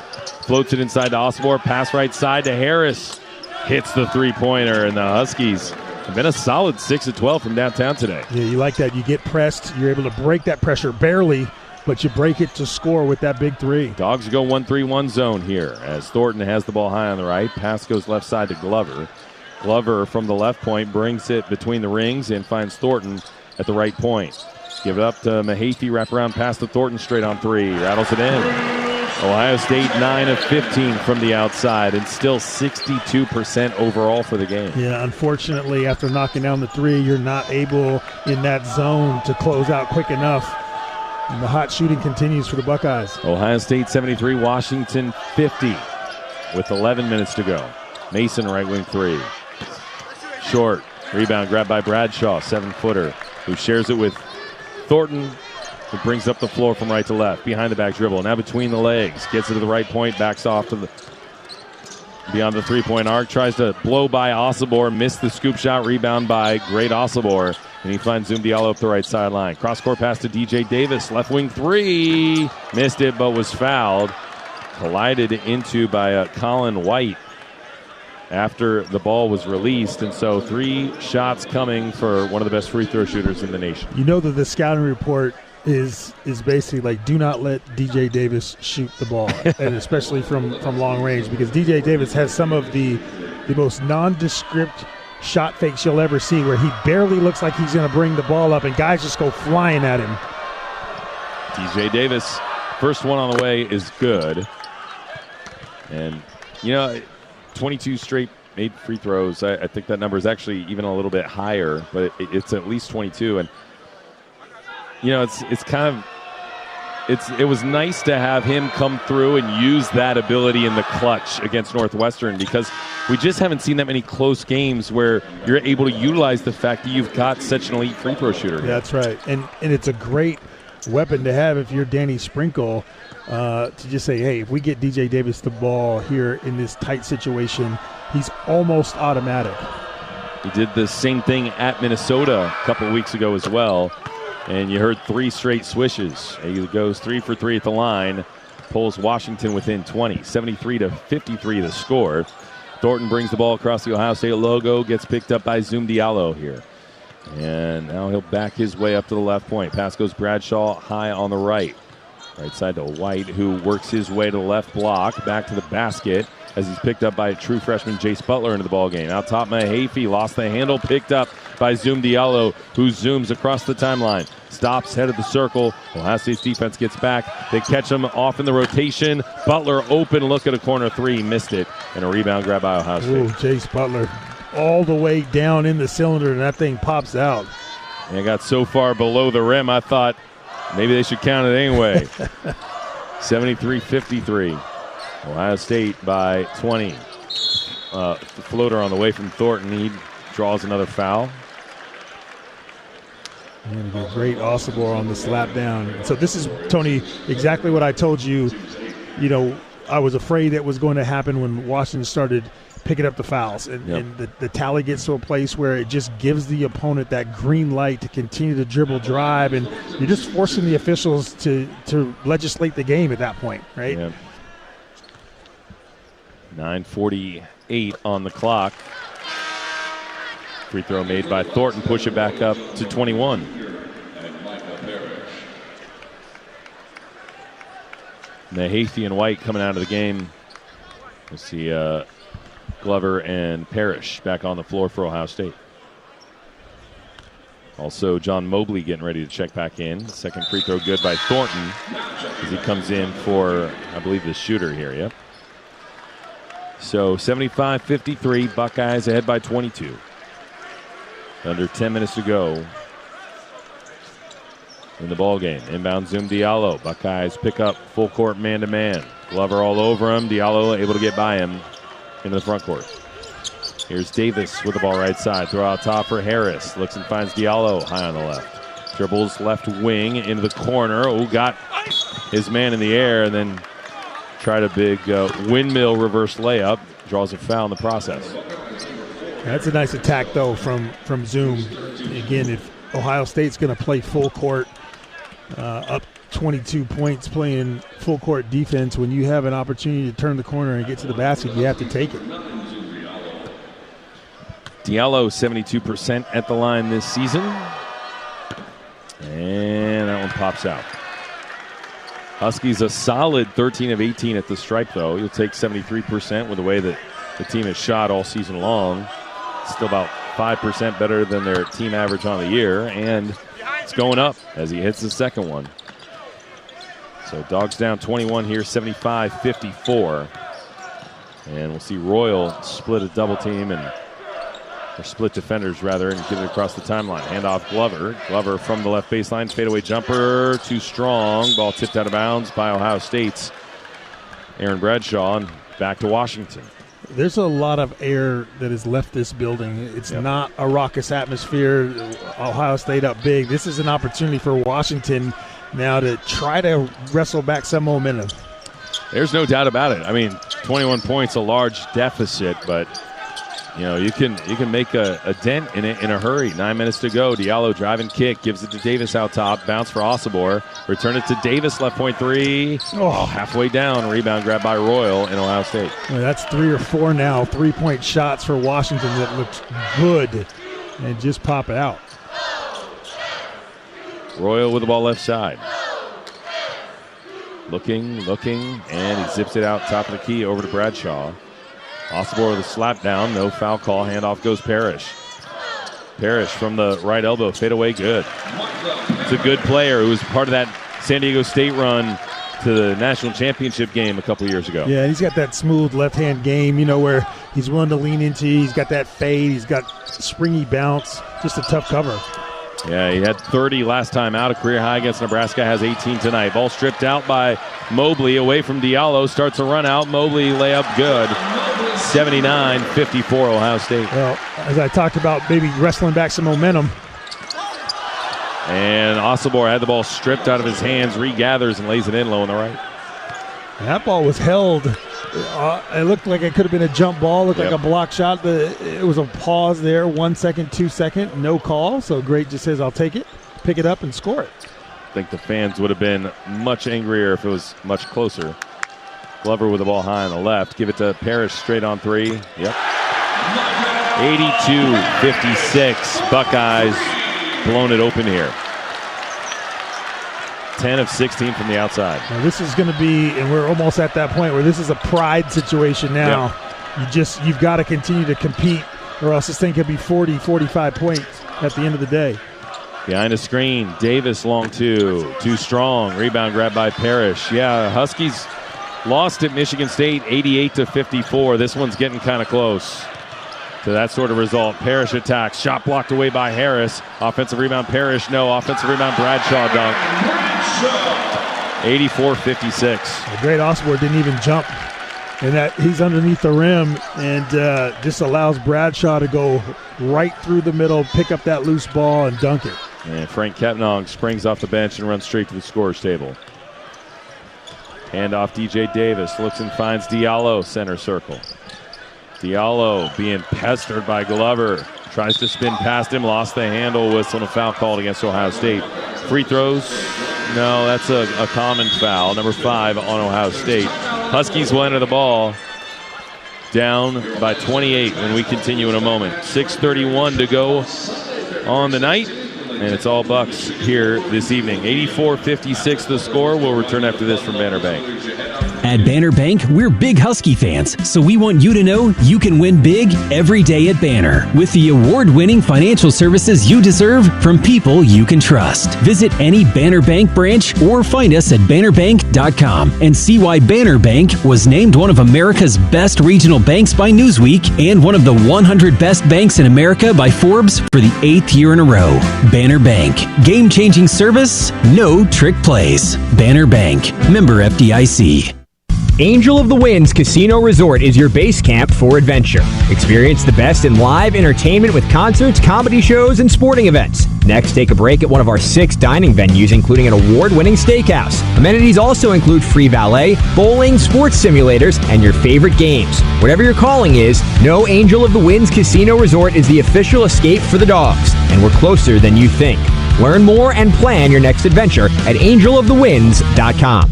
Floats it inside to Osibor. Pass right side to Harris. Hits the three-pointer, and the Huskies have been a solid 6 of 12 from downtown today. Yeah, you like that. You get pressed. You're able to break that pressure barely, but you break it to score with that big 3. Dogs go 1-3-1 zone here as Thornton has the ball high on the right. Pass goes left side to Glover. Glover from the left point brings it between the rings and finds Thornton at the right point. Give it up to Mahaffey. Wrap around pass to Thornton straight on 3. Rattles it in. Ohio State 9 of 15 from the outside and still 62% overall for the game. Yeah, unfortunately, after knocking down the 3, you're not able in that zone to close out quick enough. And the hot shooting continues for the Buckeyes. Ohio State 73, Washington 50 with 11 minutes to go. Mason right wing 3. Short. Rebound grabbed by Bradshaw, 7-footer, who shares it with Thornton, who brings up the floor from right to left. Behind the back dribble. Now between the legs. Gets it to the right point. Backs off to the beyond the three-point arc. Tries to blow by Osibor. Missed the scoop shot. Rebound by great Osibor. And he finds Zoom Diallo up the right sideline. Cross-court pass to DJ Davis. Left wing 3. Missed it, but was fouled. Collided into by Colin White after the ball was released. And so 3 shots coming for one of the best free throw shooters in the nation. You know that the scouting report is basically like, do not let DJ Davis shoot the ball, and especially from long range, because DJ Davis has some of the most nondescript shot fakes you'll ever see, where he barely looks like he's going to bring the ball up and guys just go flying at him. DJ Davis, first one on the way is good. And, 22 straight made free throws. I think that number is actually even a little bit higher, but it's at least 22. And, it's kind of, it was nice to have him come through and use that ability in the clutch against Northwestern, because we just haven't seen that many close games where you're able to utilize the fact that you've got such an elite free throw shooter. Yeah, that's right. And it's a great weapon to have if you're Danny Sprinkle, to just say, hey, if we get DJ Davis the ball here in this tight situation, he's almost automatic. He did the same thing at Minnesota a couple weeks ago as well. And you heard 3 straight swishes. He goes 3 for 3 at the line, pulls Washington within 20, 73-53 the score. Thornton brings the ball across the Ohio State logo, gets picked up by Zoom Diallo here. And now he'll back his way up to the left point. Pass goes Bradshaw high on the right. Right side to White, who works his way to the left block, back to the basket, as he's picked up by true freshman Jace Butler into the ballgame. Out top, Mahaffey lost the handle, picked up by Zoom Diallo, who zooms across the timeline. Stops, head of the circle. Ohio State's defense gets back. They catch him off in the rotation. Butler open, look at a corner 3, missed it. And a rebound grab by Ohio State. Ooh, Jace Butler all the way down in the cylinder, and that thing pops out. And it got so far below the rim, I thought maybe they should count it anyway. 73-53. Ohio State by 20. Floater on the way from Thornton. He draws another foul. And a great Osibor on the slap down. So this is, Tony, exactly what I told you. I was afraid that was going to happen when Washington started picking up the fouls. And the tally gets to a place where it just gives the opponent that green light to continue to dribble, drive, and you're just forcing the officials to legislate the game at that point, right? Yeah. 9:48 on the clock. Free throw made by Thornton, push it back up to 21. Mahaffey and White coming out of the game. We'll see Glover and Parrish back on the floor for Ohio State. Also, John Mobley getting ready to check back in. Second free throw good by Thornton as he comes in for, I believe, the shooter here. Yep. So 75-53, Buckeyes ahead by 22. Under 10 minutes to go in the ball game. Inbound Zoom Diallo. Buckeyes pick up full court man-to-man. Glover all over him. Diallo able to get by him into the front court. Here's Davis with the ball right side. Throw out top for Harris. Looks and finds Diallo high on the left. Dribbles left wing into the corner. Oh, got his man in the air and then tried a big windmill reverse layup. Draws a foul in the process. That's a nice attack, though, from Zoom. Again, if Ohio State's going to play full court, up 22 points playing full court defense, when you have an opportunity to turn the corner and get to the basket, you have to take it. Diallo 72% at the line this season. And that one pops out. Huskies a solid 13 of 18 at the stripe, though. You'll take 73% with the way that the team has shot all season long. Still about 5% better than their team average on the year, and it's going up as he hits the second one. So Dogs down 21 here, 75-54. And we'll see Royal split a double team, or split defenders rather, and get it across the timeline. Handoff Glover. Glover from the left baseline, fadeaway jumper, too strong. Ball tipped out of bounds by Ohio State's Aaron Bradshaw, and back to Washington. There's a lot of air that has left this building. It's not a raucous atmosphere. Ohio State up big. This is an opportunity for Washington now to try to wrestle back some momentum. There's no doubt about it. I mean, 21 points, a large deficit, but you can make a dent in it in a hurry. 9 minutes to go. Diallo driving kick, gives it to Davis out top. Bounce for Osibor. Return it to Davis, left point three. Oh, halfway down. Rebound grab by Royal in Ohio State. Well, that's 3 or 4 now. 3-point shots for Washington that looked good and just pop out. Royal with the ball left side. Looking, and he zips it out top of the key over to Bradshaw. Osibor with a slap down, no foul call. Handoff goes Parrish. Parrish from the right elbow, fade away, good. It's a good player who was part of that San Diego State run to the national championship game a couple years ago. Yeah, he's got that smooth left-hand game, where he's willing to lean into. He's got that fade. He's got springy bounce. Just a tough cover. Yeah, he had 30 last time out, a career high against Nebraska, has 18 tonight. Ball stripped out by Mobley, away from Diallo, starts a run out. Mobley layup good. 79-54 Ohio State. Well, as I talked about, maybe wrestling back some momentum. And Osobor had the ball stripped out of his hands, regathers and lays it in low on the right. That ball was held. It looked like it could have been a jump ball, looked like a block shot. It was a pause there, 1 second, 2 second, no call. So Great just says, I'll take it, pick it up, and score it. I think the fans would have been much angrier if it was much closer. Glover with the ball high on the left. Give it to Parrish straight on three. Yep. 82-56. Buckeyes blown it open here. 10 of 16 from the outside. Now this is going to be, and we're almost at that point where this is a pride situation now. Yep. You've got to continue to compete, or else this thing could be 40, 45 points at the end of the day. Behind a screen, Davis long two. Too strong. Rebound grabbed by Parrish. Yeah, Huskies lost at Michigan State 88-54. This one's getting kind of close to that sort of result. Parrish attacks. Shot blocked away by Harris. Offensive rebound, Parrish. No. Offensive rebound, Bradshaw dunk. 84-56. Great Osborne didn't even jump. And that he's underneath the rim and just allows Bradshaw to go right through the middle, pick up that loose ball, and dunk it. And Frank Kepnong springs off the bench and runs straight to the scorer's table. Hand off DJ Davis. Looks and finds Diallo, center circle. Diallo being pestered by Glover. Tries to spin past him, lost the handle, whistle, and a foul called against Ohio State. Free throws? No, that's a common foul. Number 5 on Ohio State. Huskies will enter the ball down by 28 when we continue in a moment. 6:31 to go on the night, and it's all Bucks here this evening. 84-56 the score. We'll return after this from Banner Bank. At Banner Bank, we're big Husky fans, so we want you to know you can win big every day at Banner with the award-winning financial services you deserve from people you can trust. Visit any Banner Bank branch or find us at bannerbank.com and see why Banner Bank was named one of America's best regional banks by Newsweek and one of the 100 best banks in America by Forbes for the 8th year in a row. Banner Bank. Game-changing service, no trick plays. Banner Bank. Member FDIC. Angel of the Winds Casino Resort is your base camp for adventure. Experience the best in live entertainment with concerts, comedy shows, and sporting events. Next, take a break at one of our 6 dining venues, including an award-winning steakhouse. Amenities also include free valet, bowling, sports simulators, and your favorite games. Whatever your calling is, know Angel of the Winds Casino Resort is the official escape for the dogs, and we're closer than you think. Learn more and plan your next adventure at angelofthewinds.com.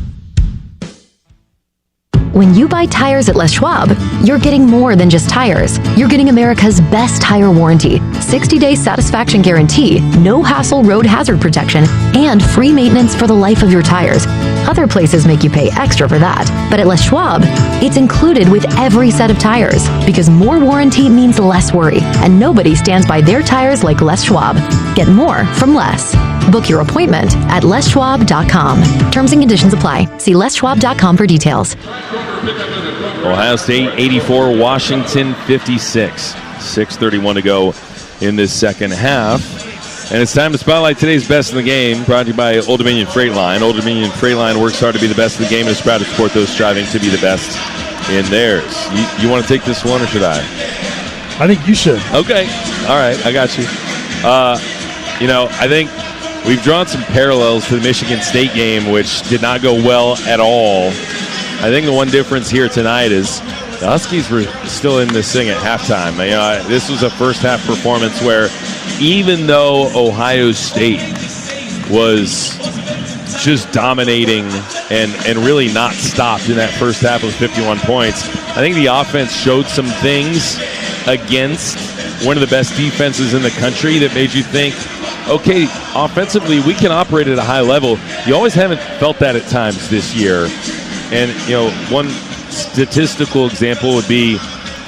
When you buy tires at Les Schwab, you're getting more than just tires. You're getting America's best tire warranty, 60-day satisfaction guarantee, no hassle road hazard protection, and free maintenance for the life of your tires. Other places make you pay extra for that, but at Les Schwab, it's included with every set of tires because more warranty means less worry, and nobody stands by their tires like Les Schwab. Get more from Les. Book your appointment at leschwab.com. Terms and conditions apply. See leschwab.com for details. Ohio State 84, Washington 56. 6:31 to go in this second half. And it's time to spotlight today's best in the game, brought to you by Old Dominion Freight Line. Old Dominion Freight Line works hard to be the best in the game and is proud to support those striving to be the best in theirs. You want to take this one, or should I? I think you should. Okay. All right. I got you. I think we've drawn some parallels to the Michigan State game, which did not go well at all. I think the one difference here tonight is the Huskies were still in this thing at halftime. This was a first-half performance where even though Ohio State was just dominating and really not stopped in that first half with 51 points, I think the offense showed some things against one of the best defenses in the country that made you think, okay, offensively, we can operate at a high level. You always haven't felt that at times this year. And, one statistical example would be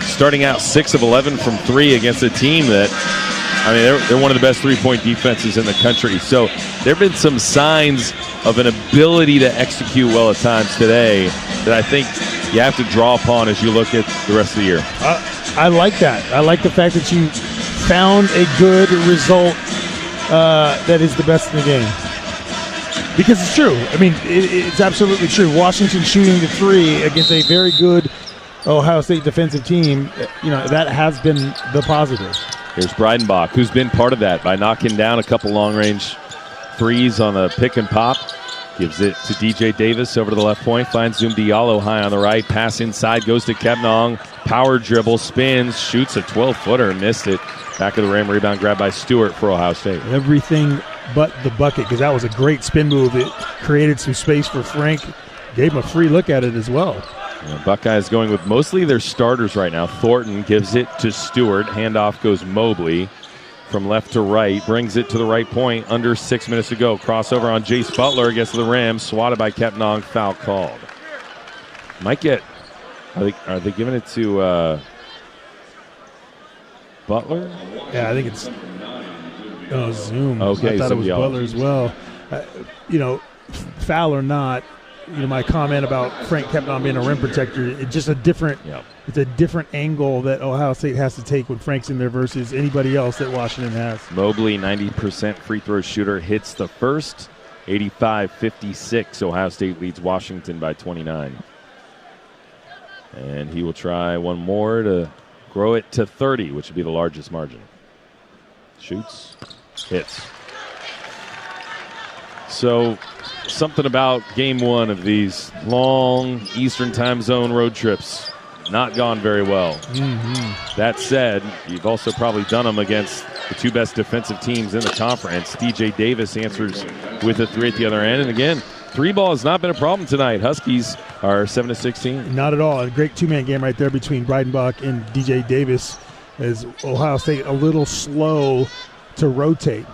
starting out 6 of 11 from 3 against a team that, they're one of the best three-point defenses in the country. So there have been some signs of an ability to execute well at times today that I think you have to draw upon as you look at the rest of the year. I like that. I like the fact that you found a good result that is the best in the game. Because it's true. I mean, it's absolutely true. Washington shooting the three against a very good Ohio State defensive team, that has been the positive. Here's Breidenbach, who's been part of that by knocking down a couple long-range threes on a pick and pop. Gives it to DJ Davis over to the left point. Finds Zoom Diallo high on the right. Pass inside, goes to Kepnong. Power dribble, spins, shoots a 12-footer, missed it. Back of the rim, rebound grab by Stewart for Ohio State. Everything but the bucket, because that was a great spin move. It created some space for Frank. Gave him a free look at it as well. Buckeyes going with mostly their starters right now. Thornton gives it to Stewart. Handoff goes Mobley from left to right. Brings it to the right point. Under 6 minutes to go. Crossover on Jace Butler. Gets to the rim. Swatted by Kepnong. Foul called. Might get... Are they giving it to Butler? Yeah, I think it's... Zoom. Okay, I thought it was Butler as well. Foul or not, my comment about Frank Kepnong being a rim protector, it's just a different it's a different angle that Ohio State has to take when Frank's in there versus anybody else that Washington has. Mobley, 90% free throw shooter, hits the first. 85-56. Ohio State leads Washington by 29. And he will try one more to grow it to 30, which would be the largest margin. Shoots, hits. So something about game one of these long Eastern time zone road trips not gone very well. Mm-hmm. That said, you've also probably done them against the two best defensive teams in the conference. DJ Davis answers with a three at the other end. And again, three ball has not been a problem tonight. Huskies are 7-16. Not at all. A great two-man game right there between Breidenbach and DJ Davis, as Ohio State a little slow to rotate.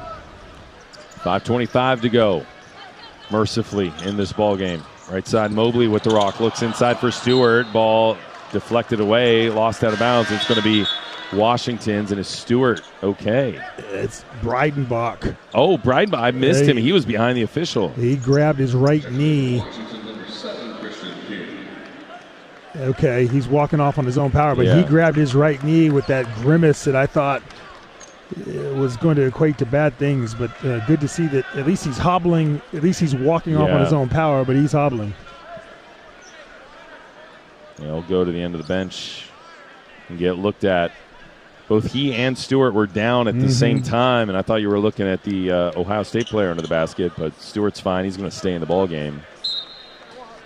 5:25 to go. Mercifully in this ball game. Right side Mobley with the rock. Looks inside for Stewart. Ball deflected away. Lost out of bounds. It's going to be Washington's, and is Stewart okay? It's Breidenbach. Oh, Breidenbach. I missed him. He was behind the official. He grabbed his right knee. Okay, he's walking off on his own power, but he grabbed his right knee with that grimace that I thought was going to equate to bad things, but good to see that at least he's hobbling. At least he's walking off on his own power, but he's hobbling. He'll go to the end of the bench and get looked at. Both he and Stewart were down at the same time, and I thought you were looking at the Ohio State player under the basket, but Stewart's fine. He's going to stay in the ball game.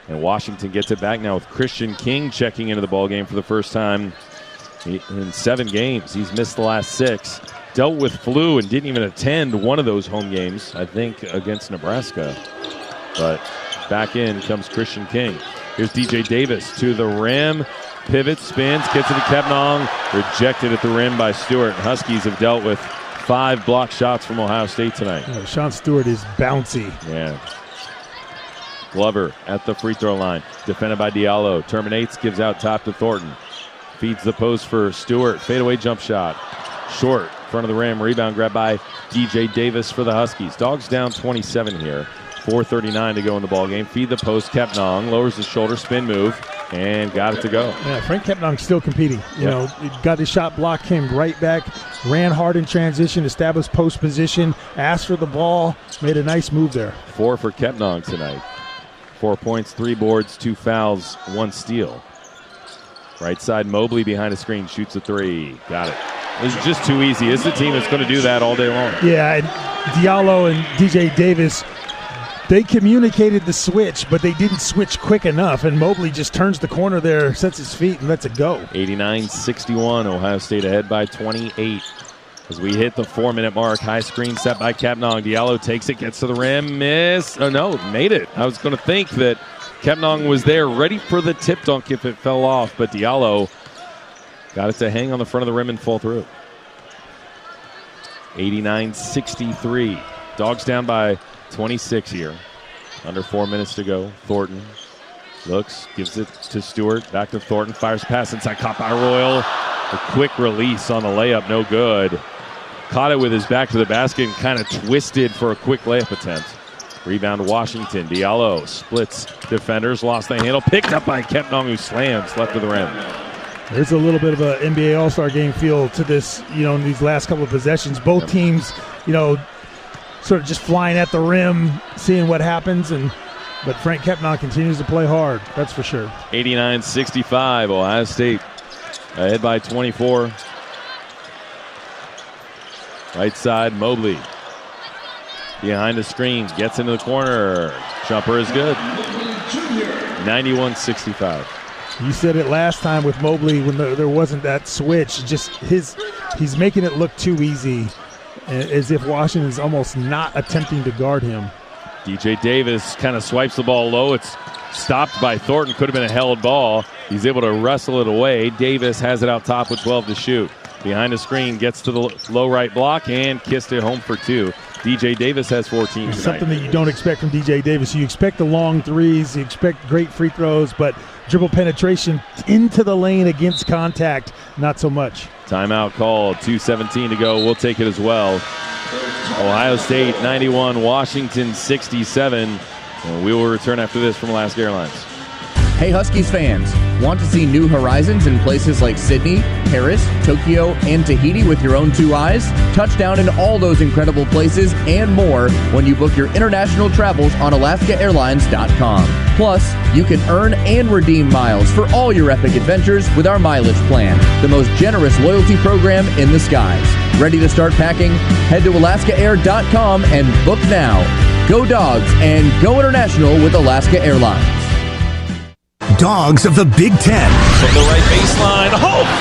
And Washington gets it back now with Christian King checking into the ball game for the first time in 7 games. He's missed the last 6. Dealt with flu and didn't even attend one of those home games, I think, against Nebraska. But back in comes Christian King. Here's DJ Davis to the rim. Pivots, spins, gets it to Kepnong. Rejected at the rim by Stewart. Huskies have dealt with 5 block shots from Ohio State tonight. Sean Stewart is bouncy. Yeah. Glover at the free throw line. Defended by Diallo. Terminates, gives out top to Thornton. Feeds the post for Stewart. Fadeaway jump shot. Short. Front of the rim. Rebound grabbed by DJ Davis for the Huskies. Dogs down 27 here. 4:39 to go in the ball game. Feed the post. Kepnong lowers the shoulder. Spin move. And got it to go. Yeah, Frank Kepnong still competing. You know, got his shot blocked, came right back, ran hard in transition, established post position, asked for the ball, made a nice move there. 4 for Kepnong tonight. 4 points, 3 boards, 2 fouls, 1 steal. Right side, Mobley behind a screen, shoots a 3. Got it. This is just too easy. This is a team that's going to do that all day long. Yeah, and Diallo and DJ Davis, they communicated the switch, but they didn't switch quick enough, and Mobley just turns the corner there, sets his feet, and lets it go. 89-61, Ohio State ahead by 28. As we hit the 4-minute mark, high screen set by Kepnong. Diallo takes it, gets to the rim, miss. Oh, no, made it. I was going to think that Kepnong was there ready for the tip dunk if it fell off, but Diallo got it to hang on the front of the rim and fall through. 89-63. Dogs down by 26 here. Under 4 minutes to go. Thornton looks, gives it to Stewart. Back to Thornton. Fires pass inside. Caught by Royal. A quick release on the layup. No good. Caught it with his back to the basket and kind of twisted for a quick layup attempt. Rebound Washington. Diallo splits defenders, lost the handle, picked up by Kepnong, who slams left of the rim. There's a little bit of an NBA All-Star game feel to this, in these last couple of possessions. Both teams, sort of just flying at the rim, seeing what happens, but Frank Kepnong continues to play hard, that's for sure. 89-65, Ohio State ahead by 24. Right side, Mobley. Behind the screen, gets into the corner. Jumper is good. 91-65. You said it last time with Mobley when there wasn't that switch. Just he's making it look too easy, as if Washington is almost not attempting to guard him. DJ Davis kind of swipes the ball low. It's stopped by Thornton. Could have been a held ball. He's able to wrestle it away. Davis has it out top with 12 to shoot. Behind the screen, gets to the low right block and kissed it home for 2. DJ Davis has 14 tonight. Something that you don't expect from DJ Davis. You expect the long threes, you expect great free throws, but dribble penetration into the lane against contact, not so much. Timeout called, 2:17 to go. We'll take it as well. Ohio State 91, Washington 67. We will return after this from Alaska Airlines. Hey Huskies fans, want to see new horizons in places like Sydney, Paris, Tokyo, and Tahiti with your own 2 eyes? Touchdown in all those incredible places and more when you book your international travels on AlaskaAirlines.com. Plus, you can earn and redeem miles for all your epic adventures with our mileage plan, the most generous loyalty program in the skies. Ready to start packing? Head to AlaskaAir.com and book now. Go Dogs and go international with Alaska Airlines. Dogs of the Big Ten. From the right baseline,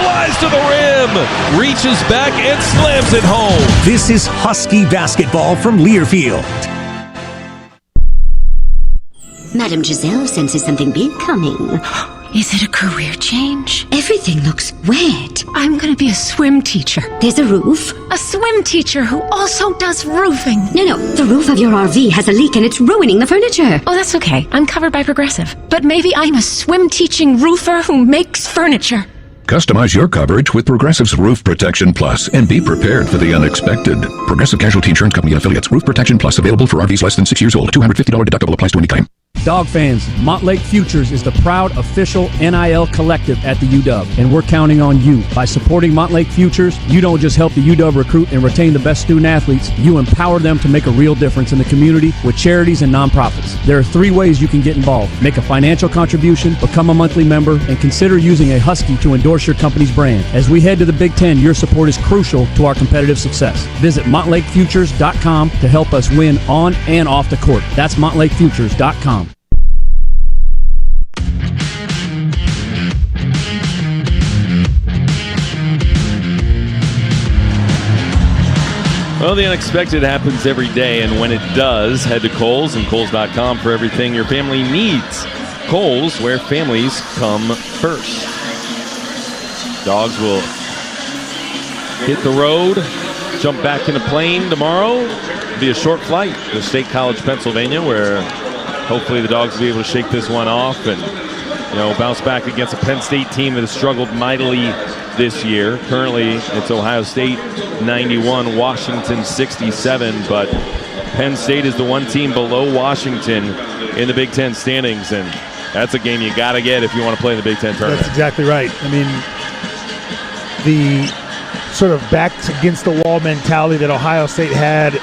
flies to the rim, reaches back and slams it home. This is Husky basketball from Learfield. Madame Giselle senses something big coming. Is it a career change? Everything looks wet. I'm going to be a swim teacher. There's a roof. A swim teacher who also does roofing. No, the roof of your RV has a leak and it's ruining the furniture. Oh, that's okay. I'm covered by Progressive. But maybe I'm a swim teaching roofer who makes furniture. Customize your coverage with Progressive's Roof Protection Plus and be prepared for the unexpected. Progressive Casualty Insurance Company and Affiliates. Roof Protection Plus available for RVs less than 6 years old. $250 deductible applies to any claim. Dog fans, Montlake Futures is the proud official NIL collective at the UW, and we're counting on you. By supporting Montlake Futures, you don't just help the UW recruit and retain the best student athletes, you empower them to make a real difference in the community with charities and nonprofits. There are 3 ways you can get involved. Make a financial contribution, become a monthly member, and consider using a Husky to endorse your company's brand. As we head to the Big Ten, your support is crucial to our competitive success. Visit montlakefutures.com to help us win on and off the court. That's montlakefutures.com. Well, the unexpected happens every day, and when it does, head to Kohl's and Kohl's.com for everything your family needs. Kohl's, where families come first. Dogs will hit the road, jump back in a plane tomorrow. It'll be a short flight to State College, Pennsylvania, where hopefully the Dogs will be able to shake this one off and bounce back against a Penn State team that has struggled mightily this year. Currently, it's Ohio State 91, Washington 67, but Penn State is the one team below Washington in the Big Ten standings, and that's a game you got to get if you want to play in the Big Ten tournament. That's exactly right. I mean, the sort of backs against the wall mentality that Ohio State had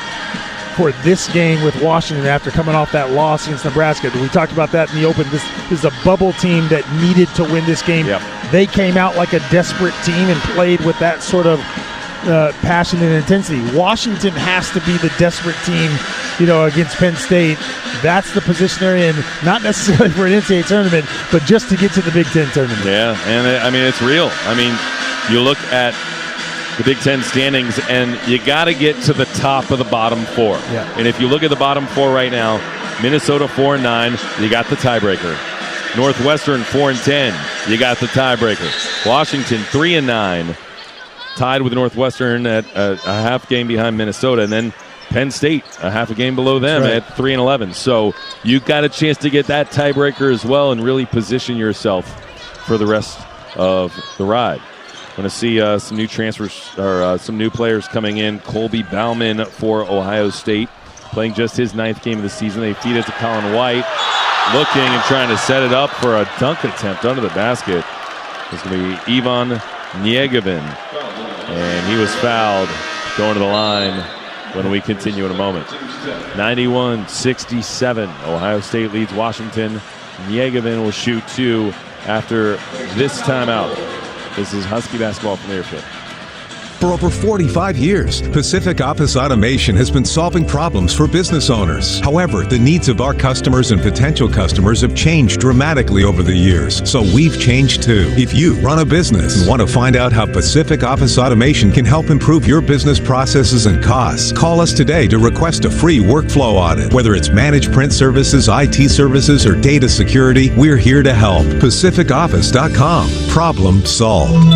for this game with Washington after coming off that loss against Nebraska. We talked about that in the open. This is a bubble team that needed to win this game. Yep. They came out like a desperate team and played with that sort of passion and intensity. Washington has to be the desperate team, against Penn State. That's the position they're in, not necessarily for an NCAA tournament, but just to get to the Big Ten tournament. Yeah, and it's real. I mean, you look at the Big Ten standings, and you got to get to the top of the bottom 4. Yeah. And if you look at the bottom 4 right now, Minnesota 4-9, you got the tiebreaker. Northwestern 4-10, you got the tiebreaker. Washington 3-9, tied with Northwestern at a half game behind Minnesota, and then Penn State a half a game below them at 3-11. So you've got a chance to get that tiebreaker as well and really position yourself for the rest of the ride. Going to see some new transfers or some new players coming in. Colby Bauman for Ohio State playing just his 9th game of the season. They feed it to Colin White, looking and trying to set it up for a dunk attempt under the basket. It's going to be Ivan Njegovan, and he was fouled going to the line when we continue in a moment. 91-67, Ohio State leads Washington. Njegovan will shoot 2 after this timeout. This is Husky basketball from Learfield. For over 45 years, Pacific Office Automation has been solving problems for business owners. However, the needs of our customers and potential customers have changed dramatically over the years, so we've changed too. If you run a business and want to find out how Pacific Office Automation can help improve your business processes and costs, call us today to request a free workflow audit. Whether it's managed print services, IT services, or data security, we're here to help. PacificOffice.com. Problem solved.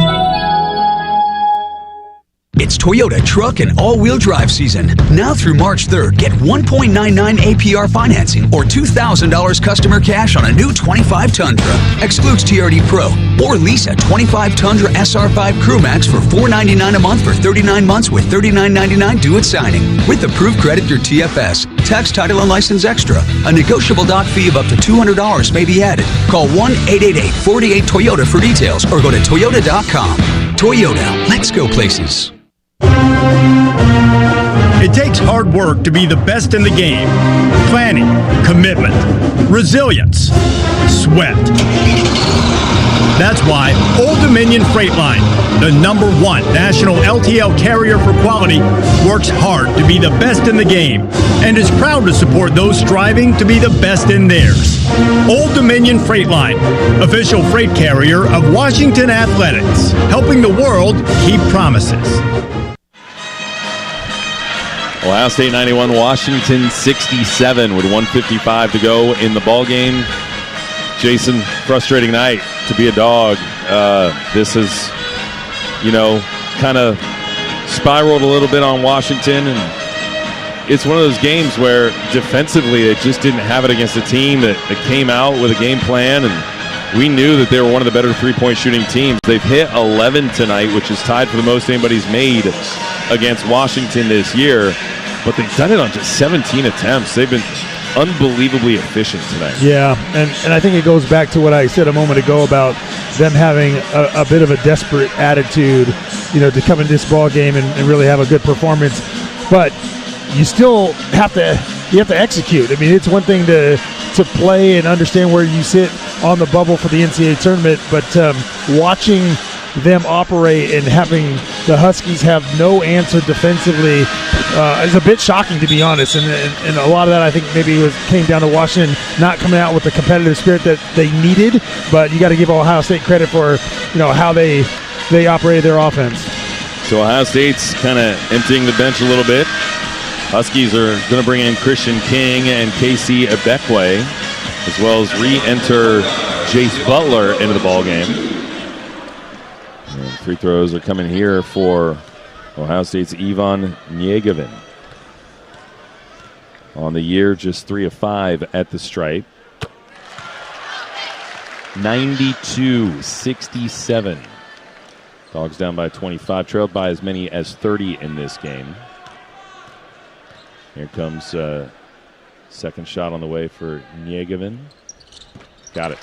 It's Toyota truck and all-wheel drive season. Now through March 3rd, get 1.99 APR financing or $2,000 customer cash on a new 25 Tundra. Excludes TRD Pro. Or lease a 25 Tundra SR5 Crewmax for $499 a month for 39 months with $39.99 due at signing. With approved credit through TFS. Tax, title, and license extra. A negotiable doc fee of up to $200 may be added. Call 1-888-48-TOYOTA for details or go to Toyota.com. Toyota, let's go places. It takes hard work to be the best in the game. Planning, commitment, resilience, sweat. That's why Old Dominion Freight Line, the #1 national LTL carrier for quality, works hard to be the best in the game and is proud to support those striving to be the best in theirs. Old Dominion Freight Line, official freight carrier of Washington Athletics, helping the world keep promises. Ohio State 91, Washington 67 with 1:55 to go in the ball game. Jason, frustrating night to be a dog. This has, kind of spiraled a little bit on Washington, and it's one of those games where defensively they just didn't have it against a team that came out with a game plan, and we knew that they were one of the better three-point shooting teams. They've hit 11 tonight, which is tied for the most anybody's made against Washington this year, but they've done it on just 17 attempts. They've been unbelievably efficient tonight. Yeah, and I think it goes back to what I said a moment ago about them having a bit of a desperate attitude, to come in this ball game and really have a good performance. But you still have to execute. I mean, it's one thing to play and understand where you sit on the bubble for the NCAA tournament, but watching them operate and having the Huskies have no answer defensively is a bit shocking, to be honest. And a lot of that, I think, maybe came down to Washington not coming out with the competitive spirit that they needed. But you got to give Ohio State credit for how they operated their offense. So Ohio State's kind of emptying the bench a little bit. Huskies are going to bring in Christian King and Casey Ebekwe, as well as re-enter Jace Butler into the ballgame. Free throws are coming here for Ohio State's Ivan Njegovan. On the year, just 3 of 5 at the stripe. 92-67. Dogs down by 25, trailed by as many as 30 in this game. Here comes second shot on the way for Njegovan. Got it.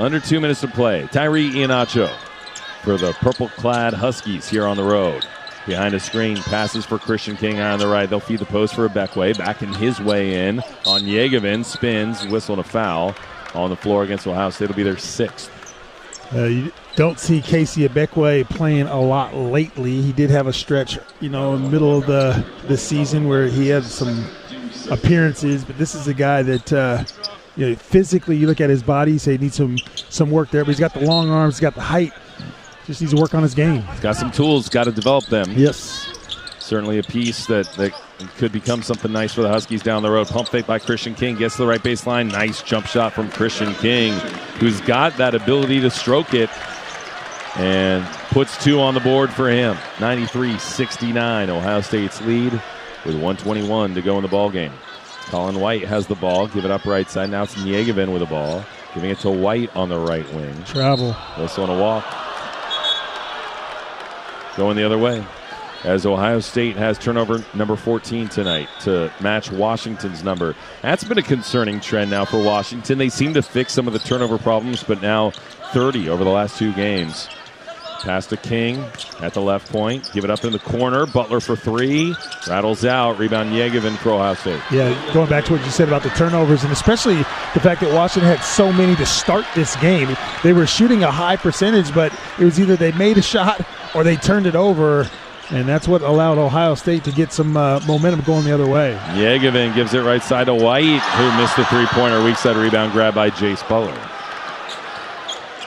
Under 2 minutes to play. Tyree Iheanacho for the purple-clad Huskies here on the road. Behind a screen, passes for Christian King on the right. They'll feed the post for Ebekwe. Back in his way in on Njegovan. Spins, whistle and a foul on the floor against Ohio State. It'll be their 6th. You don't see Casey Ebekwe playing a lot lately. He did have a stretch, in the middle of the season where he had some appearances, but this is a guy that physically, you look at his body, you say he needs some work there, but he's got the long arms, he's got the height, just needs to work on his game. He's got some tools, got to develop them. Yes. Certainly a piece that could become something nice for the Huskies down the road. Pump fake by Christian King, gets to the right baseline. Nice jump shot from Christian King, who's got that ability to stroke it, and puts 2 on the board for him. 93-69, Ohio State's lead with 1:21 to go in the ballgame. Colin White has the ball. Give it up right side. Now it's Njegovan with the ball. Giving it to White on the right wing. Travel. Also on a walk. going the other way, as Ohio State has turnover number 14 tonight to match Washington's number. That's been a concerning trend now for Washington. They seem to fix some of the turnover problems, but now 30 over the last 2 games. Pass to King at the left point. Give it up in the corner. Butler for 3. Rattles out. Rebound Yegevin for Ohio State. Yeah, going back to what you said about the turnovers, and especially the fact that Washington had so many to start this game. They were shooting a high percentage, but it was either they made a shot or they turned it over, and that's what allowed Ohio State to get some momentum going the other way. Yegevin gives it right side to White, who missed the three-pointer. Weak side rebound grab by Jace Butler.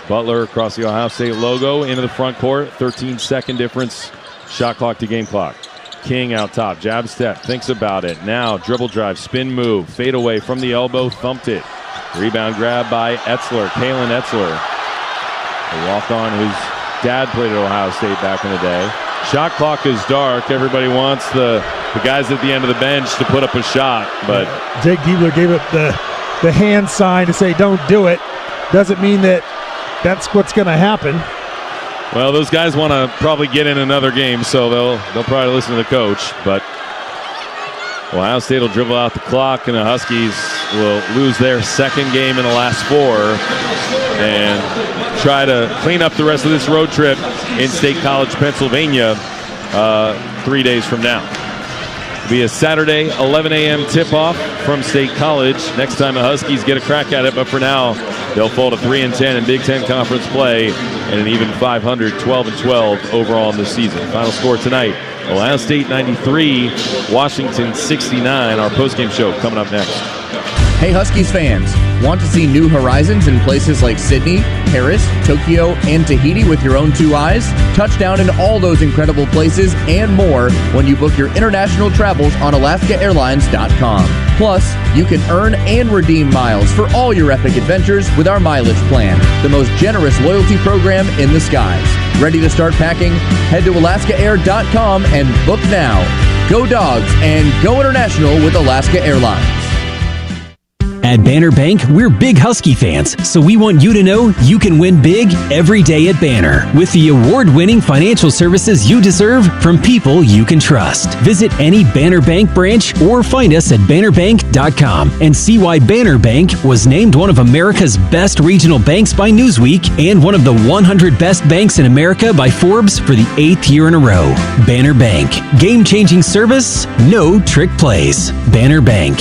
Butler across the Ohio State logo into the front court. 13-second difference. Shot clock to game clock. King out top. Jab step. Thinks about it. Now dribble drive. Spin move. Fade away from the elbow. Thumped it. Rebound grab by Etzler. Kalen Etzler. A walk-on whose dad played at Ohio State back in the day. Shot clock is dark. Everybody wants the guys at the end of the bench to put up a shot. But Jake Diebler gave up the hand sign to say don't do it. Doesn't mean that that's what's going to happen. Well, those guys want to probably get in another game, so they'll probably listen to the coach. But Ohio State will dribble out the clock, and the Huskies will lose their second game in the last 4 and try to clean up the rest of this road trip in State College, Pennsylvania, 3 days from now. It'll be a Saturday, 11 a.m. tip-off from State College. Next time the Huskies get a crack at it, but for now, they'll fall to 3-10 in Big Ten Conference play and an even 500, 12-12 overall in this season. Final score tonight, Ohio State 93, Washington 69. Our postgame show coming up next. Hey Huskies fans, want to see new horizons in places like Sydney, Paris, Tokyo, and Tahiti with your own 2 eyes? Touchdown in all those incredible places and more when you book your international travels on AlaskaAirlines.com. Plus, you can earn and redeem miles for all your epic adventures with our mileage plan, the most generous loyalty program in the skies. Ready to start packing? Head to AlaskaAir.com and book now. Go Dogs and go international with Alaska Airlines. At Banner Bank, we're big Husky fans, so we want you to know you can win big every day at Banner with the award-winning financial services you deserve from people you can trust. Visit any Banner Bank branch or find us at bannerbank.com and see why Banner Bank was named one of America's best regional banks by Newsweek and one of the 100 best banks in America by Forbes for the 8th year in a row. Banner Bank. Game-changing service, no trick plays. Banner Bank.